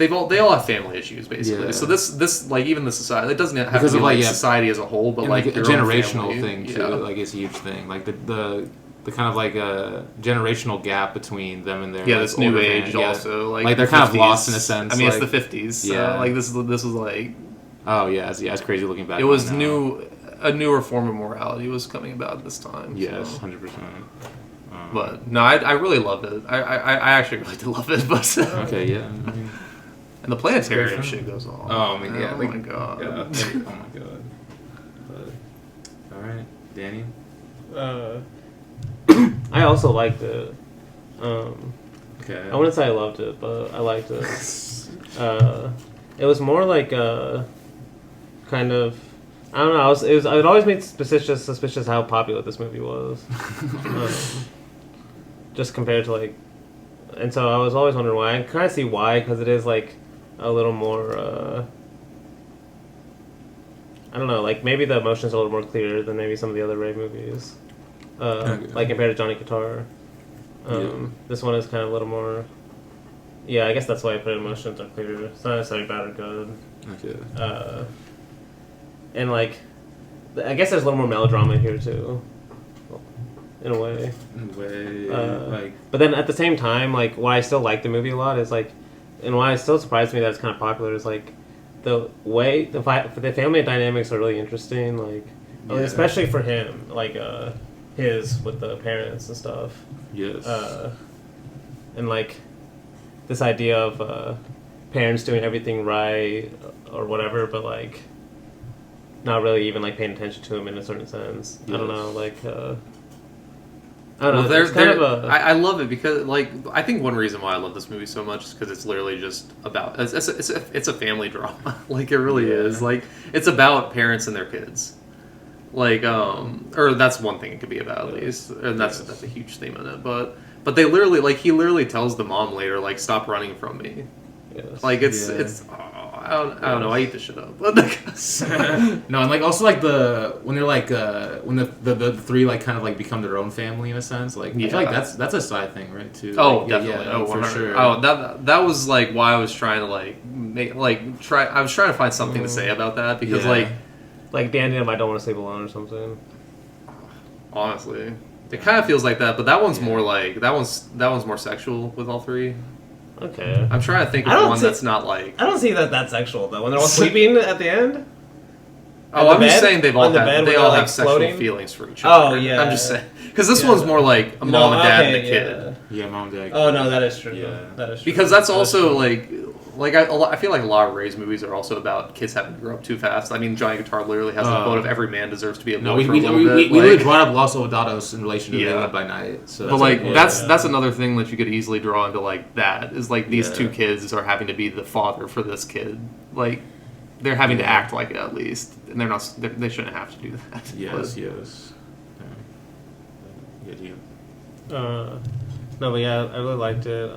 all have family issues basically. So this like even the society, it doesn't have to be like society as a whole, but like
a generational thing too. Like it's a huge thing. Like the kind of like a generational gap between them and their
this new age also
like they're kind of lost in a sense.
I mean, it's the 50s. So like this was like
it's crazy looking back.
It was a newer form of morality was coming about at this time.
Yes,
so.
100%.
But no, I really loved it. I actually really did love it. But
okay, yeah. I mean,
and the planetarium shit goes on.
Oh, I mean,
oh my god.
Yeah, oh my god. But, all right, Danny.
I also liked it.
Okay.
I wouldn't say I loved it, but I liked it. It was more like kind of. I don't know. I would always make suspicious how popular this movie was. Just compared to like, and so I was always wondering why. I kind of see why, because it is like a little more. I don't know. Like maybe the emotions are a little more clear than maybe some of the other Rey movies. Like compared to Johnny Guitar. This one is kind of a little more. Yeah, I guess that's why I put emotions are clear. It's not necessarily bad or good.
Okay.
And like, I guess there's a little more melodrama here too, in a way. But then at the same time, like, why I still like the movie a lot is like, and why it still surprised me that it's kind of popular is like, the way the family dynamics are really interesting. Like, especially for him, like his with the parents and stuff.
Yes.
And like, this idea of parents doing everything right or whatever, but like. not really even like paying attention to him in a certain sense. I don't
Yes.
know, like I don't know.
Well,
It's kind of a
I love it because, like, I think one reason why I love this movie so much is because it's literally just about it's a family drama. Like, it really
Yeah.
is. Like, it's about parents and their kids. Like, or that's one thing it could be about at least, and that's a huge theme in it. But they literally, like, he literally tells the mom later, like, stop running from me.
yes.
Like, it's I don't know. I eat this shit up.
No, and like also like when they're like when the three like kind of like become their own family in a sense. Like I feel like that's a side thing, right? Too.
Oh,
Like,
definitely.
Yeah, for
100.
sure.
Oh, that was like why I was trying to like I was trying to find something to say about that because
Yeah.
like the ending of I Don't Want to Sleep Alone or something.
honestly, it kind of feels like that, but that one's more like that one's more sexual with all three.
Okay.
I'm trying to think
I
of
don't
one
see-
that's not like.
I don't see that that's sexual though. When they're all sleeping at the end.
Oh,
the
I'm just
bed?
saying they've all
On the
had,
bed
they
where
all
they're,
have
like,
sexual
floating?
feelings for each
Oh,
other.
yeah.
I'm just saying because this
Yeah.
one's more like a mom and dad and a kid.
Yeah, mom, dad.
Oh no, that is true.
Yeah.
That is true.
Because that's also
true.
like I feel like a lot of Ray's movies are also about kids having to grow up too fast. I mean, Johnny Guitar literally has the quote of every man deserves to be a boy
No, we
for a little bit.
we
like-
really brought up Los Soldados in relation to
Yeah.
They Live by Night. So
But like
Yeah.
that's another thing that you could easily draw into like that is like these
Yeah.
two kids are having to be the father for this kid. Like they're having to
Yeah.
act like it at least, and they shouldn't have to do that.
yes,
But-
yes. Yeah, do you?
No, but yeah, I really liked it.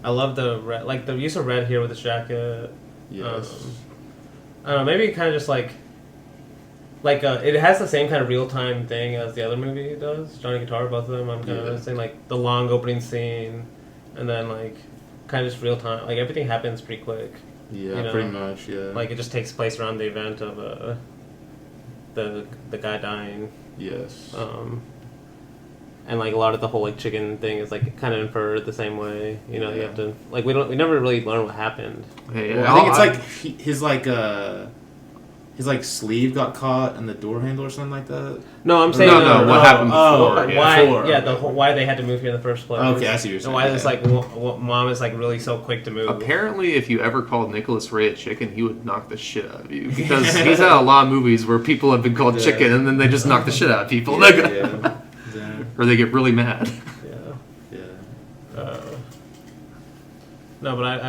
I love the red, like the use of red here with this jacket.
Yes.
I don't know, maybe kind of just like it has the same kind of real time thing as the other movie does. Johnny Guitar, both of them. I'm kind
Yeah.
of saying like the long opening scene, and then like kind of just real time. Like everything happens pretty quick.
Yeah,
you know,
pretty much. Yeah.
Like it just takes place around the event of the guy dying.
yes.
And like a lot of the whole like chicken thing is like kind of inferred the same way. You know, you
Yeah.
have to like we never really learn what happened.
Hey,
Well, I think it's like his like sleeve got caught in the door handle or something like that.
No, I'm saying
No, what happened before, yeah.
Why?
Before,
Yeah,
okay.
why they had to move here in the first place.
Okay, I see what you're
And
saying,
why
yeah.
this like mom is like really so quick to move.
Apparently, if you ever called Nicholas Ray a chicken, he would knock the shit out of you because he's had a lot of movies where people have been called
Yeah.
chicken and then they just knock the shit out of people,
Yeah.
or they get really mad.
Yeah.
Yeah.
No, but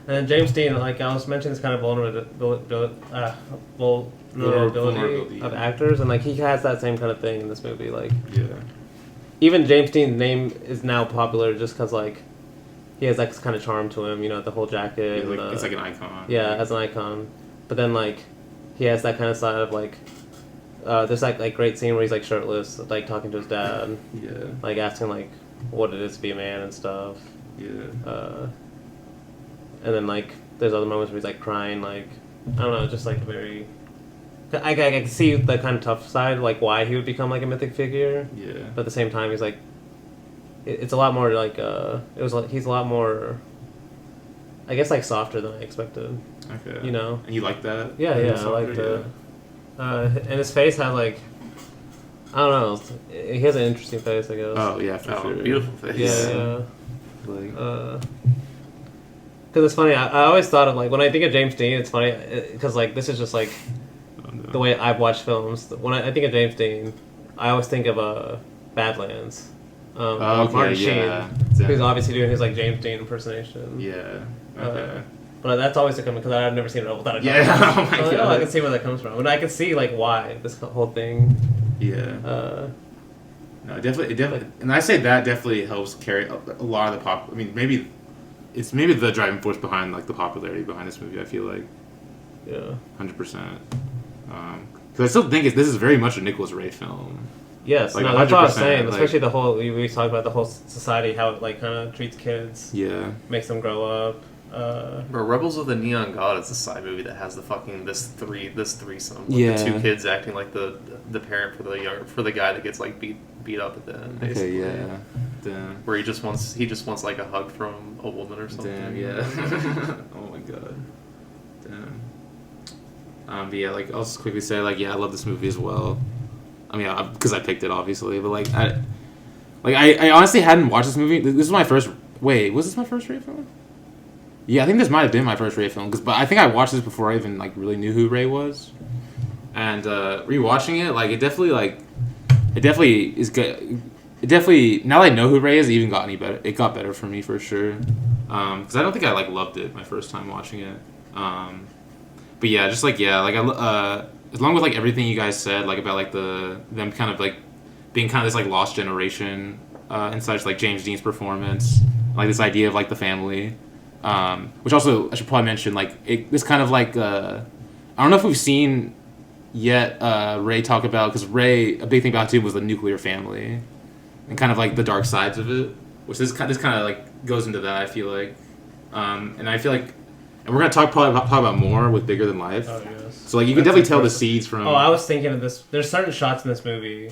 and then James Dean, like I was mentioning, this kind of vulnerability of
yeah.
actors, and like he has that same kind of thing in this movie. Like
Yeah.
even James Dean's name is now popular just because like he has that kind of charm to him. You know, the whole jacket.
It's
and
like,
the,
it's like an icon.
yeah, as an icon. But then like he has that kind of side of like there's like great scene where he's like shirtless, like talking to his dad,
Yeah.
like asking like what it is to be a man and stuff.
Yeah.
And then like there's other moments where he's like crying, like I don't know, just like very. I can see the kind of tough side, like why he would become like a mythic figure.
Yeah.
But at the same time, he's like, it's a lot more like he's a lot more. I guess like softer than I expected.
Okay.
You know.
And you like that?
Yeah,
Like
yeah, I
softer?
liked it. And his face had like, I don't know, he has an interesting face, I guess.
Oh yeah, for
Oh,
sure.
beautiful face.
Yeah,
Like,
yeah. Because it's funny, I always thought of like when I think of James Dean, it's funny because like this is just like
oh, no.
the way I've watched films. When I think of James Dean, I always think of Badlands.
Okay,
Martin
yeah.
Sheen, who's obviously doing his like James Dean impersonation.
Yeah. Okay.
But that's always coming because I've never seen it without a
Yeah,
context.
oh my
So,
God.
I can see where that comes from, and I can see like why this whole thing.
Yeah. No, it definitely, and I say that definitely helps carry a lot of the pop. I mean, maybe it's the driving force behind like the popularity behind this movie. I feel like,
Yeah.
100%. Because I still think this is very much a Nicholas Ray film.
Yes,
Like,
no, that's what I was
100%,
saying.
like-
Especially the whole we talked about the whole society, how it like kind of treats kids,
Yeah.
makes them grow up.
Bro, Rebels of the Neon God is a side movie that has the fucking this threesome with
Yeah.
the two kids acting like the parent for the guy that gets like beat up at the end. Basically.
Okay. Yeah. Damn.
Where he just wants like a hug from a woman or something.
Damn. Yeah. Oh my god. Damn. But yeah, like I'll just quickly say, like, yeah, I love this movie as well. I mean, because I picked it, obviously, but like, I honestly hadn't watched this movie. This is my first. Wait, was this my first Ray film? Yeah, I think this might have been my first Ray film, but I think I watched this before I even like really knew who Ray was, and rewatching it, like it definitely is good. It definitely, now that I know who Ray is, it even got any better. It got better for me for sure, because I don't think I like loved it my first time watching it. But yeah, just like along with like everything you guys said, like about like them kind of like being kind of this like lost generation and such, like James Dean's performance, like this idea of like the family. Which also I should probably mention, like this kind of like I don't know if we've seen yet Ray talk about, because Ray, a big thing about it too was the nuclear family and kind of like the dark sides of it, which this kind of like goes into that, I feel like, and I feel like, and we're gonna talk about more with Bigger Than Life.
Oh yes.
So like you can definitely tell the seeds from.
Oh, I was thinking of this. There's certain shots in this movie.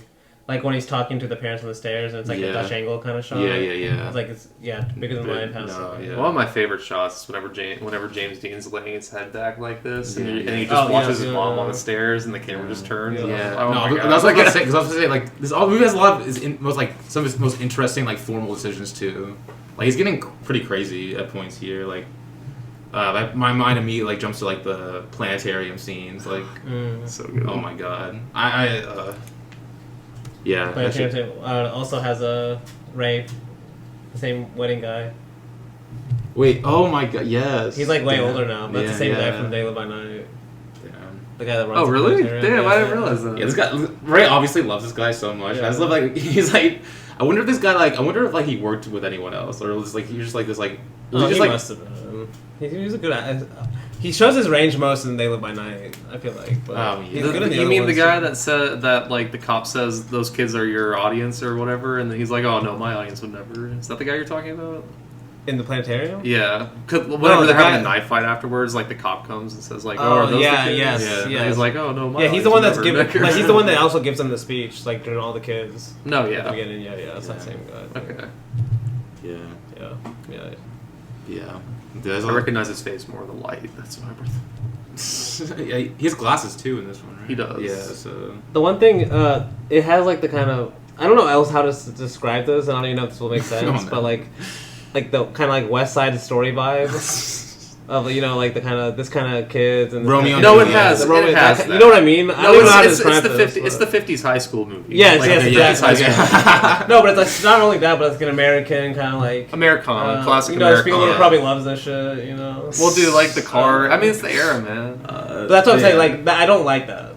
Like when he's talking to the parents on the stairs, and it's like a Dutch angle kind of shot.
Yeah.
It's Bigger Than Life has.
One of my favorite shots is whenever James Dean's laying his head back like this, and he just
Oh,
watches his mom on the stairs, and the camera just turns.
Yeah.
Oh my God.
That's what I was gonna say. Like this movie has a lot of some of his most interesting like formal decisions too. Like he's getting pretty crazy at points here. Like my mind immediately like jumps to like the planetarium scenes. Like
So good.
oh my God. Yeah.
Planetarium also has a Ray, the same wedding guy.
Wait. Oh my God. Yes.
He's like way older now, but it's the same guy
yeah.
from Day Live by Night.
Damn.
The guy that runs.
Oh
the
really?
planetarium.
Damn, I didn't realize that.
Yeah, this guy Ray obviously loves this guy so much.
Yeah.
I just love like he's like. I wonder if this guy like. I wonder if like he worked with anyone else, or was like he was just like this like. Was
Oh,
just
he
like.
must have been. He's a good. He shows his range most in They Live by Night, I feel like. But
Oh, yeah.
he's good in the
You
other
mean the
ones,
guy
too.
that said that like the cop says those kids are your audience or whatever, and then he's like, "Oh no, my audience would never." Is that the guy you're talking about?
in the planetarium?
Yeah, whenever
the
they're having a
guy-
knife fight afterwards, like the cop comes and says like, "Oh,
Oh,
are those
yeah,
the kids?"
yes,
Yeah, and
yes.
he's like, "Oh no, my."
Yeah, he's the one
audience
that's
would
giving.
never-"
But he's the one that also gives them the speech, like during all the kids.
No,
At the
yeah,
beginning, that's that same guy.
okay.
Yeah.
Yeah.
Yeah. There's
I recognize his face more in the light. That's what I'm.
yeah, he has glasses too in this one, right?
He does.
Yeah. So.
The one thing, it has like the kind of I don't know else how to describe this, and I don't even know if this will make sense,
no.
but like the kind of like West Side Story vibe. Of like the kind of this kind of kids and
Romeo and
No, it
Juliet.
has.
the Romeo-
It has
that-
that.
You know what I mean? I don't even know how to describe this.
It's the 50s high school movie.
Yes,
Like,
yes,
the
yes,
50s high
yes.
school.
No, but it's like not only that, but it's like an American kind of like
Americana, classic
you know,
Americana.
Spielberg probably loves this shit. You know.
We'll do like the car. I mean, it's the era, man.
But that's what I'm saying. Like I don't like that.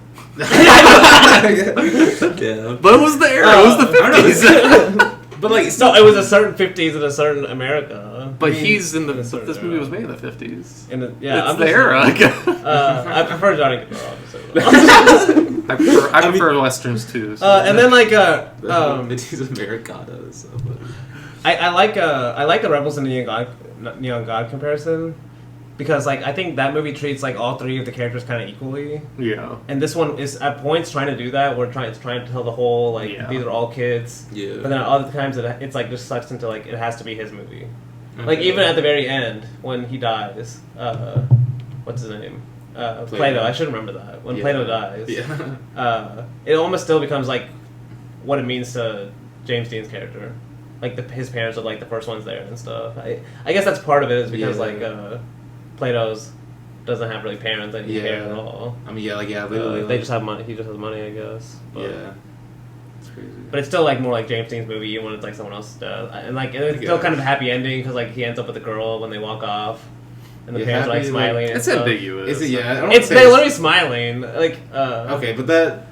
Yeah.
But it was the era. It was the 50s.
But like,
No, it was a certain 50s and a certain America.
But he's in the.
In a certain
This movie
era.
was made in the 50s.
In the,
It's
I'm
the
just-
era.
I prefer Johnny Guitar, obviously.
I prefer westerns too. So.
And then like
He's Americana. So, but.
I like the Rebels and the Neon God comparison because like I think that movie treats like all three of the characters kind of equally,
Yeah.
and this one is at points trying to do that. It's trying to tell the whole like
Yeah.
these are all kids,
Yeah.
but then at other times it's like just sucks into like it has to be his movie. Like even at the very end when he dies, what's his name? Plato. I should remember that when Plato dies.
Yeah.
It almost still becomes like what it means to James Dean's character. Like his parents are like the first ones there and stuff. I guess that's part of it is because
Yeah.
like Plato's doesn't have really parents that he care at all.
I mean, literally.
They just have money. He just has money, I guess. But,
Yeah. It's crazy.
But it's still like more like James Dean's movie, even when it's like someone else's death, and like it's still
guess.
kind of a happy ending because like he ends up with a girl when they walk off, and the
Yeah,
parents are like
happy, like-
smiling. and
It's
stuff.
ambiguous.
Is it? Yeah. I don't
It's
say
they're literally smiling. Like
Okay, but that.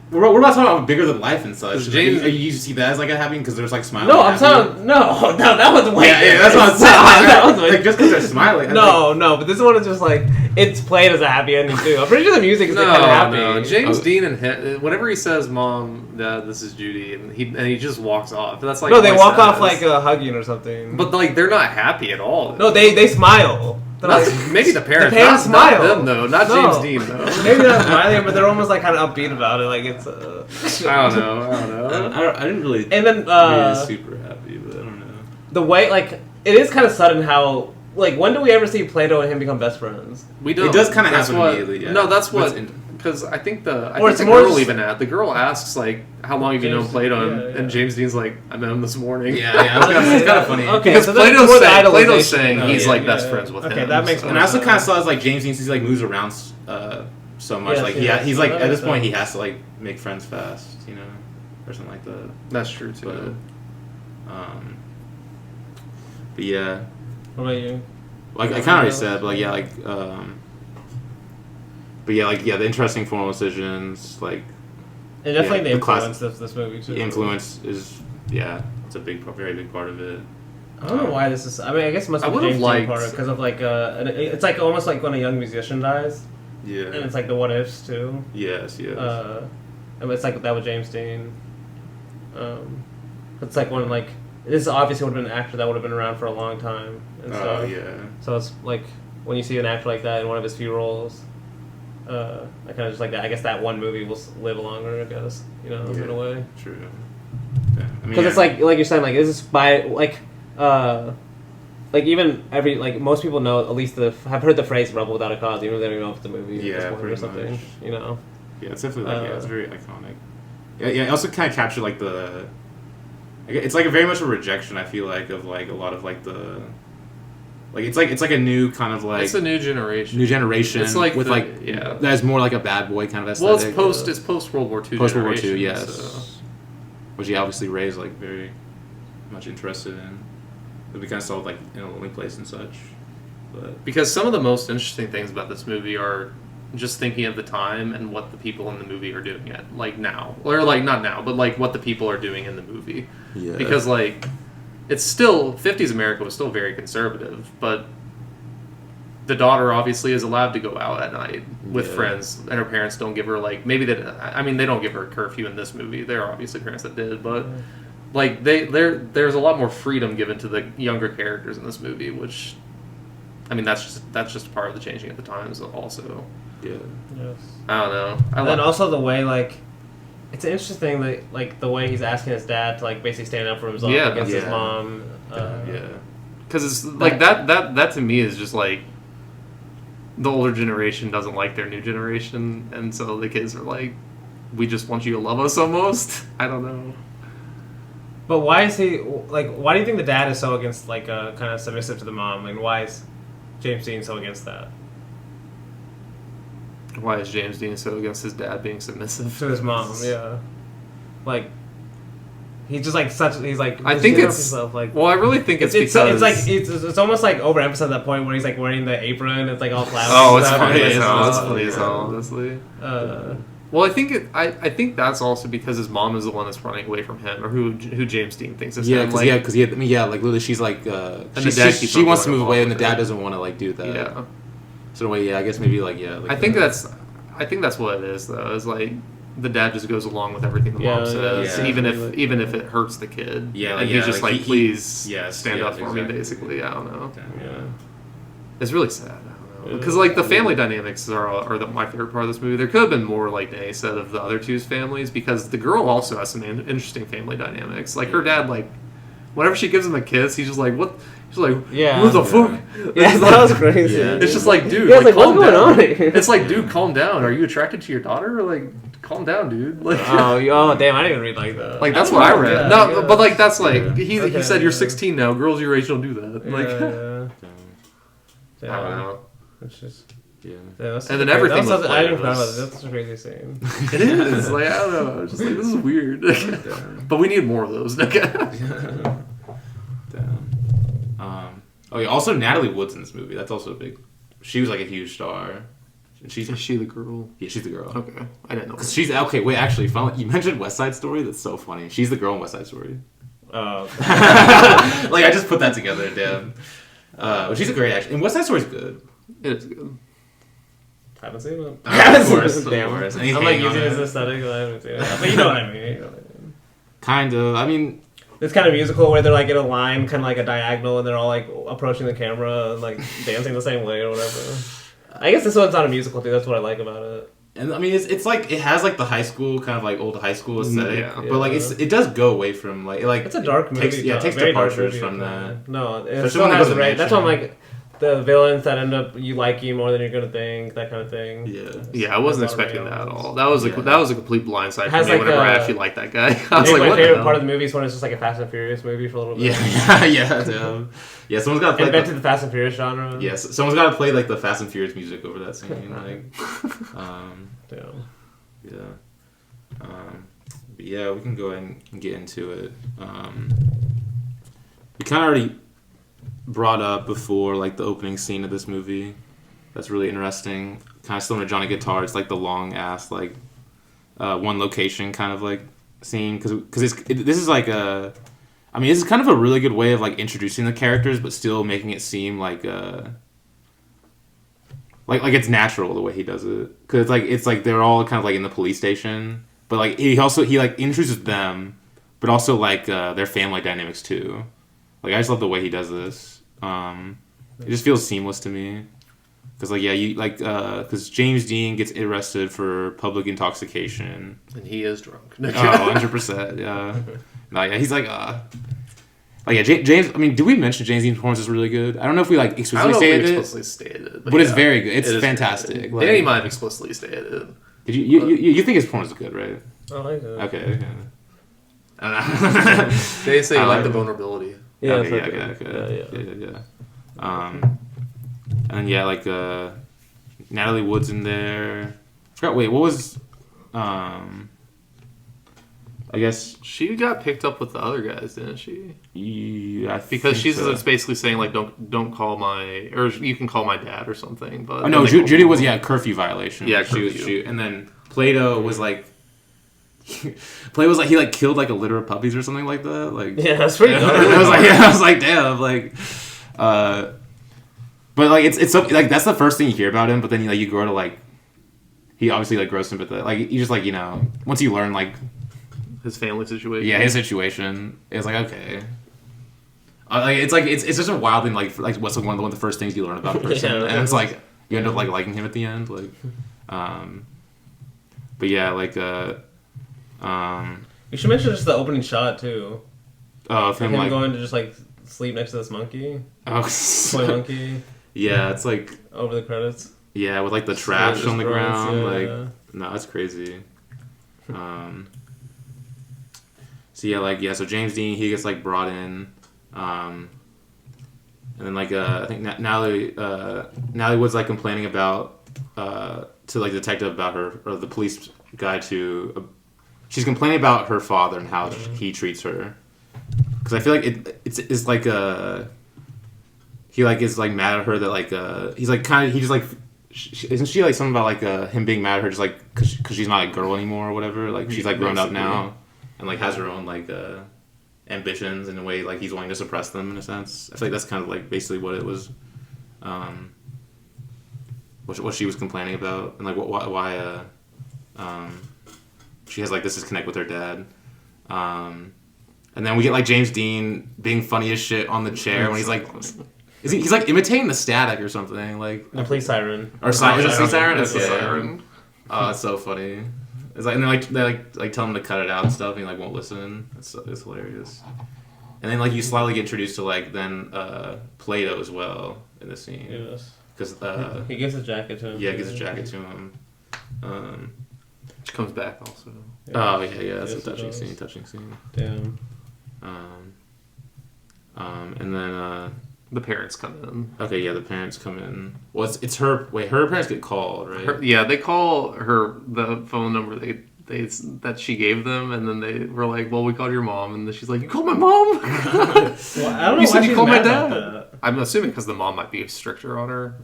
We're not talking about Bigger Than Life and such.
Because
James,
James-
you see that as like a happening because there's like smiling.
No, I'm
happy.
talking. No, that was way.
Yeah, that's what I'm
That was
saying.
way-
Like just because they're smiling.
No, but this one is just like it's played as a happy ending too. I'm pretty sure the music is
No,
kind of happy.
no. James
Oh.
Dean and whenever he says "Mom, Dad, this is Judy," and he just walks off. That's like
No, they
all he
walk off
says.
like hugging or something.
But like they're not happy at all.
no, they smile. They're
Not-
like,
maybe the parents.
The parents
not
smile.
them though. Not
No.
James Dean though.
maybe not smiling, but they're almost like kind of upbeat about it. Like it's.
I don't know.
I didn't really.
And then
be super happy, but I don't know.
the way like it is kind of sudden how like when do we ever see Plato and him become best friends?
We don't.
It does kind of
That's
happen
what-
immediately. Yeah.
No, that's what. Because I think the
it's
the
more
girl
just-
even the girl asks like, "How long have you known
James-
Plato?"
yeah, yeah.
And James Dean's like, "I met him this morning."
Yeah, it's kind of funny.
Okay,
Because
so that's
Plato's
more the
Plato's
idolization.
saying he's
yeah,
like best friends with him.
Okay, that makes
so.
And I also kind of saw as like James Dean, since he like moves around so much,
Yes,
like
yes.
he's like
That
at this
makes
point he
sense.
has to like make friends fast, you know, or something like that.
That's true too.
But yeah,
What about you?
like I kind of already said, but like yeah, like but yeah, like yeah, the interesting formal decisions, like
And definitely
Yeah,
the
the class-
influence of this movie too.
the influence is it's a very big part of it.
I don't know why this is. I mean, I guess it must
I
be
would've
James
liked-
Dean part because of like it's like almost like when a young musician dies,
Yeah.
and it's like the what ifs too.
Yes.
And it's like that with James Dean. It's like when like this obviously would have been an actor that would have been around for a long time, and so
yeah.
so it's like when you see an actor like that in one of his few roles. I kind of just like that. I guess that one movie will live longer. I guess in a way.
True. Yeah. I mean,
Because it's like you're saying, like is this by like even every like most people know at least have heard the phrase "rebel without a cause," even if they don't even know if it's a movie
Yeah,
at this point or
pretty
something.
much.
You know.
Yeah, it's definitely like it's very iconic. Yeah, it also kind of captured like it's like a very much a rejection. I feel like of like a lot of like the like it's like a new kind of like
It's a new generation.
new generation.
It's like
with
yeah.
that's more like a bad boy kind of
Well,
aesthetic.
it's post World War II.
Post World War II,
generation,
yes.
so-
Which he obviously raised like very much interested in. That we kind of saw like in A Lonely Place and such. But
Because some of the most interesting things about this movie are just thinking of the time and what the people in the movie are doing it like now, or like not now, but like what the people are doing in the movie.
yeah,
Because like it's still 50s America was still very conservative, but the daughter obviously is allowed to go out at night with
Yeah.
friends, and her parents don't give her like they don't give her a curfew in this movie. There are obviously parents that did, but like there's a lot more freedom given to the younger characters in this movie, which I mean that's just part of the changing of the times also.
yeah.
Yes.
I don't know.
And then also the way like it's interesting that like the way he's asking his dad to like basically stand up for himself
Yeah,
against his
yeah.
mom.
Yeah.
Because it's like that to me is just like the older generation doesn't like their new generation, and so the kids are like, we just want you to love us almost. I don't know.
But why is he like? Why do you think the dad is so against like kind of submissive to the mom? And why is James Dean so against that
Why is James Dean so against his dad being submissive
to his mom? Yeah, like he's just like such. He's like
I think it's
himself, like.
well, I really think it's
It's
because
like it's almost like overemphasized at that point where he's like wearing the apron. It's like all flat.
oh, it's
stuff,
funny
and
as
it's
hell.
just-
It's funny as hell, honestly. Well, I think I think that's also because his mom is the one that's running away from him, or who James Dean thinks is
Yeah,
him.
because I mean, like literally, she's like,
the dad keeps
she
on
wants to
going
move away,
along
and the
with
dad
it.
doesn't want to like do that.
Yeah.
So in a way, yeah, I guess maybe like like
I think that's what it is though. Is like the dad just goes along with everything the mom
Yeah,
says,
yeah.
even if it hurts the kid.
Yeah,
and
like,
he's
yeah,
just
like,
like,
he-
please
yes,
stand
yeah,
up for me.
exactly.
Basically, I don't know.
Yeah.
It's really sad. I don't know. Because like the family dynamics are my favorite part of this movie. There could have been more, like Danae said, of the other two's families, because the girl also has some interesting family dynamics. Like her dad, like whenever she gives him a kiss, he's just like, what? She's like,
Yeah.
what the fuck?
Yeah,
It's
that
like-
was crazy.
Yeah.
It's just like, dude,
Yeah, it's like,
calm
what's
down.
going on here?
It's like, dude, calm down. Are you attracted to your daughter? Or like, calm down, dude. Like,
Oh, damn! I didn't even read like that.
like that's what I read.
Yeah,
No,
yeah.
but like that's like
Yeah.
he
Okay,
said you're
yeah.
16 now. Girls your age don't do that. Like,
Yeah.
I don't know.
It's just.
yeah.
Yeah, that's
And then
such a
everything
crazy-
with
that's I didn't
Plato
forget about
was-
that. That's such a crazy scene.
It is. Like, I don't know. It's just like, this is weird. But we need more of those.
Damn. Oh yeah. Also, Natalie Wood's in this movie. That's also a big. She was like a huge star. And she's
Is she the girl?
yeah, she's the girl.
Okay. I didn't know.
Cause she's okay. Wait, actually, finally, you mentioned West Side Story. That's so funny. She's the girl in West Side Story.
Oh,
Like I just put that together. Damn. But she's a great actress. And West Side Story's good.
It is good.
haven't seen it.
Of course, of
Damn.
course. And
I'm
he's
like
hanging on
using it
it.
as aesthetic. I haven't seen it. But you know what I mean.
Kind of. I mean,
It's kind of musical where they're like in a line, kind of like a diagonal, and they're all like approaching the camera and like dancing the same way or whatever. I guess this one's not a musical too. That's what I like about it.
and I mean, it's like it has like the high school kind of like old high school aesthetic,
Yeah.
but like it does go away from like
It's a dark movie.
Takes, yeah, it takes
very dark
departures
movie,
from that.
No, it
Especially
still
when they go
has
to the
Ray. That's why I'm
mansion.
like, the villains that end up you liking more than you're gonna think, that kind of thing.
Yeah, I wasn't expecting that at all. That was a complete blindside for me
like
whenever I actually liked that guy. I was like,
my
what
favorite part of the movie is when it's just like a Fast and Furious movie for a little bit.
Yeah. Someone's got to play
invented the Fast and Furious genre.
Yes, someone's got to play like the Fast and Furious music over that scene. But yeah, we can go ahead and get into it. We kind of already brought up before like the opening scene of this movie. That's really interesting. Kind of similar to Johnny Guitar. It's like the long ass like one location kind of like scene because this is like a. I mean, this is kind of a really good way of like introducing the characters, but still making it seem like it's natural the way he does it. Because it's like they're all kind of like in the police station, but like he like introduces them, but also like their family dynamics too. Like I just love the way he does this. It just feels seamless to me. Because because James Dean gets arrested for public intoxication,
and he is drunk.
100%. Yeah. No, yeah, he's like, James. I mean, did we mention James Dean's performance is really good? I don't know if we like explicitly stated it, but it's very good. It's fantastic.
Like, Danny might have explicitly stated it.
Did you think his performance is good, right?
I like it.
Okay.
They say like the vulnerability.
Yeah.
Okay. And yeah, like Natalie Wood's in there. I forgot. Wait, what was? I guess
she got picked up with the other guys, didn't she?
Yeah,
because she's basically saying like, don't call my, or you can call my dad or something. But
no, Judy was curfew violation.
Yeah,
she and then Plato was like. Plato was like he like killed like a litter of puppies or something like that. Like
that's pretty good.
I was like damn like, but like it's so, like that's the first thing you hear about him. But then you grow to like, he obviously like grows sympathetic. Like you just like once you learn like.
His family situation.
Yeah, his situation is like okay. It's just a wild thing. Like what's like one of the first things you learn about a person, and it's like you end up like liking him at the end. Like, but yeah, like
you should mention just the opening shot too.
Of him like
going to just like sleep next to this monkey.
Oh,
toy monkey.
Yeah, it's like
over the credits.
Yeah, with like the trash on the ground.
Yeah.
Like no, that's crazy. So so James Dean, he gets like brought in, and then like I think Natalie Wood's like complaining about to like the detective about her, or the police guy to, she's complaining about her father and how he treats her, because I feel like it's like he like is like mad at her that like he's like kind of he just like isn't she like something about like him being mad at her just like because she's not a girl anymore or whatever, like she's like grown up now. And like has her own like ambitions in a way, like he's wanting to suppress them in a sense. I feel like that's kind of like basically what it was, what she was complaining about, and like why she has like this disconnect with her dad. And then we get like James Dean being funny as shit on the chair when he's like, he's like imitating the static or something, like
the police siren
or siren. Is it police siren?
It's a siren.
Oh, it's so funny. It's like, and they tell him to cut it out and stuff, and he like won't listen. It's hilarious. And then like you slightly get introduced to like then Plato as well in the scene.
Yes.
Because
he gives his jacket to him.
Yeah, gives his jacket to him.
Which comes back also.
Yeah. Oh yeah, that's a touching scene.
Damn.
And then
the parents come in.
Okay, yeah, the parents come in. Well, it's her. Wait, her parents get called, right?
They call her the phone number that she gave them, and then they were like, "Well, we called your mom," and then she's like, "You called my mom?"
Well, I don't know.
You said
you
called my dad. I'm assuming because the mom might be stricter on her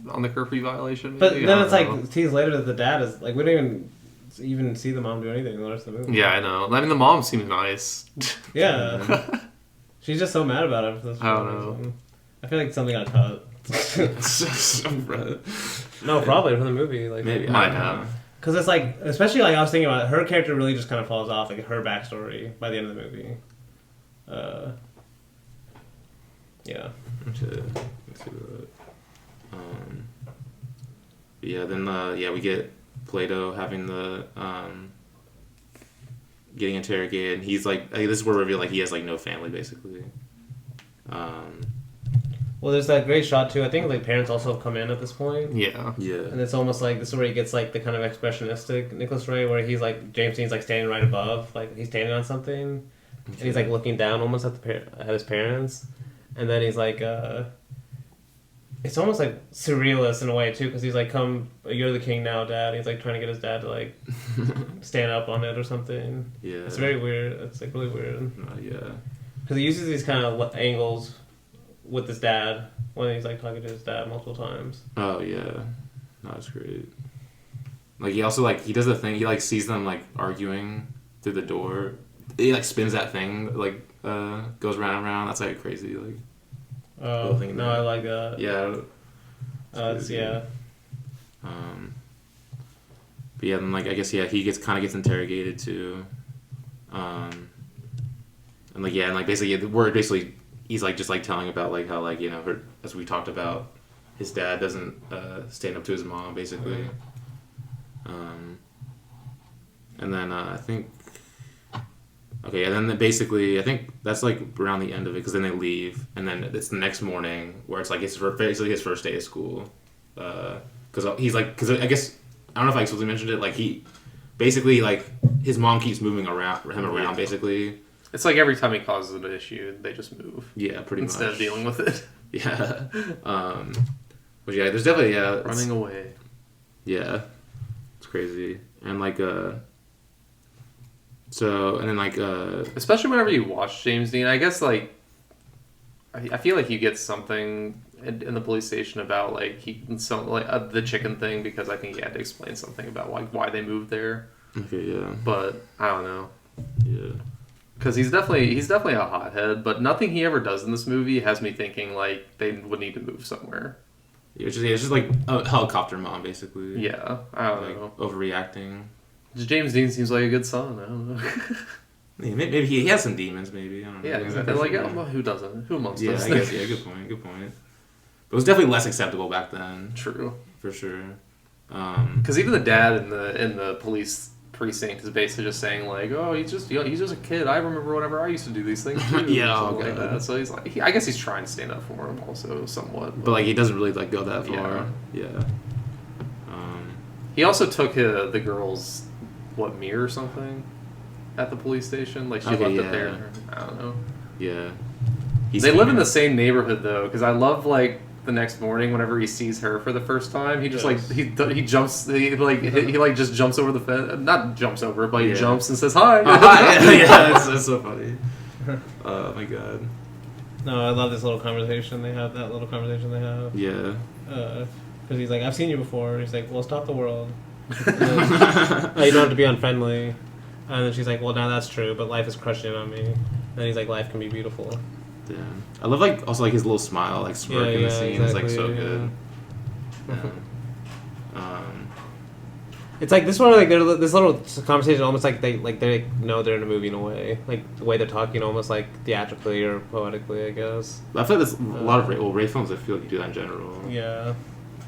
on the curfew violation.
Maybe. But then it's like teased later that the dad is like we don't even see the mom do anything in the rest of the movie.
Yeah, I know. I mean, the mom seems nice.
Yeah, she's just so mad about it. For this
I don't know.
I feel like something got cut. No, probably from the movie. Like
maybe
might have.
Because it's like, especially like I was thinking about her character really just kind of falls off, like her backstory by the end of the movie. Yeah.
Yeah. Then we get Plato having the getting interrogated, and he's like, this is where we reveal like he has like no family basically.
Well, there's that great shot too. I think like parents also have come in at this point.
Yeah.
Yeah.
And it's almost like this is where he gets like the kind of expressionistic Nicholas Ray, where he's like James Dean's like standing right above, like he's standing on something, and he's like looking down almost at at his parents, and then he's like, it's almost like surrealist in a way too, because he's like, "Come, you're the king now, Dad." He's like trying to get his dad to like stand up on it or something.
Yeah.
It's very weird. It's like really weird.
Yeah.
Because he uses these kind of angles with his dad when he's like talking to his dad multiple times.
Oh yeah, no, that's great. Like he also like he does the thing. He like sees them like arguing through the door. He like spins that thing like goes round and round. That's like crazy. Like
Oh no, I like that.
yeah.
It's yeah.
But yeah, then like I guess he gets interrogated too. And like yeah, and like basically the word basically he's like just like telling about like how like as we talked about, his dad doesn't stand up to his mom basically. And then I think okay, and then basically I think that's like around the end of it because then they leave and then it's the next morning where it's like basically his first day of school because he's like because I guess I don't know if I explicitly mentioned it like he basically like his mom keeps moving around basically.
It's like every time he causes an issue, they just move.
Yeah, pretty
instead
much.
of dealing with it.
Yeah. But yeah, there's definitely
Running away.
Yeah. It's crazy. And like so and then like
especially whenever you watch James Dean, I guess like I feel like you get something in the police station about like the chicken thing because I think he had to explain something about like why they moved there.
okay, yeah.
But I don't know.
Yeah.
Because he's definitely a hothead, but nothing he ever does in this movie has me thinking like they would need to move somewhere.
Yeah, it's just like a helicopter mom basically.
Yeah, I don't
like
know.
Overreacting.
James Dean seems like a good son. I don't know.
Yeah, maybe he has some demons. Maybe I don't know.
Yeah, exactly. Like who doesn't? Who amongst
yeah,
us?
I guess. Yeah, good point. Good point. But it was definitely less acceptable back then.
True.
For sure.
Because even the dad in the police precinct is basically just saying like, oh, he's just a kid. I remember whenever I used to do these things too.
Yeah,
something like that. So he's like, I guess he's trying to stand up for him also somewhat.
But like he doesn't really like go that far. Yeah.
He also took the girl's mirror or something at the police station. Like she left it there. I don't know.
Yeah.
They live in the same neighborhood though, because I love like the next morning whenever he sees her for the first time, he just like he jumps he just jumps over the fence, not jumps over, but he jumps and says hi.
Hi. Yeah, it's so funny. Oh my god.
No, I love this little conversation they have. That little conversation they have.
Yeah.
Because he's like, I've seen you before. He's like, well, stop the world. Oh, you don't have to be unfriendly. And then she's like, well, now that's true, but life is crushing on me. And then he's like, life can be beautiful.
Yeah. I love like also like his little smile, like smirk in the scene is like so good. Yeah.
It's like this one, like this little conversation, almost like they know they're in a movie in a way, like the way they're talking, almost like theatrically or poetically, I guess.
I feel like there's a lot of Ray films. I feel like you do that in general.
Yeah.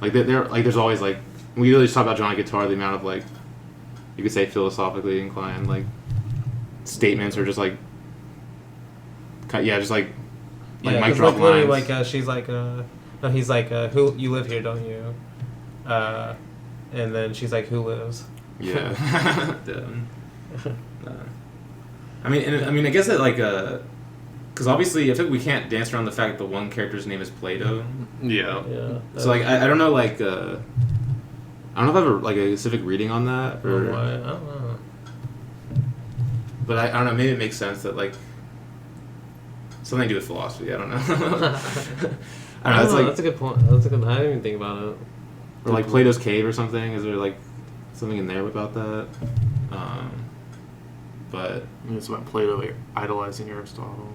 Like they're like there's always like we really just talk about Johnny Guitar, the amount of like you could say philosophically inclined like statements or just like just like mic drop lines.
Like she's like no, he's like who you live here, don't you? And then she's like, who lives?
Yeah. I mean, I guess that like because obviously I think we can't dance around the fact that the one character's name is Plato.
Yeah.
Yeah.
So like I don't know like I don't know if I have like a specific reading on that or
I don't know.
But I don't know. Maybe it makes sense that like something to do with philosophy. I don't know. I don't know. It's like
that's a good point. That's a good. I didn't even think about it.
Or like Plato's Cave or something. Is there like something in there about that? But
it's about Plato idolizing Aristotle.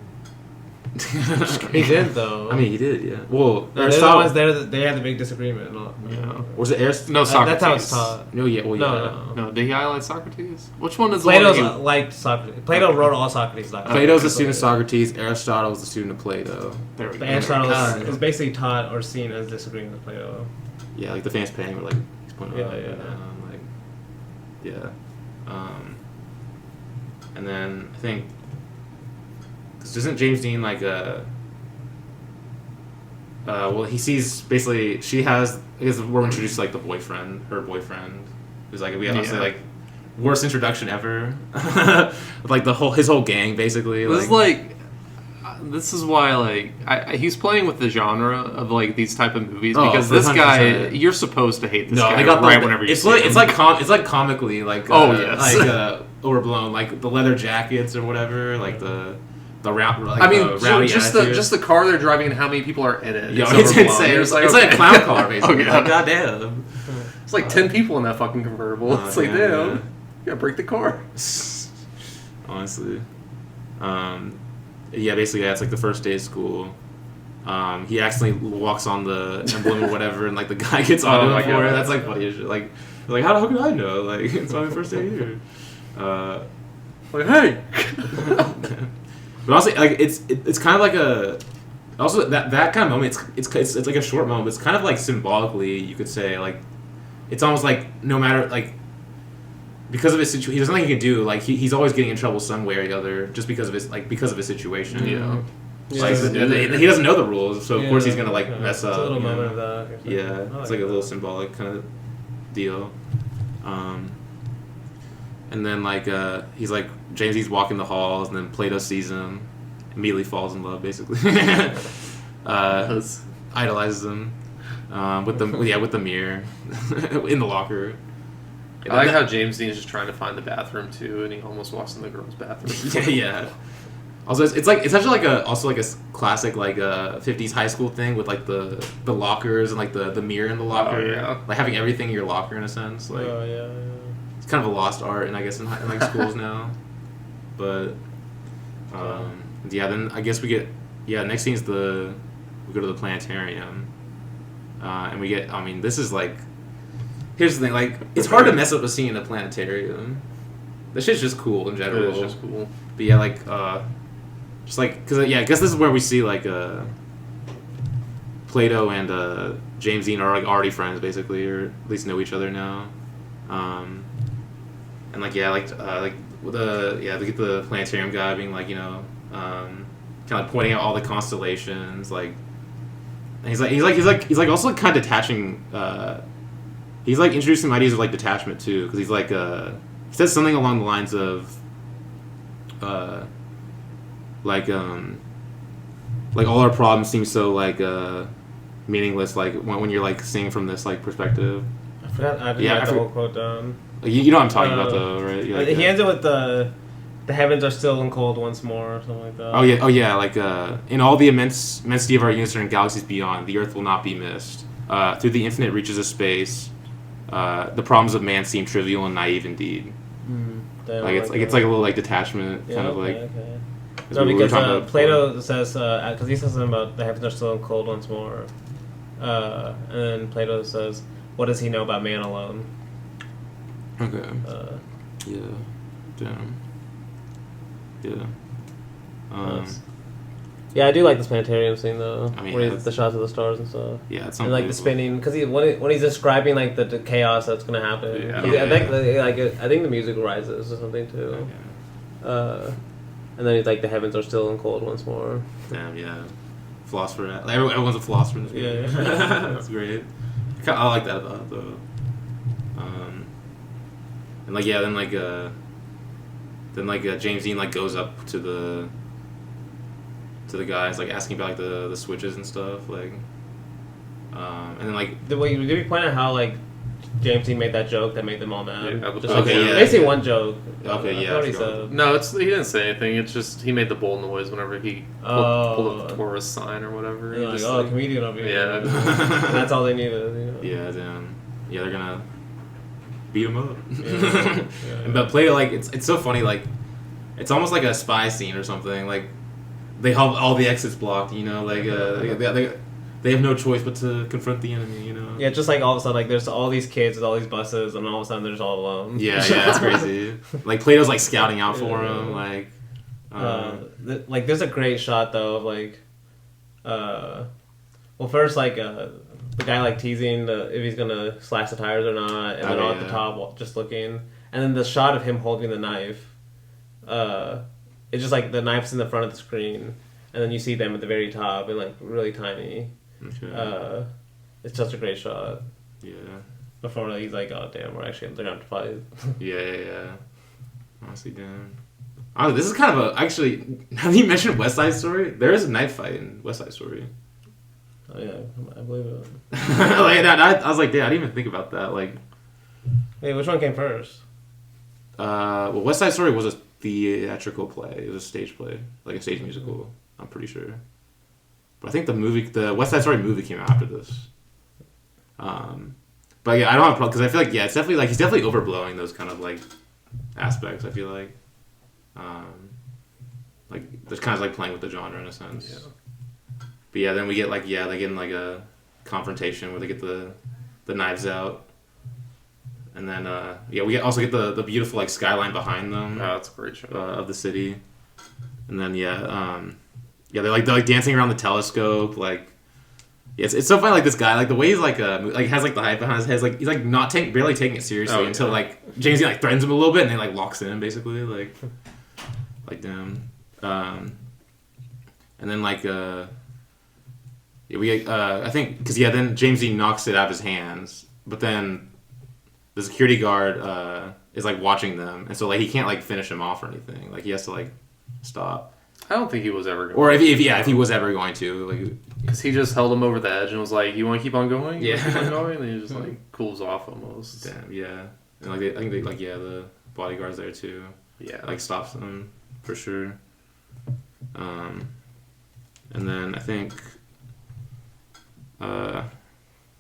He did though.
I mean, he did. Yeah. Well,
Aristotle. They had the big disagreement.
Yeah.
Was it Aristotle?
No, Socrates.
That's how it's taught.
No, yeah. Well, yeah.
No. Did he idolize Socrates? Which one is
Plato's like Socrates? Plato wrote all Socrates' doctrines.
Plato's the student of Socrates. Aristotle was the student of Plato.
There we go.
But Aristotle is basically taught or seen as disagreeing with Plato.
Yeah, like the famous painting where like he's pointing out. And then I think, cause isn't James Dean like well, he sees basically she has. I guess we're introduced to, like, her boyfriend, who's like, we honestly like worst introduction ever. Like his whole gang basically.
This is why, like, he's playing with the genre of, like, these type of movies,
Oh,
because
for
this guy,
100%.
you're supposed to hate this
No,
guy
they got
right
the,
whenever you
it's
see
like
him.
it's like comically like overblown, like the leather jackets or whatever, like the round. Like,
I mean,
the rowdy
just
attitude.
the car they're driving and how many people are in it.
Yo,
It's
it's
overblown.
insane.
You're
It's
just
like
okay.
a clown car basically.
Okay.
Like, goddamn.
It's like 10 people in that fucking convertible.
Oh,
It's like,
damn,
damn,
yeah.
you gotta break the car.
Honestly, yeah. Basically, yeah, it's like the first day of school. He accidentally walks on the emblem or whatever, and like the guy gets on
Oh
him
my
for
God.
it. That's like funny as shit. Like how could I know? Like it's my first day here.
Like, hey!
But also, like it's kind of like a also that kind of moment. It's like a short moment, but it's kind of like symbolically you could say like it's almost like no matter like because of his situation, there's nothing he can do. Like he's always getting in trouble some way or the other just because of his situation.
Yeah.
Like,
Yeah.
he doesn't know the rules, so of
Yeah,
course he's gonna like
okay.
mess up.
It's a little
you know?
moment of that. or something.
Yeah,
I
it's like a little
that.
symbolic kind of deal. And then like he's like he's walking the halls, and then Plato sees him, immediately falls in love, basically. Idolizes him with the mirror in the locker.
I like how James Dean is just trying to find the bathroom too, and he almost walks in the girls' bathroom.
Yeah. Also, it's actually like a classic like 50s high school thing with like the lockers and like the mirror in the locker,
yeah.
like having everything in your locker in a sense. Like
Oh yeah.
it's kind of a lost art, and I guess in like schools now. But yeah, then I guess next scene is we go to the planetarium, and we get. I mean, this is like. Here's the thing, like it's hard to mess up a scene in a planetarium. That shit's just cool in general.
It's just cool.
But yeah, like, just like, cause I guess this is where we see like, Plato and James Dean are like already friends basically, or at least know each other now. And like yeah, like they get the planetarium guy being like kind of like pointing out all the constellations, like, and he's like also like kind of detaching. He's like introducing ideas of like detachment too, because he's like he says something along the lines of like all our problems seem so like meaningless, like when you're like seeing from this like perspective.
I forgot. I didn't
Yeah,
write the whole quote down.
You know what I'm talking about though, right? You're like,
He ends it with the heavens are still and cold once more, or something like that.
Oh yeah, like in all the immensity of our universe and galaxies beyond, the Earth will not be missed. Through the infinite reaches of space, the problems of man seem trivial and naive indeed. Like it's like a little like detachment, kind of like.
Okay.
As
No,
we were
because
talking about
Plato says because he says something about the heavens are still and cold once more, and then Plato says, "What does he know about man alone?"
before. Okay. Yeah. Damn. Yeah.
Yeah, I do like this planetarium scene though.
I mean,
where
it's-
the shots of the stars and stuff.
Yeah, it's
And like the spinning, because when he's describing like the chaos that's gonna happen,
Yeah.
I think the music rises or something too. And then he's like the heavens are still and cold once more.
Damn, yeah. Philosopher. Like, everyone's a philosopher in this movie.
Yeah.
That's great. I like that about it, though. And like yeah, then James Dean like goes up to the guys, like asking about like the switches and stuff, like, and then like
Did we point out how like James Dean made that joke that made them all mad?
Yeah,
Just
okay,
like,
yeah.
basically one joke.
Okay, yeah,
I
I
thought he
forgot.
said.
No, he didn't say anything. It's just he made the bull noise whenever he pulled up the Taurus sign or whatever. He
They're like,
just,
oh, comedian over here.
Yeah.
And that's all they needed. You know?
yeah, damn, yeah, they're gonna beat him up.
Yeah.
But Plato, like it's so funny, like it's almost like a spy scene or something. Like they have all the exits blocked, you know, like they have no choice but to confront the enemy, you know.
Yeah, just like all of a sudden, like there's all these kids with all these buses, and all of a sudden they're just all alone.
Yeah, that's crazy. Like Plato's like scouting out for
Yeah.
him, like.
Like there's a great shot though of like, well first like the guy like teasing if he's gonna slash the tires or not, and then all at the top just looking, and then the shot of him holding the knife, it's just like the knife's in the front of the screen, and then you see them at the very top and like really tiny,
Okay.
It's such a great shot.
Yeah.
Before he's like, oh damn, they're gonna have to fight.
Yeah. Honestly, damn. Honestly, this is kind of a actually. Have you mentioned West Side Story? There is a knife fight in West Side Story.
Oh yeah, I believe it.
Like I was like, damn, I didn't even think about that. Like,
Hey, which one came first?
well, West Side Story was a theatrical play. It was a stage play, like a stage musical. I'm pretty sure. But I think the West Side Story movie came out after this. But yeah, I don't have a problem because I feel like it's definitely like he's definitely overblowing those kind of like aspects. I feel like there's kind of like playing with the genre in a sense.
Yeah.
But yeah, then we get they get in like a confrontation where they get the knives out, and then we also get the beautiful like skyline behind them.
Oh, that's a great shot.
Of the city, and then they're like dancing around the telescope like. Yeah, it's so funny, like, this guy, like, the way he's, like, has, like, the hype behind his head, like, he's, like, barely taking it seriously until, like, James Dean, like, threatens him a little bit, and then, like, locks in, basically, like, damn. And then, like, we get, I think, because, then James Dean knocks it out of his hands, but then the security guard, is, like, watching them, and so, like, he can't, like, finish him off or anything, like, he has to, like, stop.
I don't think he was ever going to.
Or if he was ever going to, like...
Because he just held him over the edge and was like, you want to keep on going?
Yeah.
Keep on going? And he just, like, cools off almost.
Damn, yeah. And, like, I think the bodyguard's there, too.
Yeah.
Like, stops them, for sure. And then I think...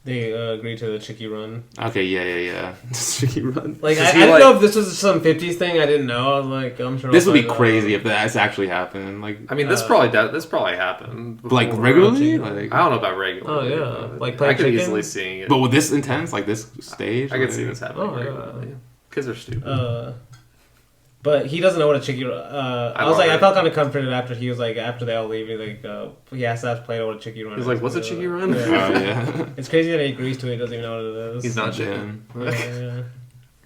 They agreed to the Chicky run.
Okay, yeah. Chicky run.
Like, I don't know if this was some 50s thing. I didn't know. I was like, I'm sure...
This would be crazy if that's actually happened. Like,
I mean, this probably happened. Before.
Like, regularly? Like,
I don't know about regularly.
Oh, yeah. Like,
I
playing
could
chicken?
easily see it.
but with this intense, like, this stage?
I could see this happening
Oh, yeah.
regularly. Kids are stupid.
But he doesn't know what a Chicky run... I felt kind of comforted after he was like, after they all leave, he's like, he asked Plato what a Chicky run is.
He's like, what's a Chicky run?
Oh, yeah.
It's crazy that he agrees to it. He doesn't even know what it is.
He's not chicken.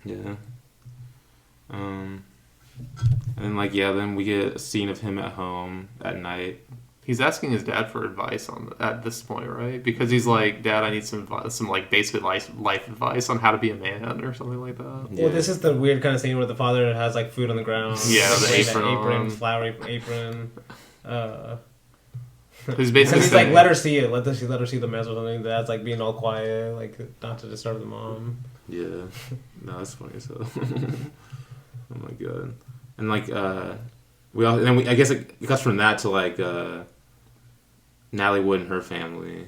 Yeah. And then, like, then we get a scene of him at home at night.
He's asking his dad for advice at this point, right? Because he's like, Dad, I need some like basic life advice on how to be a man or something like that.
Yeah. Well, this is the weird kind of scene where the father has like food on the ground.
Yeah, the apron,
flowery apron.
He's basically
he's like, let her see it. Let her see the mess or something. Dad's like being all quiet, like not to disturb the mom.
Yeah, no, that's funny. So, oh my god, and like I guess it cuts from that to like Natalie Wood and her family.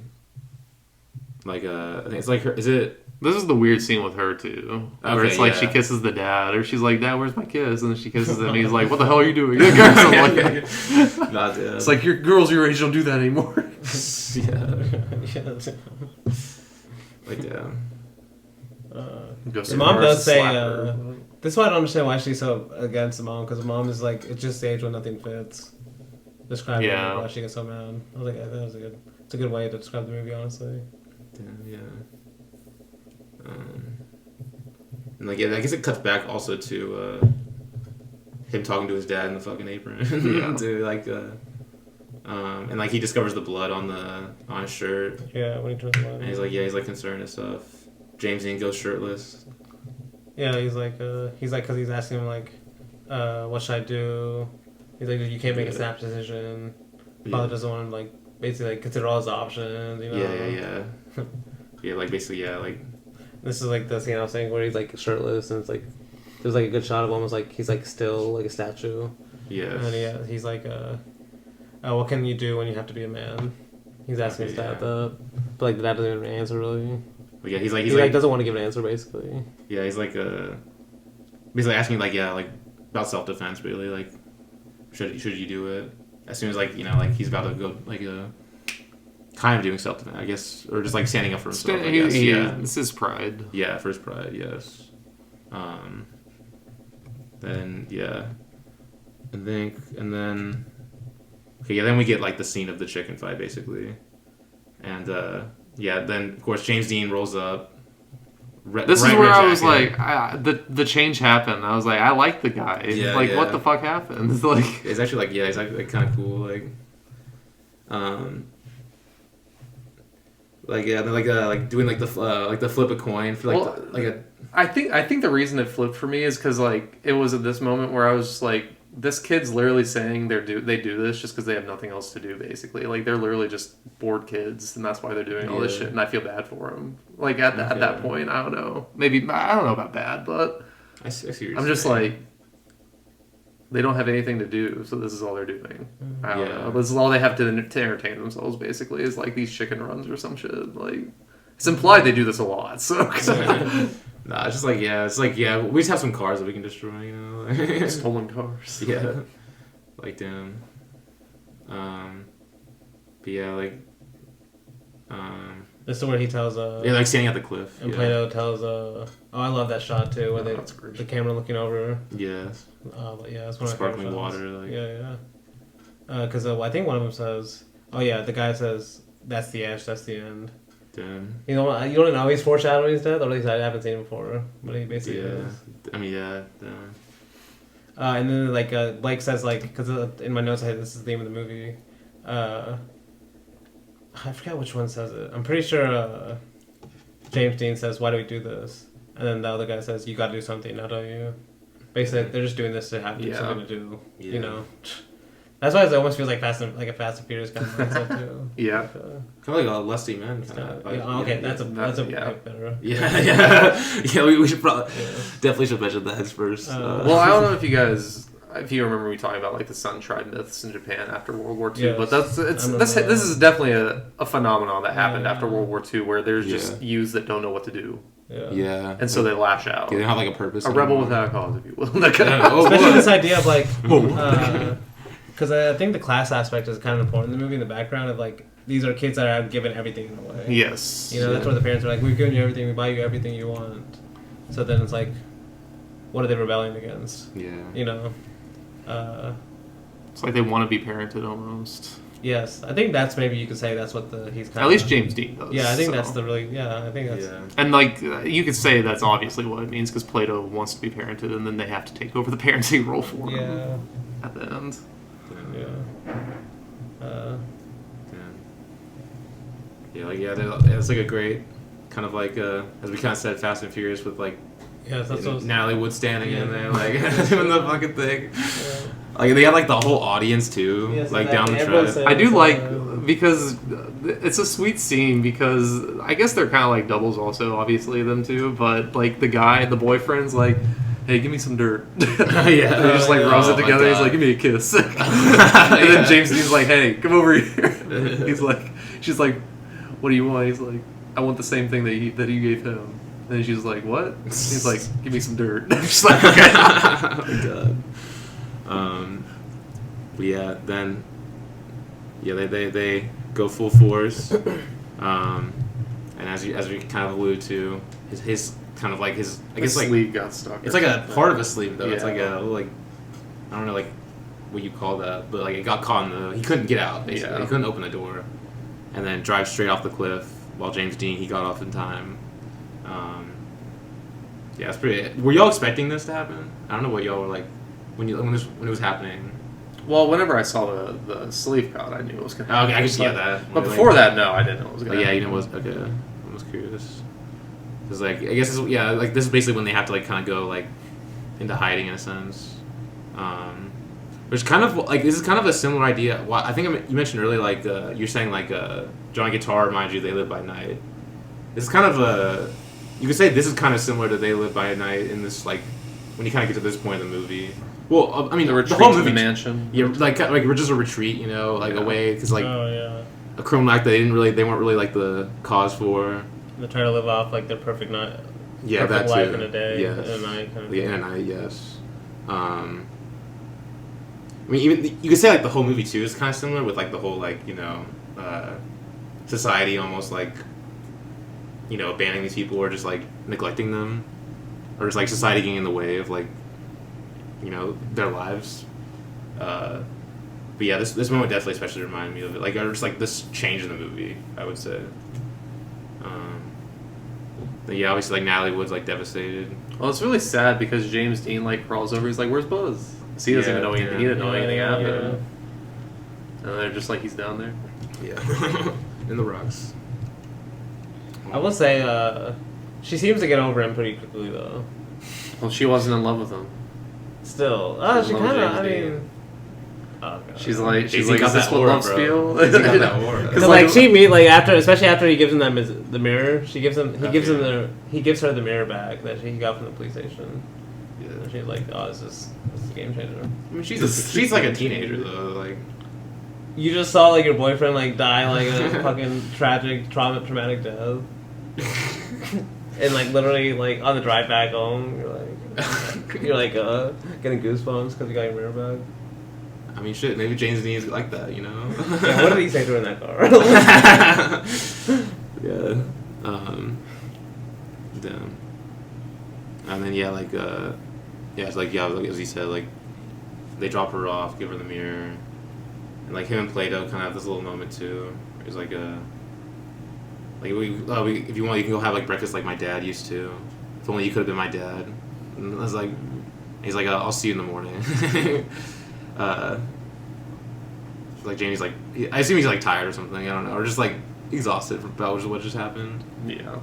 Like I think it's like her. Is it?
This is the weird scene with her too, where it's like she kisses the dad, or she's like, "Dad, where's my kiss?" And then she kisses him, and he's like, "What the hell are you doing?" It's like your girls your age don't do that anymore.
Like
the mom does say, this is why I don't understand why she's so against the mom, because the mom is like, it's just the age when nothing fits. Describing why she gets so mad. I was like, it's a good way to describe the movie, honestly.
Yeah. And like, I guess it cuts back also to him talking to his dad in the fucking apron. To like, and like he discovers the blood on his shirt.
Yeah, when he turns the light.
And he's like concerned and stuff. James Dean goes shirtless.
Yeah, he's like, because he's asking him like, what should I do? He's like, you can't make a snap decision. Father doesn't want to like basically like consider all his options. You know?
Yeah. Yeah, like basically, like.
This is like the scene I was saying where he's like shirtless and it's like there's like a good shot of almost like he's like still like a statue.
Yeah.
And he's like, what can you do when you have to be a man? He's asking his dad that, but like the dad doesn't even answer really.
Yeah, he's like
doesn't want to give an answer basically.
Yeah, he's like basically asking like about self defense really, like should you do it as soon as like like he's about to go like kind of doing self defense I guess, or just like standing up for himself. I guess.
This is pride.
Yeah, for his pride, yes. Then and then then we get like the scene of the chicken fight basically, and then of course James Dean rolls up.
This is where I was like, the change happened. I was like, I like the guy.
Yeah,
what the fuck happened? It's like
it's actually like he's actually like kind of cool. Like, Like yeah, they're like doing like the flip a coin for like
Well,
like a
I think the reason it flipped for me is because like it was at this moment where I was just like, this kid's literally saying they do this just because they have nothing else to do, basically. Like they're literally just bored kids, and that's why they're doing all this shit. And I feel bad for them. Like at that point, I don't know. Maybe I don't know about bad, but
I see what you're
I'm just
saying.
like, they don't have anything to do, so this is all they're doing. I don't
Yeah.
know. This is all they have to entertain themselves, basically, is like these chicken runs or some shit. Like it's implied they do this a lot, so.
Nah, it's just like we just have some cars that we can destroy, you know.
Stolen cars.
Yeah, like damn. But yeah, like
This is where he tells
yeah, like standing at the cliff.
and
Yeah.
Plato tells oh, I love that shot too, where
that's great.
the camera looking over.
Yes.
But yeah, that's one of my
Sparkling
favorite
water,
shots.
like
Yeah. Because I think one of them says, oh yeah, the guy says that's the ash, that's the end.
damn.
You don't know he's foreshadowing his death, or at least I haven't seen him before, but he basically
Yeah.
is.
I mean, yeah. Damn.
And then like Blake says like, because in my notes I had this is the theme of the movie. I forgot which one says it. I'm pretty sure James Dean says, "Why do we do this?" And then the other guy says, "You got to do something, now don't you?" Basically, they're just doing this to have something to do.
Yeah.
You know, that's why it almost feels like Fast and Furious kind of mindset too.
Yeah.
Like,
Kind of like a Lusty Man. Kind of.
okay, that's a
yeah.
better.
Yeah. We should probably definitely should mention that first.
Well, I don't know if you remember me talking about like the sun tried myths in Japan after World War II,
Yes,
but this is definitely a phenomenon that happened after World War II, where there's just youths that don't know what to do.
Yeah.
And so they lash out.
They don't have like a purpose.
A rebel without a cause, if you will.
Especially this idea of like, because I think the class aspect is kind of important in the movie, in the background of like, these are kids that are given everything in a way.
Yes.
You know, that's where the parents are like, we've given you everything, we buy you everything you want. So then it's like, what are they rebelling against?
Yeah.
You know?
It's like they want to be parented almost.
Yes, I think that's maybe you could say that's what he's kind
At least James Dean does.
Yeah, I think
so.
that's the really, I think that's...
Yeah.
And like, you could say that's obviously what it means, because Plato wants to be parented, and then they have to take over the parenting role for him at the end.
It's like a great kind of like as we kind of said, Fast and Furious with like
that's what
Natalie Wood standing in there like doing the fucking thing. Like they have like the whole audience too,
Yes,
like
exactly.
down the
Everyone
track.
says,
I do like, because it's a sweet scene, because I guess they're kind of like doubles also, obviously, them two, but like the boyfriend's like, hey, give me some dirt.
Yeah.
And he just like rubs it
Oh my
together. He's
God.
like, give me a kiss. And then James Dean's like, hey, come over here. She's like, what do you want? He's like, I want the same thing that you gave him. And she's like, what? He's like, give me some dirt. She's like, okay.
Oh my God. But yeah, then they go full force. And as we kind of allude to, his kind of like his I guess like
sleeve got stuck.
it's like a part of a sleeve though. It's
Yeah.
like a like I don't know like what you call that, but like it got caught in the he couldn't get out basically.
Yeah.
He couldn't open the door, and then drive straight off the cliff. While James Dean he got off in time. Yeah, it's pretty. Were y'all expecting this to happen? I don't know what y'all were like when it was happening.
Well, whenever I saw the sleeve cut, I knew it was going to happen.
Okay, I can see that.
But before that, no, I didn't know it was going to
Yeah,
happen.
you know what? Okay, I was curious. Because like I guess like this is basically when they have to like kind of go like into hiding in a sense. Which kind of like this is kind of a similar idea. Well, I think you mentioned earlier like you're saying like Johnny Guitar reminds you They Live by Night. It's kind of a you could say this is kind of similar to They Live by Night in this like when you kind of get to this point in the movie. Well, I mean
The retreat
whole
to
movie,
the mansion.
Yeah, like we're just a retreat, you know, like away because like
oh yeah,
a criminal act that they weren't really like the cause for.
they try to live off like their perfect night.
Yeah,
perfect
that
life
too.
in a day,
Yes.
in a night. Kind of
Yeah, in a night, yes. I mean, even you could say like the whole movie too is kind of similar with like the whole like society almost like abandoning these people or just like neglecting them, or just like society getting in the way of like their lives. But yeah, this moment definitely especially reminded me of it. Like or just like this change in the movie, I would say. But yeah, obviously like Natalie Wood's like devastated.
Well, it's really sad because James Dean like crawls over. He's like, "Where's Buzz?" So he doesn't even know anything. He didn't know anything happened. And they're just like, he's down there.
Yeah, in the rocks.
I will say, she seems to get over him pretty quickly though.
Well, she wasn't in love with him.
Still,
She
she
loves
kind of.
James
I
Dean.
mean, oh, God.
She's like,
Jay-Z got
is this
that
what
aura,
loves
bro.
feel?
Jay-Z got that aura.
Because like she meet like after, especially after he gives him the mirror, he gives her the mirror back that he got from the police station.
Yeah.
And she's like, oh, this is a game changer.
I mean, she's like a teenager though. Like,
You just saw like your boyfriend like die like a fucking traumatic death, and like literally like on the drive back home, you're like getting goosebumps because you got your mirror back.
I mean, shit. Maybe James Dean's like that, you know.
Yeah, what did he say to her in that car?
Yeah. Damn. And then it's like as he said, like they drop her off, give her the mirror, and like him and Plato kind of have this little moment too. It's like if you want, you can go have like breakfast like my dad used to. If only you could have been my dad. And I was like, he's like, I'll see you in the morning. Like Jamie's like, I assume he's like tired or something. I don't know, or just like exhausted about what just happened.
Yeah.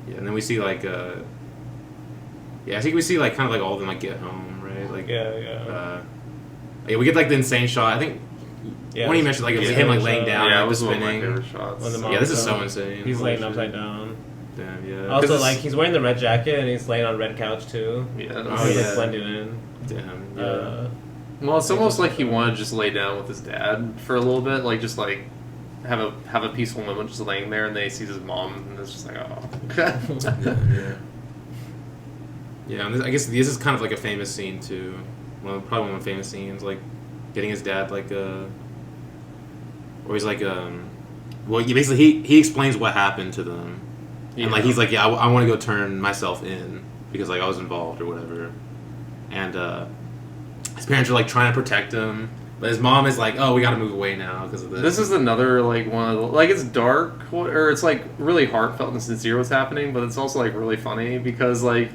And then we see like I think we see like kind of like all of them like get home, right? Like
yeah.
We get like the insane shot. I think when he mentioned like it was him like laying down,
Yeah,
like,
it was one of my
spinning.
favorite shots.
When the mom-
Yeah, this is so insane.
He's
Holy
laying
shit.
upside down.
Damn, yeah.
Also,
'Cause
like he's wearing the red jacket and he's laying on red couch too.
Yeah.
Oh,
He's
yeah.
like blending in.
damn, yeah.
Well, it's almost like he wanted to just lay down with his dad for a little bit, like just like have a peaceful moment, just laying there, and then he sees his mom, and it's just like, oh.
Yeah, and I guess this is kind of like a famous scene too. Probably one of the famous scenes, like getting his dad like or he's like well, he explains what happened to them, and like he's like, yeah, I want to go turn myself in because like I was involved or whatever, and his parents are like trying to protect him, but his mom is like, oh, we got to move away now because of this.
This is another like one of the, like it's dark or it's like really heartfelt and sincere what's happening, but it's also like really funny because like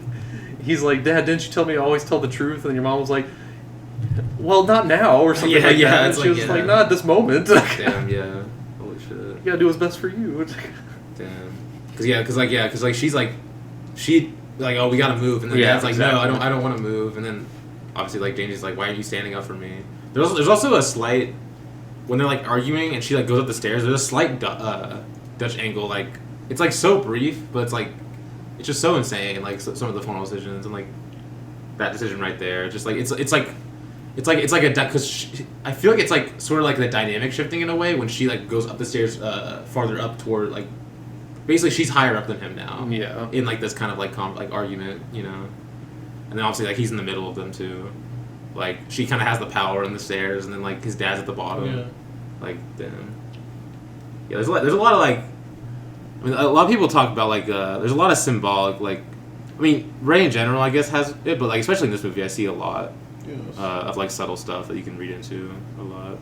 he's like, Dad, didn't you tell me to always tell the truth? And your mom was like, well, not now or something like that. And she was like, not at this moment.
Damn, yeah. Holy shit.
You gotta do what's best for you.
Damn. Because she's like, oh, we gotta move, and then Dad's like,
exactly.
no, I don't want to move, and then obviously like Jamie's like, why aren't you standing up for me? There's also a slight when they're like arguing and she like goes up the stairs. There's a slight Dutch angle, like it's like so brief, but it's like it's just so insane. Like some of the formal decisions and like that decision right there, just like it's like a because I feel like it's like sort of like the dynamic shifting in a way when she like goes up the stairs farther up toward like basically she's higher up than him now.
Yeah.
In like this kind of like argument, you know, and then obviously like he's in the middle of them too. Like she kind of has the power on the stairs, and then like his dad's at the bottom.
Yeah.
Like damn. Yeah, there's a lot of like. I mean, a lot of people talk about like there's a lot of symbolic like. I mean, Ray in general, I guess, has it, but like especially in this movie, I see a lot of like subtle stuff that you can read into a lot.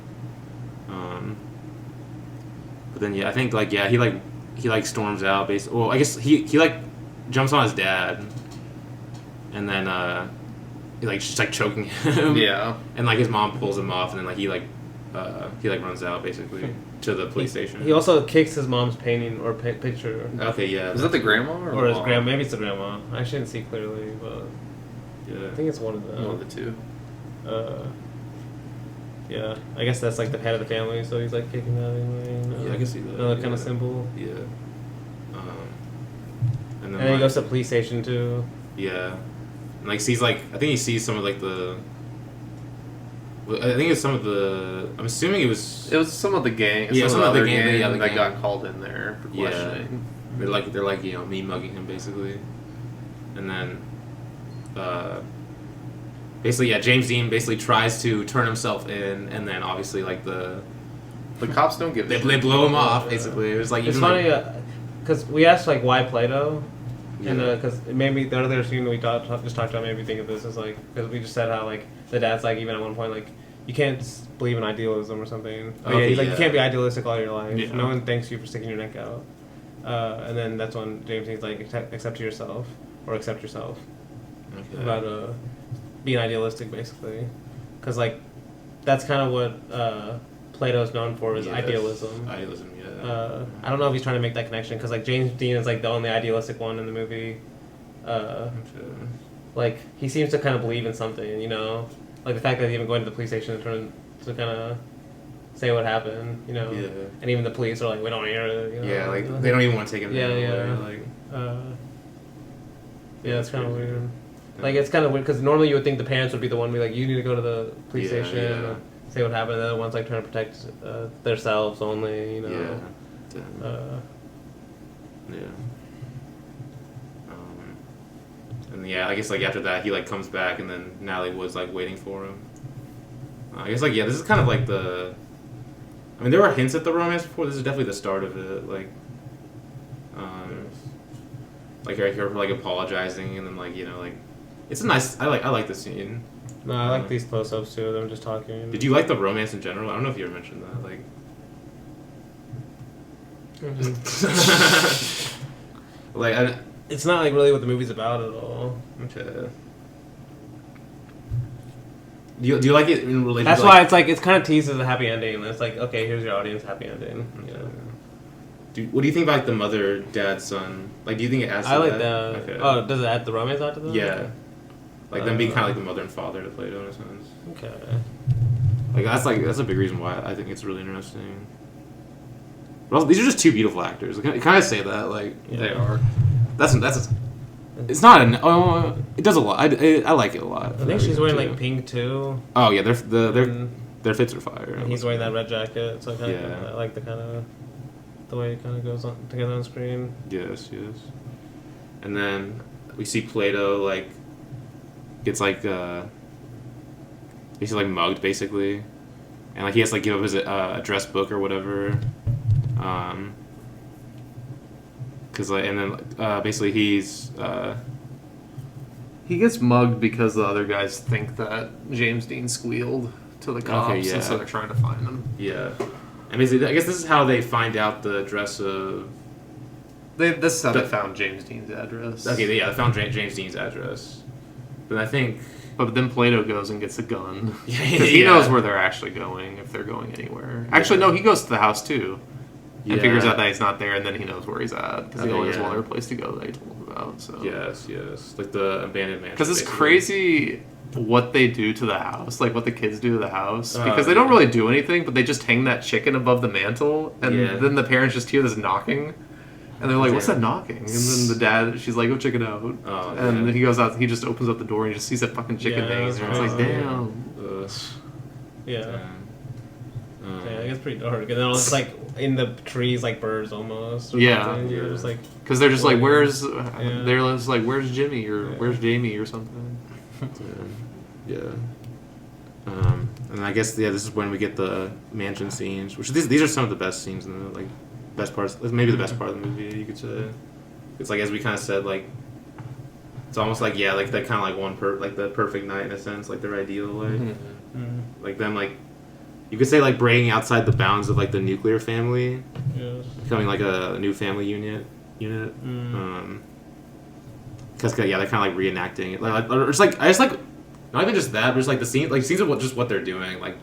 But then I think like he storms out basically. Well, I guess he like jumps on his dad, and then she's like choking him.
Yeah.
And like his mom pulls him off, and then like he runs out basically to the police station.
He also kicks his mom's painting or picture.
Okay, yeah.
Is that the grandma
Or his
mom?
grandma? Maybe it's the grandma. I didn't see clearly, but
Yeah.
I think it's one of them.
One of the two.
Yeah, I guess that's like the head of the family, so he's like kicking that anyway. You know?
Yeah, I can see that.
Another kind
Yeah.
of symbol.
Yeah. And then
And he goes to the police station too.
Yeah. And like sees like I think he sees some of like the. I think it's some of the. I'm assuming it was.
It was some of the gang.
Yeah,
some of the other
gang,
gang
yeah, the
that
gang.
got called in there for
Yeah.
questioning.
They're like me mugging him basically, and then, basically James Dean basically tries to turn himself in, and then obviously like the
cops don't give.
they blow him off basically. It was like
It's
even
funny
like,
because we asked like why Plato,
Yeah.
and because it made me the other scene we just talked about made me think of this is like because we just said how like the dad's like even at one point like you can't believe in idealism or something. Oh yeah,
Okay,
he's like
yeah.
you can't be idealistic all your life.
Yeah.
No one thanks you for sticking your neck out. And then that's when James Dean's like accept yourself or accept yourself
okay.
about being idealistic basically, because like that's kind of what Plato's known for is
Yes.
idealism.
Idealism, yeah.
I don't know if he's trying to make that connection because like James Dean is like the only idealistic one in the movie. Like he seems to kind of believe in something, you know, like the fact that he's even going to the police station to kind of say what happened, you know.
Yeah.
And even the police are like, we don't hear it. You know?
Yeah, like they don't even want to take him.
Yeah,
away,
yeah.
Like,
yeah, it's kind of weird. Like it's kind of weird because normally you would think the parents would be the one to be like, you need to go to the police station, and say what happened. And the other one's like trying to protect themselves only, you know.
Yeah. Yeah. And yeah, I guess like after that he like comes back and then Natalie Wood's like waiting for him. I guess like this is kind of like the. I mean, there were hints at the romance before. This is definitely the start of it. Like her like apologizing and then like like it's a nice. I like this scene.
No, I like these close-ups too. Them just talking.
Did you like the romance in general? I don't know if you ever mentioned that. Like. Like
it's not like really what the movie's about at all.
Okay. Do you like it in relation?
That's
to,
why it's like it's kind of teases a happy ending. And it's like, okay, here's your audience, happy ending. You know?
What do you think about like, the mother, dad, son? Like, do you think it adds?
I
to
like
that?
that.
Okay.
Oh, does it add the romance out to them?
Yeah. Like them being kind of like the mother and father to Plato in a sense.
Okay.
Like that's a big reason why I think it's really interesting. But also, these are just two beautiful actors. Like, can I say that? Like
They are.
That's it's not it does a lot. I like it a lot.
I think she's wearing like pink too.
Oh yeah, their fits are fire.
And he's wearing that red jacket, so
Yeah.
I like the way it kind of goes on together on screen.
Yes. And then we see Plato like gets like he's like mugged basically, and like he has to like give up his address book or whatever. Cause like and then basically he
gets mugged because the other guys think that James Dean squealed to the cops,
Okay, yeah.
and so they're trying to find him.
yeah, and basically I guess this is how they find out the address of.
This is how they found James Dean's address.
Okay, they found James Dean's address, but I think
But then Plato goes and gets a gun.
Yeah,
Because he
yeah.
knows where they're actually going, if they're going anywhere. Actually, no, he goes to the house too. And
Yeah.
figures out that he's not there, and then he knows where he's at. Because he
Okay,
only has
yeah.
one other place to go that he told him about. So.
yes, like the abandoned mansion.
Because it's
basically.
crazy what they do to the house, like what the kids do to the house. Because they
yeah.
don't really do anything, but they just hang that chicken above the mantle, and
Yeah.
then the parents just hear this knocking. And they're like, "What's
Yeah.
that knocking?" And then the dad, she's like, "Go check it out."
Oh,
and
man.
then he goes out. He just opens up the door and he just sees that fucking chicken
Yeah,
hanging
that's
there. It's like,
crazy.
damn.
Ugh.
Yeah.
Damn.
Yeah, it's pretty dark. And then it's like in the trees, like birds almost. Or
Yeah.
something. You're
Yeah.
just like,
Because they're just like,
Yeah.
"Where's?"
Yeah.
They're just like, "Where's Jimmy?" or
Yeah.
"Where's Jamie?" or something.
Yeah. And I guess this is when we get the mansion scenes, which these are some of the best scenes in the best parts. Maybe the best part of the movie, you could say. It's like as we kind of said, like it's almost like like that kind of like the perfect night in a sense, like their ideal life, like them you could say like breaking outside the bounds of like the nuclear family,
yes.
becoming like a new family unit. Because they're kind of like reenacting it, or it's like I just like not even just that, but just like the scenes of what they're doing. Like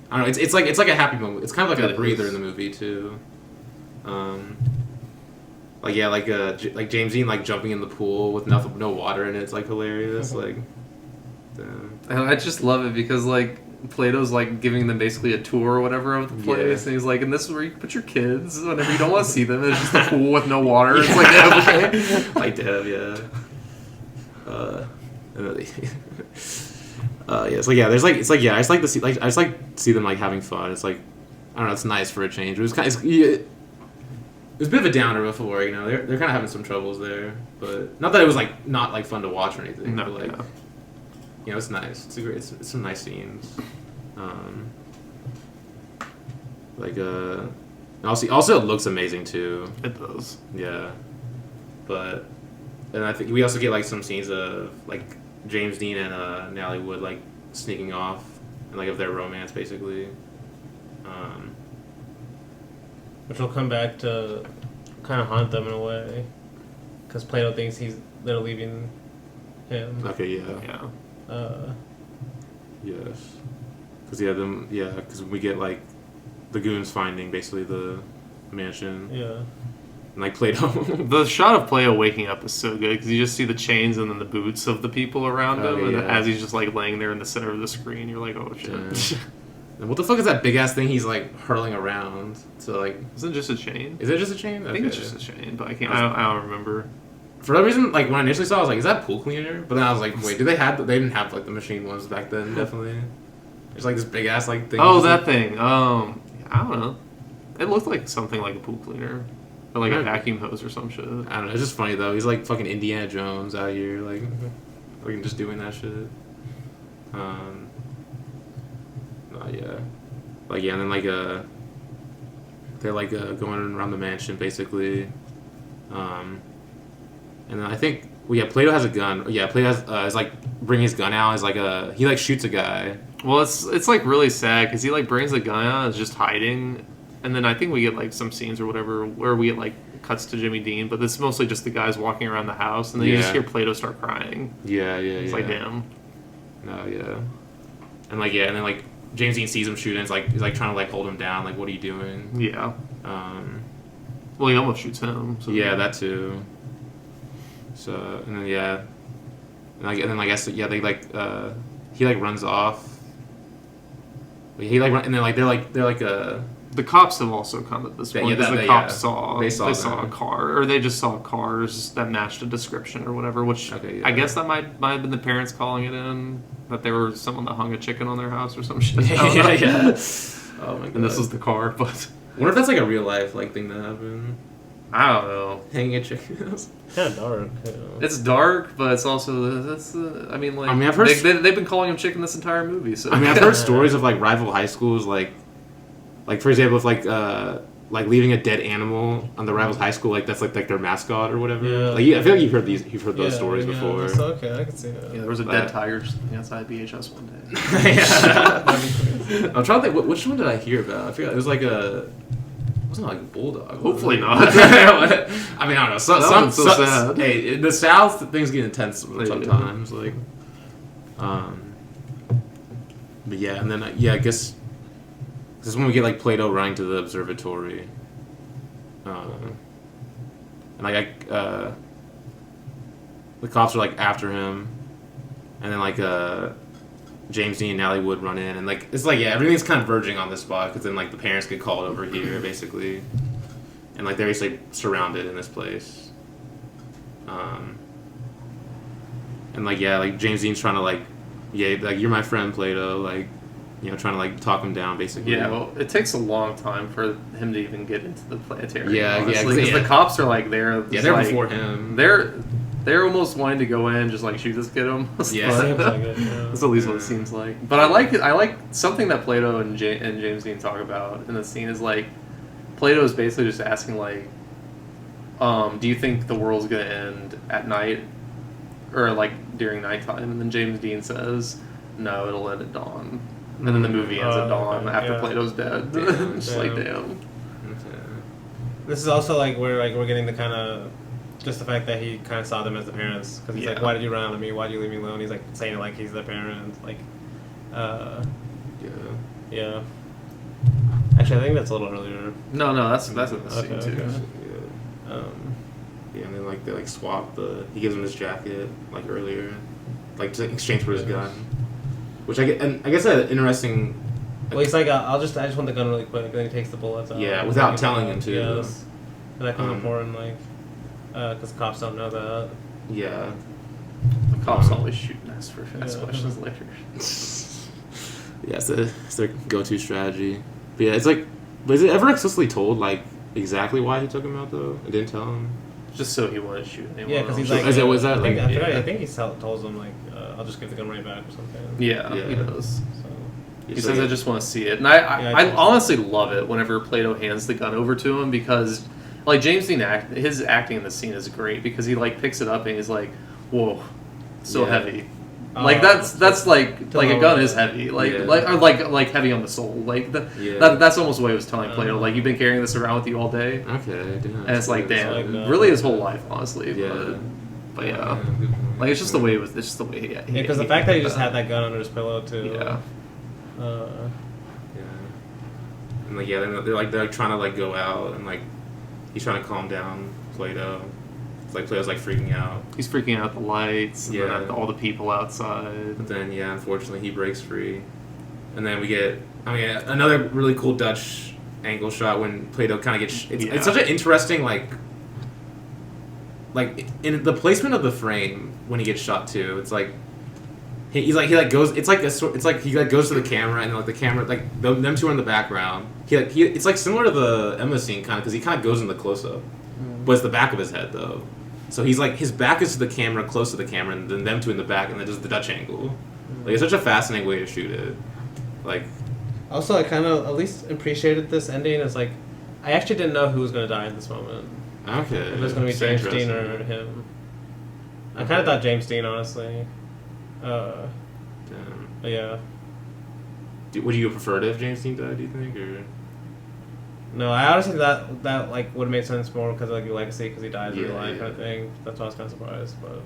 I don't know, it's like a happy moment. It's kind of like a
It
breather
is.
in the movie too. Like James Dean like jumping in the pool with no water in it. It's like hilarious. Like, damn.
And I just love it because like Plato's like giving them basically a tour or whatever of the place,
Yeah.
and he's like, "And this is where you put your kids whenever you don't want to see them. It's just a pool with no water." It's like, yeah, okay.
Like Dev, yeah. Yeah. So yeah, I just like to see see them like having fun. It's like I don't know, it's nice for a change. It was it was a bit of a downer before, they're kind of having some troubles there, but not that it was like not like fun to watch or anything.
No,
but, like,
yeah.
it's nice. It's some nice scenes. Also it looks amazing too.
It does.
Yeah, and I think we also get like some scenes of like James Dean and Natalie Wood like sneaking off and like of their romance basically.
Which will come back to kind of haunt them in a way. Because Plato thinks they're leaving him.
Okay, yeah.
Yeah.
Yes. Because because we get like the goons finding basically the mansion.
Yeah.
And like Plato.
The shot of Plato waking up is so good because you just see the chains and then the boots of the people around him, and as he's just like laying there in the center of the screen, you're like, oh shit.
And what the fuck is that big ass thing he's like hurling around? So like,
Isn't it just a chain?
is it just a chain?
I think it's just a chain, but I don't remember.
For some reason, like when I initially saw, it, I was like, "Is that pool cleaner?" But then I was like, "Wait, they didn't have like the machine ones back then? Definitely. There's like this big ass like thing."
Oh, that thing. I don't know. It looked like something like a pool cleaner, or like a vacuum hose or some shit.
I don't know. It's just funny though. He's like fucking Indiana Jones out here, like just doing that shit. Yeah, like yeah, and then like they're like going around the mansion basically. And then I think, Plato has a gun. Yeah, Plato is like bringing his gun out. Is like he like shoots a guy.
Well, it's like really sad because he like brings the gun out and is just hiding, and then I think we get like some scenes or whatever where we get like cuts to Jimmy Dean, but this is mostly just the guys walking around the house, and then you just hear Plato start crying. It's like damn.
No, yeah, and then like James Dean sees him shooting. He's like trying to like hold him down. Like, what are you doing?
Yeah. Well, he almost shoots him. So.
Yeah, that too. So and then I guess they like he like runs off. He like and then like they're like
the cops have also come at this point because the cops saw a car, or they just saw cars that matched a description or whatever. Which I guess that might have been the parents calling it in, that there was someone that hung a chicken on their house or some shit.
Yeah. Oh my god.
And this was the car, but
I wonder if that's like a real life like thing that happened.
I don't know.
Hanging a chicken.
Kind of dark.
It's dark, but it's also I've heard they've been calling him chicken this entire movie. So
I've heard stories of like rival high schools, like for example, if like leaving a dead animal on the rival's high school, like that's like their mascot or whatever.
Yeah.
Like I feel like you've heard those stories before.
That's okay, I can see that.
Yeah, there was a dead tiger sitting outside BHS one day.
Yeah. I'm trying to think, which one did I hear about? I forgot. It was like it wasn't like a bulldog.
Hopefully not.
I mean, I don't know.
Sounds so sad.
Hey, in the South, things get intense sometimes. Like, but yeah, and then I guess this is when we get like Plato running to the observatory, and like the cops are like after him, and then like James Dean and Natalie Wood run in, and like it's like everything's kind of verging on this spot because then like the parents get called over here basically, and like they're basically surrounded in this place, and like like James Dean's trying to like you're my friend Plato, like trying to like talk him down basically.
Yeah, well, it takes a long time for him to even get into the planetarium.
Yeah,
honestly, because the cops are like there.
Yeah, they're like, before him.
They're almost wanting to go in and just like shoot this kid almost.
Yeah,
that's at least what it seems like. But I like it. I like something that Plato and James Dean talk about in the scene is like Plato is basically just asking like, do you think the world's gonna end at night or like during nighttime? And then James Dean says, no, it'll end at dawn. And then the movie ends at dawn after Plato's dead. Just like damn.
This is also like where like we're getting the kind of just the fact that he kind of saw them as the parents, because he's like, why did you run out of me? Why did you leave me alone? He's like saying it like he's the parent. Like, yeah. Actually, I think that's a little earlier.
No, that's in the scene too.
Okay.
Yeah, and then like they like swap he gives him his jacket like earlier, like to exchange for his gun, which I guess that's interesting.
Well, he's like, I just want the gun really quick, and then he takes the bullets out.
Yeah, without telling him to.
Yes. And that comes important, like, because cops don't know that.
Yeah.
The cops always shoot and ask questions later.
Yeah, it's their go-to strategy. But yeah, it's like, but is it ever explicitly told like exactly why he took him out though? It didn't tell him.
Just so he wouldn't shoot anyone.
Yeah, because he's
like, was that like?
I think he tells them like, I'll just give the gun right back or something.
Yeah, he does.
So.
He says, I just want to see it. And I honestly love it whenever Plato hands the gun over to him, because like James Dean his acting in the scene is great, because he like picks it up and he's like, whoa, so heavy. Like that's like a gun is heavy, like heavy on the soul. Like that's almost what he was telling Plato. Like, you've been carrying this around with you all day.
Okay, damn.
And it's like, damn, really his whole life, honestly.
Yeah.
But yeah, like it's just the way it was. It's just the way he
because the fact that he just had that gun under his pillow too.
Yeah.
And like yeah, they're trying to like go out and like he's trying to calm down Plato. It's like Plato's like freaking out.
He's freaking out at the lights. And
Yeah.
then all the people outside.
But then yeah, unfortunately he breaks free. And then we get another really cool Dutch angle shot when Plato kind of gets. It's such an interesting like in the placement of the frame when he gets shot too. It's like he goes. It's like he like goes to the camera and like the camera like them two are in the background. He it's like similar to the Emma scene kind of because he kind of goes in the close up, but it's the back of his head though. So he's like his back is to the camera, close to the camera, and then them two in the back, and then just the Dutch angle. Like it's such a fascinating way to shoot it. Like.
Also, I kind of at least appreciated this ending. It's like, I actually didn't know who was going to die in this moment.
Okay.
If it was going to be James Dean or him. I kind of thought James Dean, honestly. But yeah.
Would you prefer it if James Dean died, do you think? Or?
No, I honestly thought that like would have made sense more because of like your legacy, because he dies in real life kind of thing. That's why I was kind of surprised. But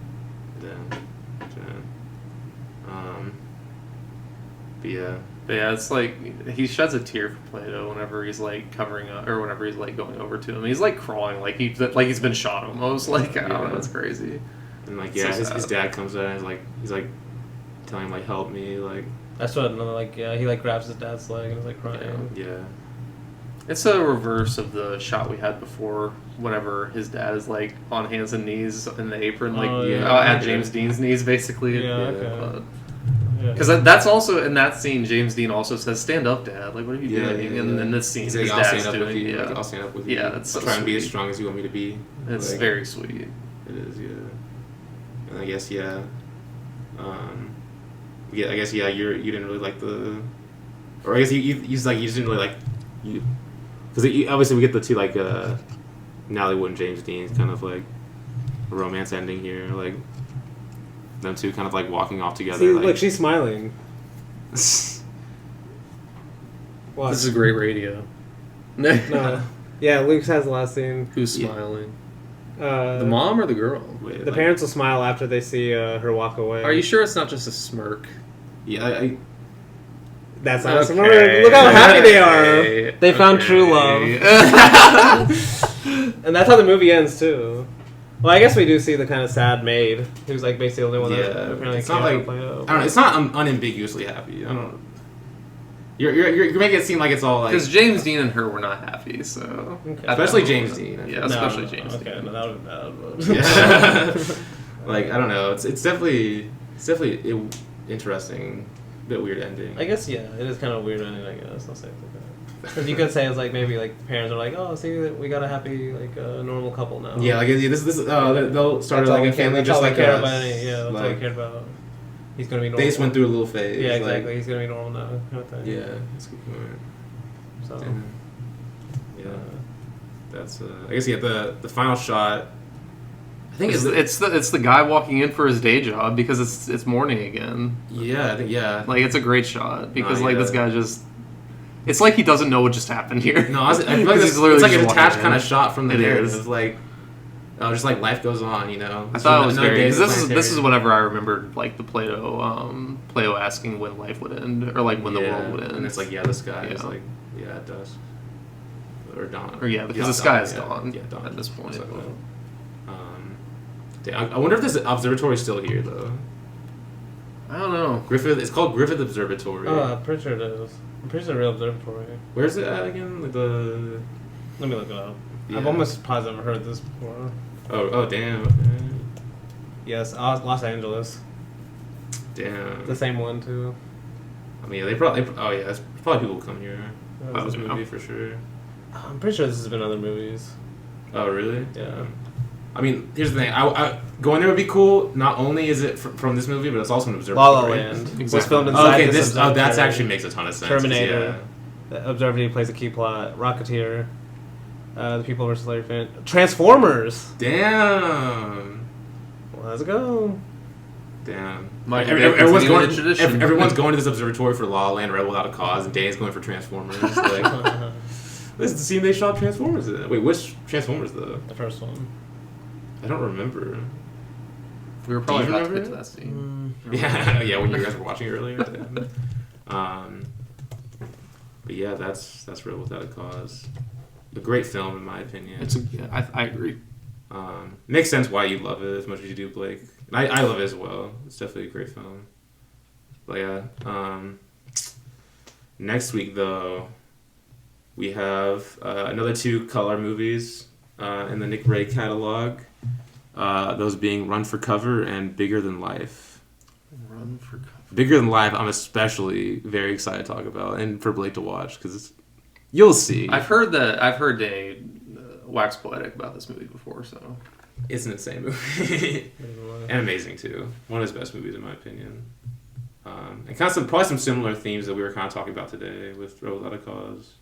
yeah.
But yeah, it's like he sheds a tear for Plato whenever he's like covering up, or whenever he's like going over to him. He's like crawling, like he's been shot almost. Like I don't know, it's crazy.
And like his dad comes out and he's like telling him like help me like.
That's what another like he like grabs his dad's leg and is like crying.
Yeah.
It's a reverse of the shot we had before. Whenever his dad is like on hands and knees in the apron, like at James Dean's knees, basically.
Yeah. Okay.
Because that's also in that scene, James Dean also says, "Stand up, Dad. Like, what are you doing?" And in this scene,
he's
his
like,
dad's doing.
Yeah, like, I'll stand up with you.
Yeah, it's so
try and be as
sweet.
strong as you want me to be.
It's
like,
very sweet.
It is, yeah. And I guess I guess you didn't really like the, or I guess he's like you just didn't really like you, because obviously we get the two like Natalie Wood and James Dean kind of like a romance ending here, like them two kind of like walking off together.
See, look, she's smiling. What?
This is great radio.
No. Yeah, Luke has the last scene.
Who's smiling?
The
The mom or the girl?
The parents will smile after they see her walk away.
Are you sure it's not just a smirk?
Yeah,
That's not Look how happy they are. They found true love. And that's how the movie ends, too. Well, I guess we do see the kind of sad maid, who's like basically the only one that apparently
it's not
can't
like
play out.
I don't know. It's not unambiguously happy. I don't. You're making it seem like it's all like
Because James Dean and her were not happy, so
Okay.
especially James Dean.
Yeah, especially James Dean.
Okay, no, that would.
Yeah. Like I don't know. It's definitely interesting, bit weird ending.
I guess it is kind of weird ending. I guess I'll say it like that. Because you could say it's like maybe like the parents are like, oh, see, we got a happy like normal couple now.
Yeah, like this they'll start like a family just like
us.
like,
That's all we cared about. He's gonna be normal.
They just went through a little phase.
Yeah, exactly.
Like,
He's gonna be normal now, kind of thing.
yeah, that's a good point.
So.
Yeah, that's I guess the final shot. I think
it's the guy walking in for his day job because it's morning again.
Yeah, I think
Like it's a great shot because
No,
like
yeah.
this guy just. It's like he doesn't know what just happened here.
No, I feel like
He's
it's
literally
like a
just
detached
walking
kind
in.
of shot from the
It
narrative.
is.
Like, just like life goes on, you know.
I thought it was very.
days
This
of
is whenever I rememred like the Plato asking when life would end or like when the world would end.
And it's like the sky is
Yeah.
like it does. Or dawn.
Or because the sky is dawn.
Yeah, dawn
at this point.
So, I wonder if this observatory is still here though.
I don't know.
Griffith. It's called Griffith Observatory.
Oh, I'm pretty sure it is. I'm pretty sure it's a real observatory.
Where's it at again? Like the.
Let me look it up.
Yeah.
I'm almost positive I've heard this before.
Oh damn. Okay.
Yes, Los Angeles.
Damn.
The same one too.
I mean, they probably. Oh yeah, there's probably people who come here.
Oh,
This
yeah.
movie for sure.
I'm pretty sure this has been other movies.
Oh really?
Yeah.
I mean, here's the thing. I going there would be cool. Not only is it from this movie, but it's also an
La
observatory.
La Land was
Exactly.
filmed inside
Okay,
this
that's
observatory.
actually makes a ton of sense.
Terminator. The observatory plays a key plot. Rocketeer. The People vs. Larry Finn. Transformers.
Damn.
Let's go.
Damn.
Might
Every-
be a
everyone's going.
continuing tradition.
Everyone's going to this observatory for La La Land, Rebel Without a Cause, and Dan's going for Transformers. Like, this is the scene they shot Transformers in. Wait, which Transformers though?
The first one.
I don't remember.
We were probably
Do you
about to get
remember
to that scene.
Yeah, when you guys were watching earlier. But yeah, that's Rebel Without a Cause. A great film, in my opinion.
I agree.
Makes sense why you love it as much as you do, Blake. And I love it as well. It's definitely a great film. But yeah. Next week, though, we have another 2 color movies in the Nick Ray catalog. Those being Run for Cover and Bigger Than Life.
Run for Cover.
Bigger Than Life, I'm especially very excited to talk about and for Blake to watch because you'll see.
I've heard Danny wax poetic about this movie before, so
It's an insane movie and amazing too. One of his best movies in my opinion. And kind of probably some similar themes that we were kind of talking about today with Rebel Without a Cause.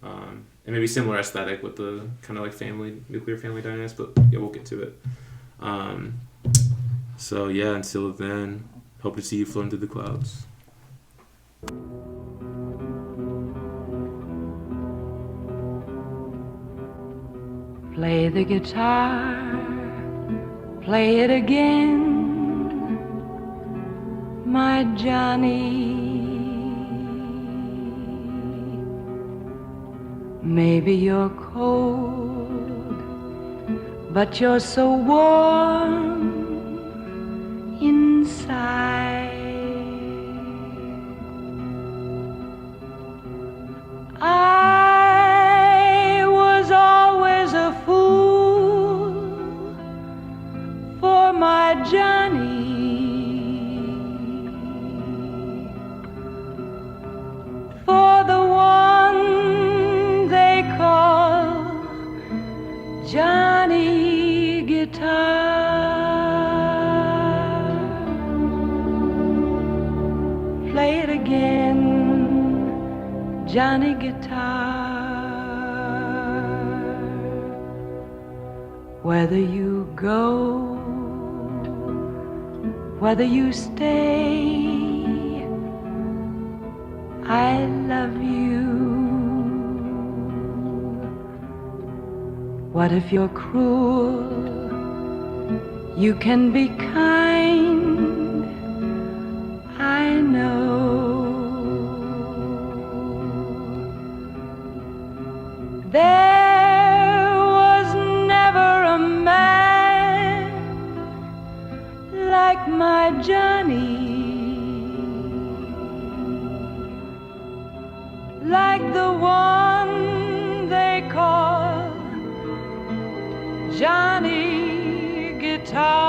And maybe similar aesthetic with the kind of like nuclear family dynamics, but yeah, we'll get to it. So yeah, until then, hope to see you floating through the clouds.
Play the guitar, play it again, my Johnny. Maybe you're cold, but you're so warm inside. I was always a fool for my Johnny, for the one they call Johnny Guitar. Play it again, Johnny Guitar. Whether you go, whether you stay, I love you. What if you're cruel? You can be kind, I know. There was never a man like my Johnny, like the one they call Johnny Guitar.